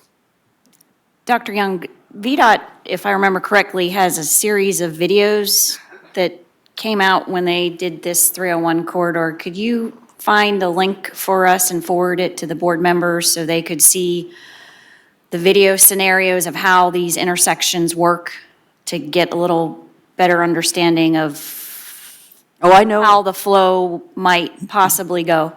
Dr. Young, VDOT, if I remember correctly, has a series of videos that came out when they did this 301 corridor. Could you find the link for us and forward it to the board members so they could see the video scenarios of how these intersections work to get a little better understanding of Oh, I know. how the flow might possibly go?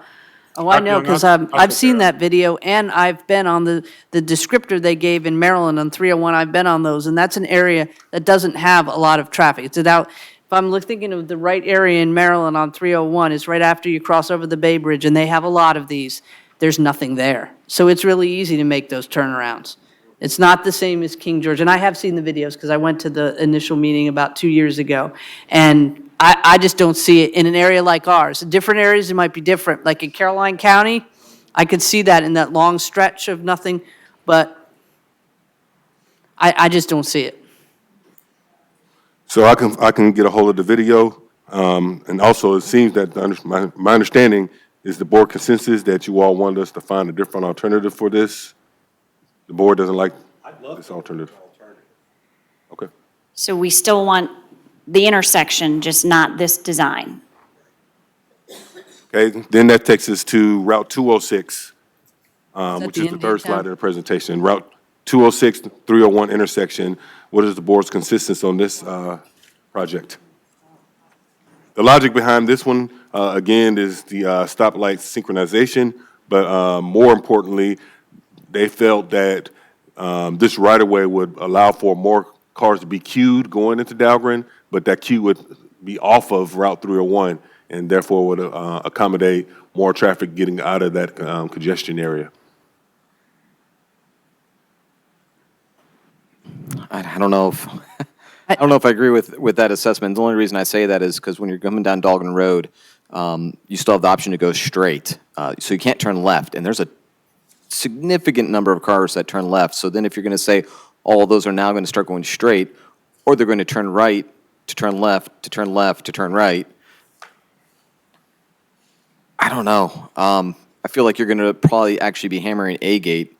Oh, I know, Young, because I'll I've take seen care that video, and I've been on the descriptor they gave in Maryland on 301, I've been on those, and that's an area that doesn't have a lot of traffic. It's out, if I'm thinking of the right area in Maryland on 301, it's right after you cross over the Bay Bridge, and they have a lot of these. There's nothing there. So it's really easy to make those turnarounds. It's not the same as King George, and I have seen the videos, because I went to the initial meeting about 2 years ago, and I just don't see it in an area like ours. In different areas, it might be different. Like in Caroline County, I could see that in that long stretch of nothing, but I just don't see it. So I can get a hold of the video, and also it seems that my understanding is the board consensus that you all want us to find a different alternative for this. The board doesn't like this alternative. Okay. So we still want the intersection, just not this design. Okay, then that takes us to Route 206, that which the is end the of third town? slide of the presentation. Route 206, 301 intersection. What is the board's consensus on this project? The logic behind this one, again, is the stoplight synchronization, but more importantly, they felt that this right-of-way would allow for more cars to be queued going into Dahlgren, but that queue would be off of Route 301, and therefore would accommodate more traffic getting out of that congestion area. I don't know if, I don't know if I agree with that assessment. The only reason I say that is because when you're coming down Dahlgren Road, you still have the option to go straight. So you can't turn left, and there's a significant number of cars that turn left. So then if you're going to say all of those are now going to start going straight, or they're going to turn right, to turn left, to turn left, to turn right, I don't know. I feel like you're going to probably actually be hammering A gate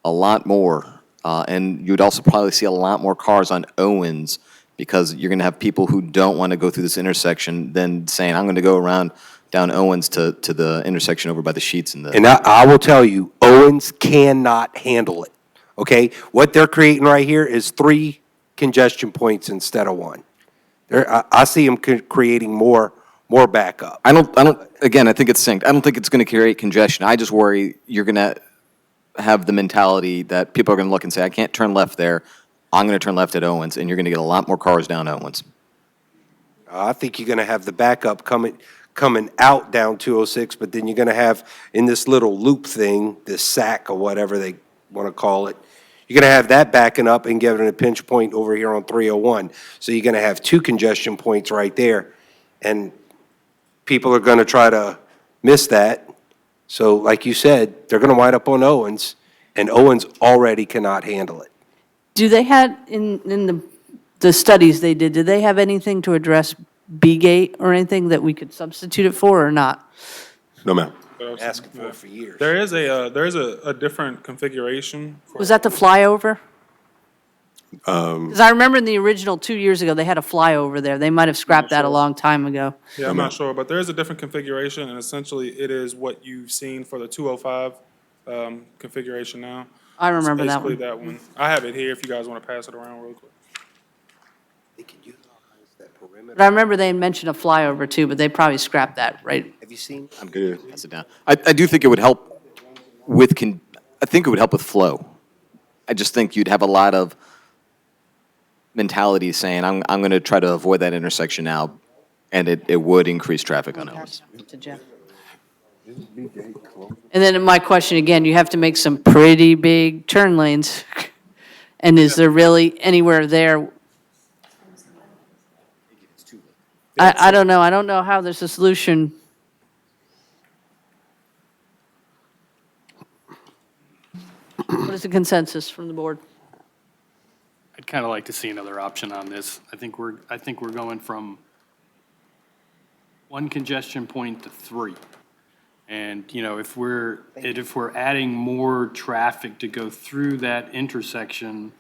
a lot more. And you'd also probably see a lot more cars on Owens because you're going to have people who don't want to go through this intersection then saying, I'm going to go around down Owens to the intersection over by the Sheets and the. And I will tell you, Owens cannot handle it, okay? What they're creating right here is 3 congestion points instead of 1. I see them creating more backup. Again, I think it's synced. I don't think it's going to create congestion. I just worry you're going to have the mentality that people are going to look and say, I can't turn left there. I'm going to turn left at Owens, and you're going to get a lot more cars down Owens. I think you're going to have the backup coming out down 206, but then you're going to have in this little loop thing, this sack or whatever they want to call it, you're going to have that backing up and giving a pinch point over here on 301. So you're going to have 2 congestion points right there, and people are going to try to miss that. So like you said, they're going to wind up on Owens, and Owens already cannot handle it. Do they have, in the studies they did they have anything to address B gate or anything that we could substitute it for or not? No, ma'am. Asking for it for years. There is a different configuration. Was that the flyover? Because I remember in the original 2 years ago, they had a flyover there. They might have scrapped that a long time ago. Yeah, I'm not sure, but there is a different configuration, and essentially it is what you've seen for the 205 configuration now. I remember It's that one. basically that one. I have it here if you guys want to pass it around real quick. But I remember they had mentioned a flyover too, but they probably scrapped that, right? Have you seen? I'm good. Pass it down. I do think it would help with, I think it would help with flow. I just think you'd have a lot of mentality saying, I'm going to try to avoid that intersection now, and it would increase traffic on Owens. To Jeff. And then my question again, you have to make some pretty big turn lanes. And is there really anywhere there? I don't know. I don't know how there's a solution. What is the consensus from the board? I'd kind of like to see another option on this. I think we're going from one congestion point to 3. And, you know, if we're adding more traffic to go through that intersection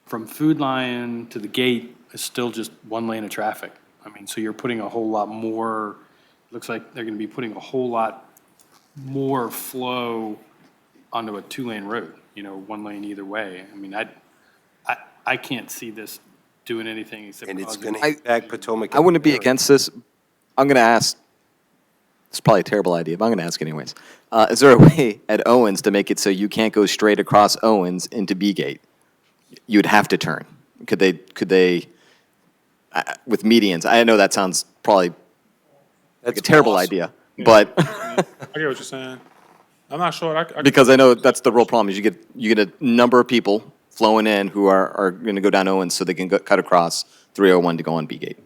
from Food Lion to the gate, it's still just one lane of traffic. I mean, so you're putting a whole lot more, looks like they're going to be putting a whole lot more flow onto a 2-lane road, you know, 1 lane either way. I mean, I can't see this doing anything except And it's causing. going to impact Potomac. I wouldn't be against this. I'm going to ask, it's probably a terrible idea, but I'm going to ask anyways. Is there a way at Owens to make it so you can't go straight across Owens into B Gate? You would have to turn. Could they, with medians, I know that sounds probably like a terrible idea, but, I get what you're saying. I'm not sure. because I know that's the real problem, is you get a number of people flowing in who are going to go down Owens so they can cut across 301 to go on B Gate.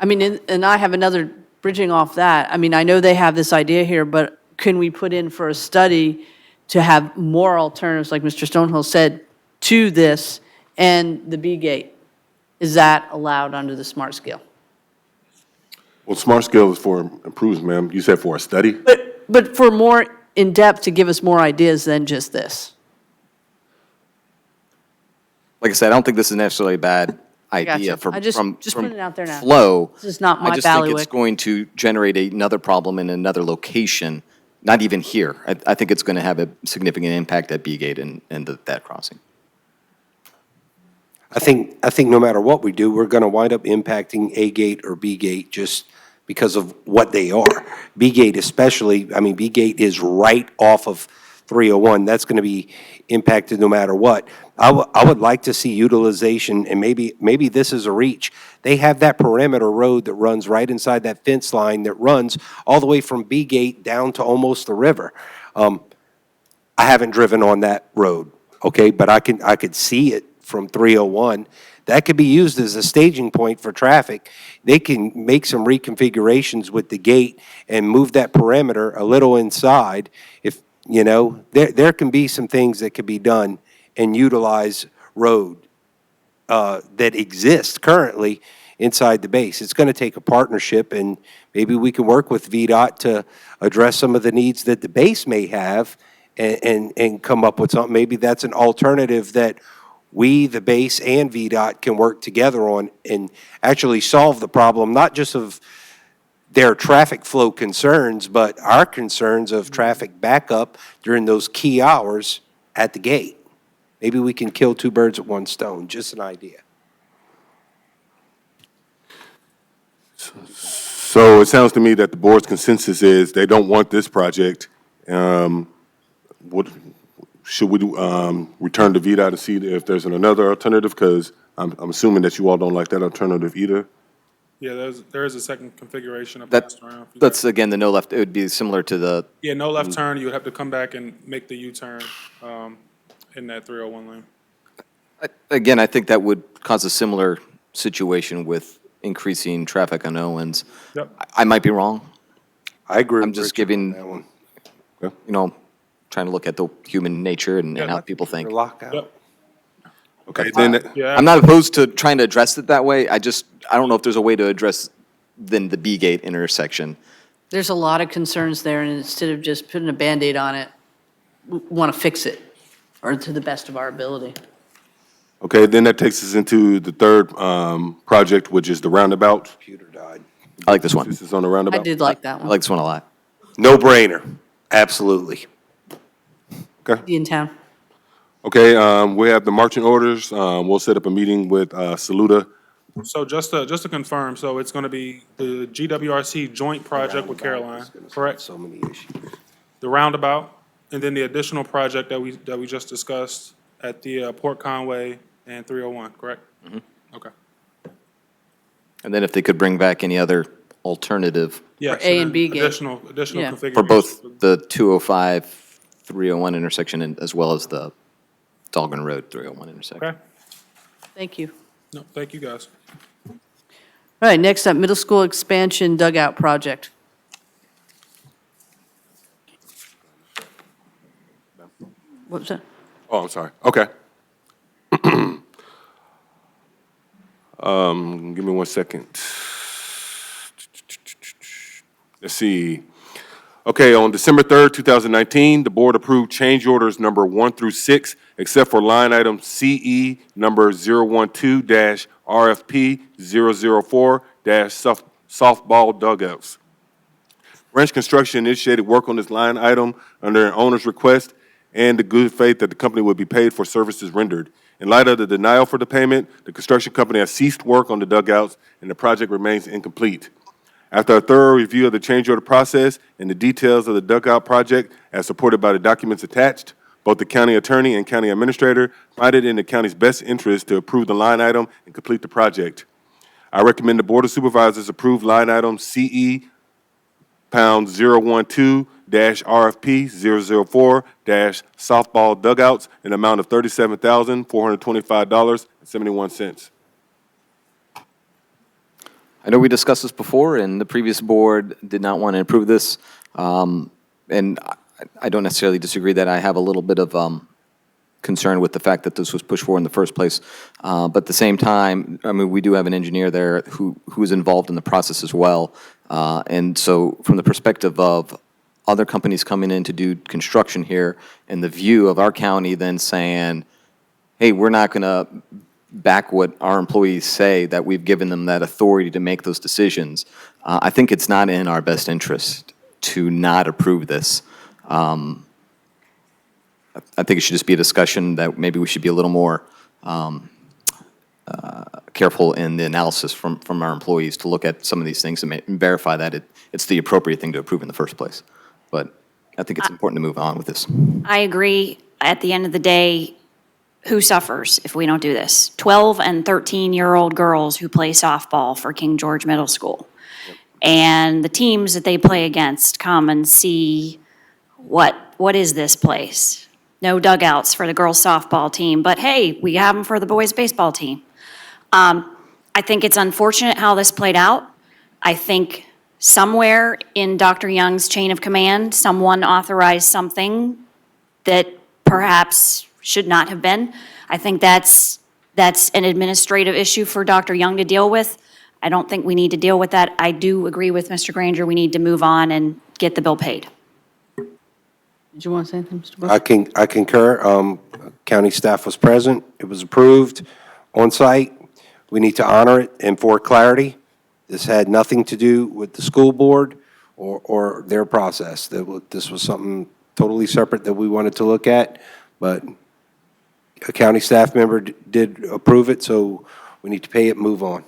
I mean, and I have another, bridging off that, I mean, I know they have this idea here, but can we put in for a study to have more alternatives, like Mr. Stonehill said, to this and the B Gate? Is that allowed under the SMART scale? Well, smart scale is for improvements, ma'am. You said for a study? But for more in-depth, to give us more ideas than just this. Like I said, I don't think this is necessarily a bad Gotcha. idea from I just from putting it out there now. flow. This is not my I just think it's bailiwick. going to generate another problem in another location, not even here. I think it's going to have a significant impact at B Gate and that crossing. I think no matter what we do, we're going to wind up impacting A Gate or B Gate just because of what they are. B Gate especially, I mean, B Gate is right off of 301. That's going to be impacted no matter what. I would like to see utilization, and maybe this is a reach. They have that perimeter road that runs right inside that fence line that runs all the way from B Gate down to almost the river. I haven't driven on that road, okay, but I could see it from 301. That could be used as a staging point for traffic. They can make some reconfigurations with the gate and move that perimeter a little inside. If, you know, there can be some things that could be done and utilize road that exists currently inside the base. It's going to take a partnership, and maybe we can work with VDOT to address some of the needs that the base may have and come up with something. Maybe that's an alternative that we, the base, and VDOT can work together on and actually solve the problem, not just of their traffic flow concerns, but our concerns of traffic backup during those key hours at the gate. Maybe we can kill 2 birds with 1 stone, just an idea. So it sounds to me that the board's consensus is they don't want this project. Should we return to VDOT to see if there's another alternative? Because I'm assuming that you all don't like that alternative either. Yeah, there is a second configuration I That- passed around. That's, again, the no left, it would be similar to the, Yeah, no left turn, you would have to come back and make the U-turn in that 301 lane. again, I think that would cause a similar situation with increasing traffic on Owens. Yep. I might be wrong. I agree with I'm just Richard on giving, that one. you know, trying to look at the human nature and how people think. Lockout. Yep. Okay, then, Yeah. I'm not opposed to trying to address it that way. I don't know if there's a way to address then the B Gate intersection. There's a lot of concerns there, and instead of just putting a Band-Aid on it, we want to fix it, or to the best of our ability. okay, then that takes us into the third project, which is the roundabout. Computer died. I like this one. This is on the I roundabout? did like that I one. like this one a lot. No brainer, absolutely. Be in town. Okay, we have the marching orders. We'll set up a meeting with Saluda. So just to confirm, so it's going to be the GWRC joint project with Caroline, correct? So many issues. The roundabout, and then the additional project that we just discussed at the Port Conway and 301, correct? Okay. And then if they could bring back any other alternative Yeah, For so A and then B gate. Additional Yeah. configuration. for both the 205, 301 intersection and as well as the Dahlgren Road 301 intersection. Okay. Thank you. No, thank you, guys. All right, next up, middle school expansion dugout project. What was that? Oh, I'm sorry. Okay. Give me 1 second. let's see. Okay, on December 3rd, 2019, the board approved change orders number 1 through 6, except for line item CE number 012-RFP-004-softball dugouts. Branch Construction initiated work on this line item under an owner's request and the good faith that the company would be paid for services rendered. In light of the denial for the payment, the construction company has ceased work on the dugouts and the project remains incomplete. After a thorough review of the change order process and the details of the dugout project as supported by the documents attached, both the county attorney and county administrator find it in the county's best interest to approve the line item and complete the project. I recommend the Board of Supervisors approve line item CE pound 012-RFP-004-softball dugouts in the amount of $37,425.71. I know we discussed this before, and the previous board did not want to approve this. And I don't necessarily disagree that I have a little bit of concern with the fact that this was pushed forward in the first place. But at the same time, I mean, we do have an engineer there who is involved in the process as well. And so from the perspective of other companies coming in to do construction here, and the view of our county then saying, hey, we're not going to back what our employees say, that we've given them that authority to make those decisions, I think it's not in our best interest to not approve this. I think it should just be a discussion that maybe we should be a little more careful in the analysis from our employees to look at some of these things and verify that it's the appropriate thing to approve in the first place. But I think it's important to move on with this. I agree. At the end of the day, who suffers if we don't do this? 12 and 13-year-old girls who play softball for King George Middle School. And the teams that they play against come and see what is this place? No dugouts for the girls softball team, but hey, we have them for the boys baseball team. I think it's unfortunate how this played out. I think somewhere in Dr. Young's chain of command, someone authorized something that perhaps should not have been. I think that's an administrative issue for Dr. Young to deal with. I don't think we need to deal with that. I do agree with Mr. Granger. We need to move on and get the bill paid. Did you want to say anything, Mr. Bush? I concur. County staff was present. It was approved on site. We need to honor it. And for clarity, this had nothing to do with the school board or their process. This was something totally separate that we wanted to look at, but a county staff member did approve it, so we need to pay it and move on.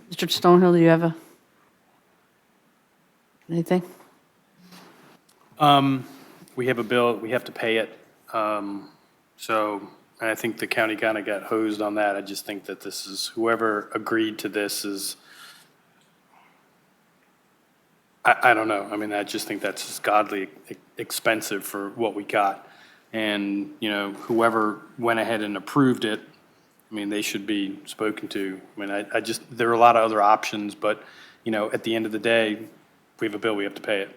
Mr. Stonehill, do you have anything? We have a bill, we have to pay it. So I think the county kind of got hosed on that. I just think that this is, whoever agreed to this is, I don't know. I mean, I just think that's just godly expensive for what we got. And, you know, whoever went ahead and approved it, I mean, they should be spoken to. I mean, I just, there are a lot of other options, but, you know, at the end of the day, we have a bill, we have to pay it.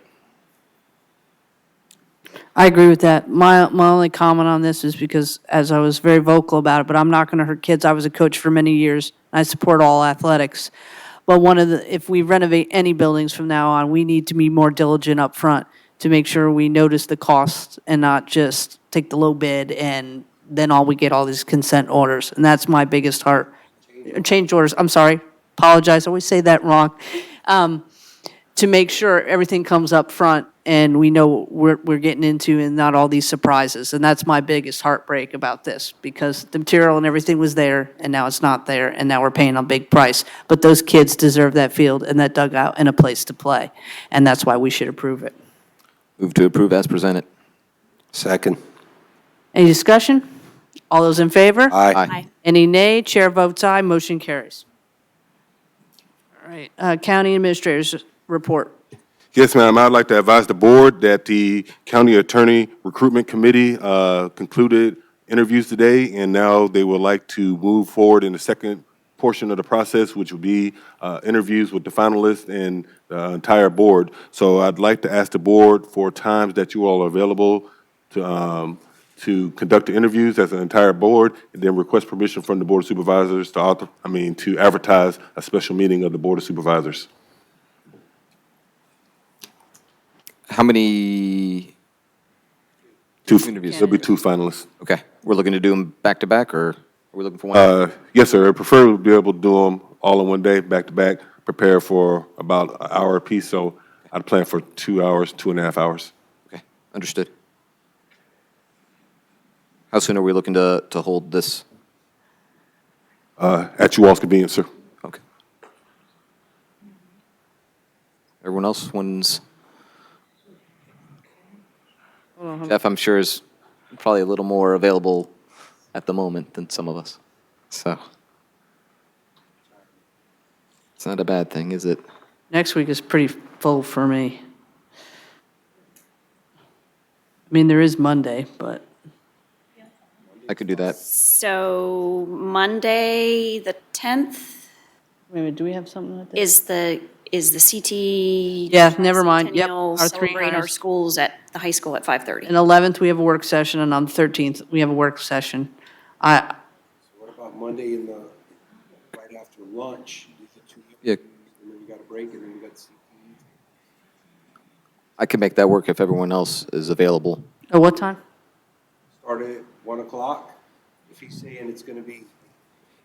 I agree with that. My only comment on this is because, as I was very vocal about it, but I'm not going to hurt kids. I was a coach for many years. I support all athletics. But if we renovate any buildings from now on, we need to be more diligent up front to make sure we notice the costs and not just take the low bid and then we get all these consent orders. And that's my biggest heart. Change orders, I'm sorry, apologize, I always say that wrong. To make sure everything comes up front and we know what we're getting into and not all these surprises. And that's my biggest heartbreak about this, because the material and everything was there and now it's not there and now we're paying a big price. But those kids deserve that field and that dugout and a place to play. And that's why we should approve it. Move to approve as presented. Second. Any discussion? All those in favor? Aye. Aye. Any nay? Chair votes aye. Motion carries. All right, County Administrator's report. Yes, ma'am. I'd like to advise the board that the County Attorney Recruitment Committee concluded interviews today, and now they would like to move forward in the second portion of the process, which will be interviews with the finalists and the entire board. So I'd like to ask the board for times that you all are available to conduct the interviews as an entire board, and then request permission from the Board of Supervisors to advertise a special meeting of the Board of Supervisors. How many Two, interviews? there'll be 2 finalists. Okay, we're looking to do them back-to-back, or are we looking for one? Yes, sir. I prefer to be able to do them all in one day, back to back, prepare for about an hour apiece, so I'd plan for 2 hours, 2.5 hours. Okay, understood. How soon are we looking to hold this? At you all's convenience, sir. Okay. Everyone else, when's? Jeff, I'm sure, is probably a little more available at the moment than some of us, so. It's not a bad thing, is it? Next week is pretty full for me. I mean, there is Monday, but I could do that. So Monday, the 10th, wait a minute, do we have something like that? is the CT. Yeah, never mind. Yep, Centennial our 3 Celebrate our hires. schools at the high school at 5:30. And 11th, we have a work session, and on the 13th, we have a work session. What about Monday right after lunch? Yeah. And then you got a break, and then you got CTE. I can make that work if everyone else is available. At what time? Start at 1 o'clock, if he's saying it's going to be.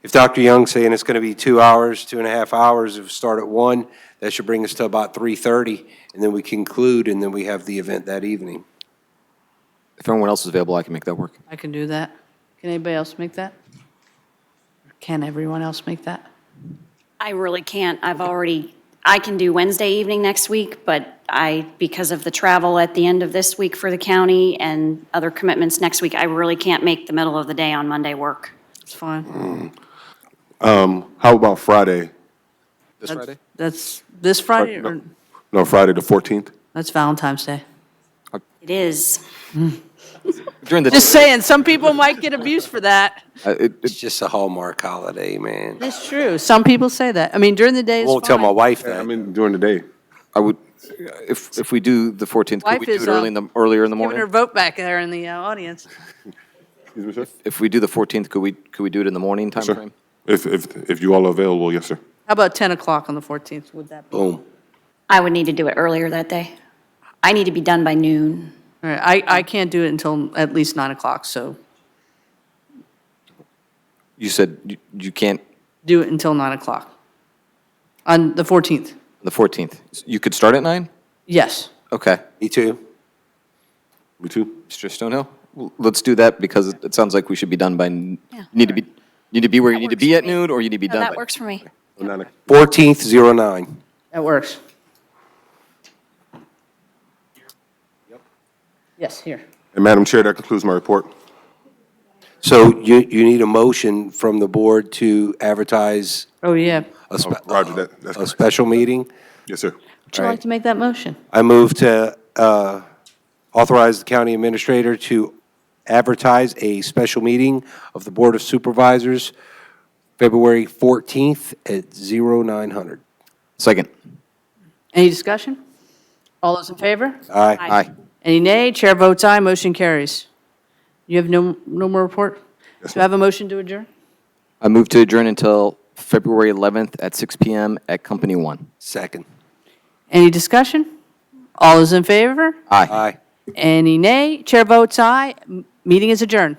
If Dr. Young's saying it's going to be 2 hours, 2.5 hours, if we start at 1, that should bring us to about 3:30, and then we conclude, and then we have the event that evening. If everyone else is available, I can make that work. I can do that. Can anybody else make that? Can everyone else make that? I really can't. I can do Wednesday evening next week, but because of the travel at the end of this week for the county and other commitments next week, I really can't make the middle of the day on Monday work. It's fine. How about Friday? This Friday? That's this Friday, No. or No, Friday the 14th? that's Valentine's Day? It is. During the. Just saying, some people might get abused for that. It's just a Hallmark holiday, man. It's true. Some people say that. I mean, during the day is Won't tell my fine. wife I that. mean, during the day. I would, if we do the 14th, could Wife we do is, it earlier in the Giving her morning? vote back there in the audience. Excuse me, sir? If we do the 14th, could we do it in the morning Yes, sir. timeframe? If you all are available, yes, sir. How about 10 o'clock on the 14th? Would that be? Boom. I would need to do it earlier that day. I need to be done by noon. All right, I can't do it until at least 9 o'clock, so You said you can't, do it until 9 o'clock. On the 14th? the 14th. You could start at 9? Yes. Okay. Me too. Me too. Mr. Stonehill? Well, let's do that because it sounds like we should be done by, need to be where you need to works be for at me. noon, or you need to be No, done that by. works for me. 14th, 09. That works. Yes, here. And Madam Chair, that concludes my report. So you need a motion from the board to advertise Oh, yeah. a Roger that. That's a correct. special meeting? Yes, sir. Would you like to make that motion? I move to authorize the county administrator to advertise a special meeting of the Board of Supervisors, February 14th at 0900. Second. Any discussion? All those in favor? Aye. Aye. Any nay? Chair votes aye, motion carries. You have no more report? Do I have a motion to adjourn? I move to adjourn until February 11th at 6 PM at Company 1. Second. Any discussion? All those in favor? Aye. Aye. Any nay? Chair votes aye, meeting is adjourned.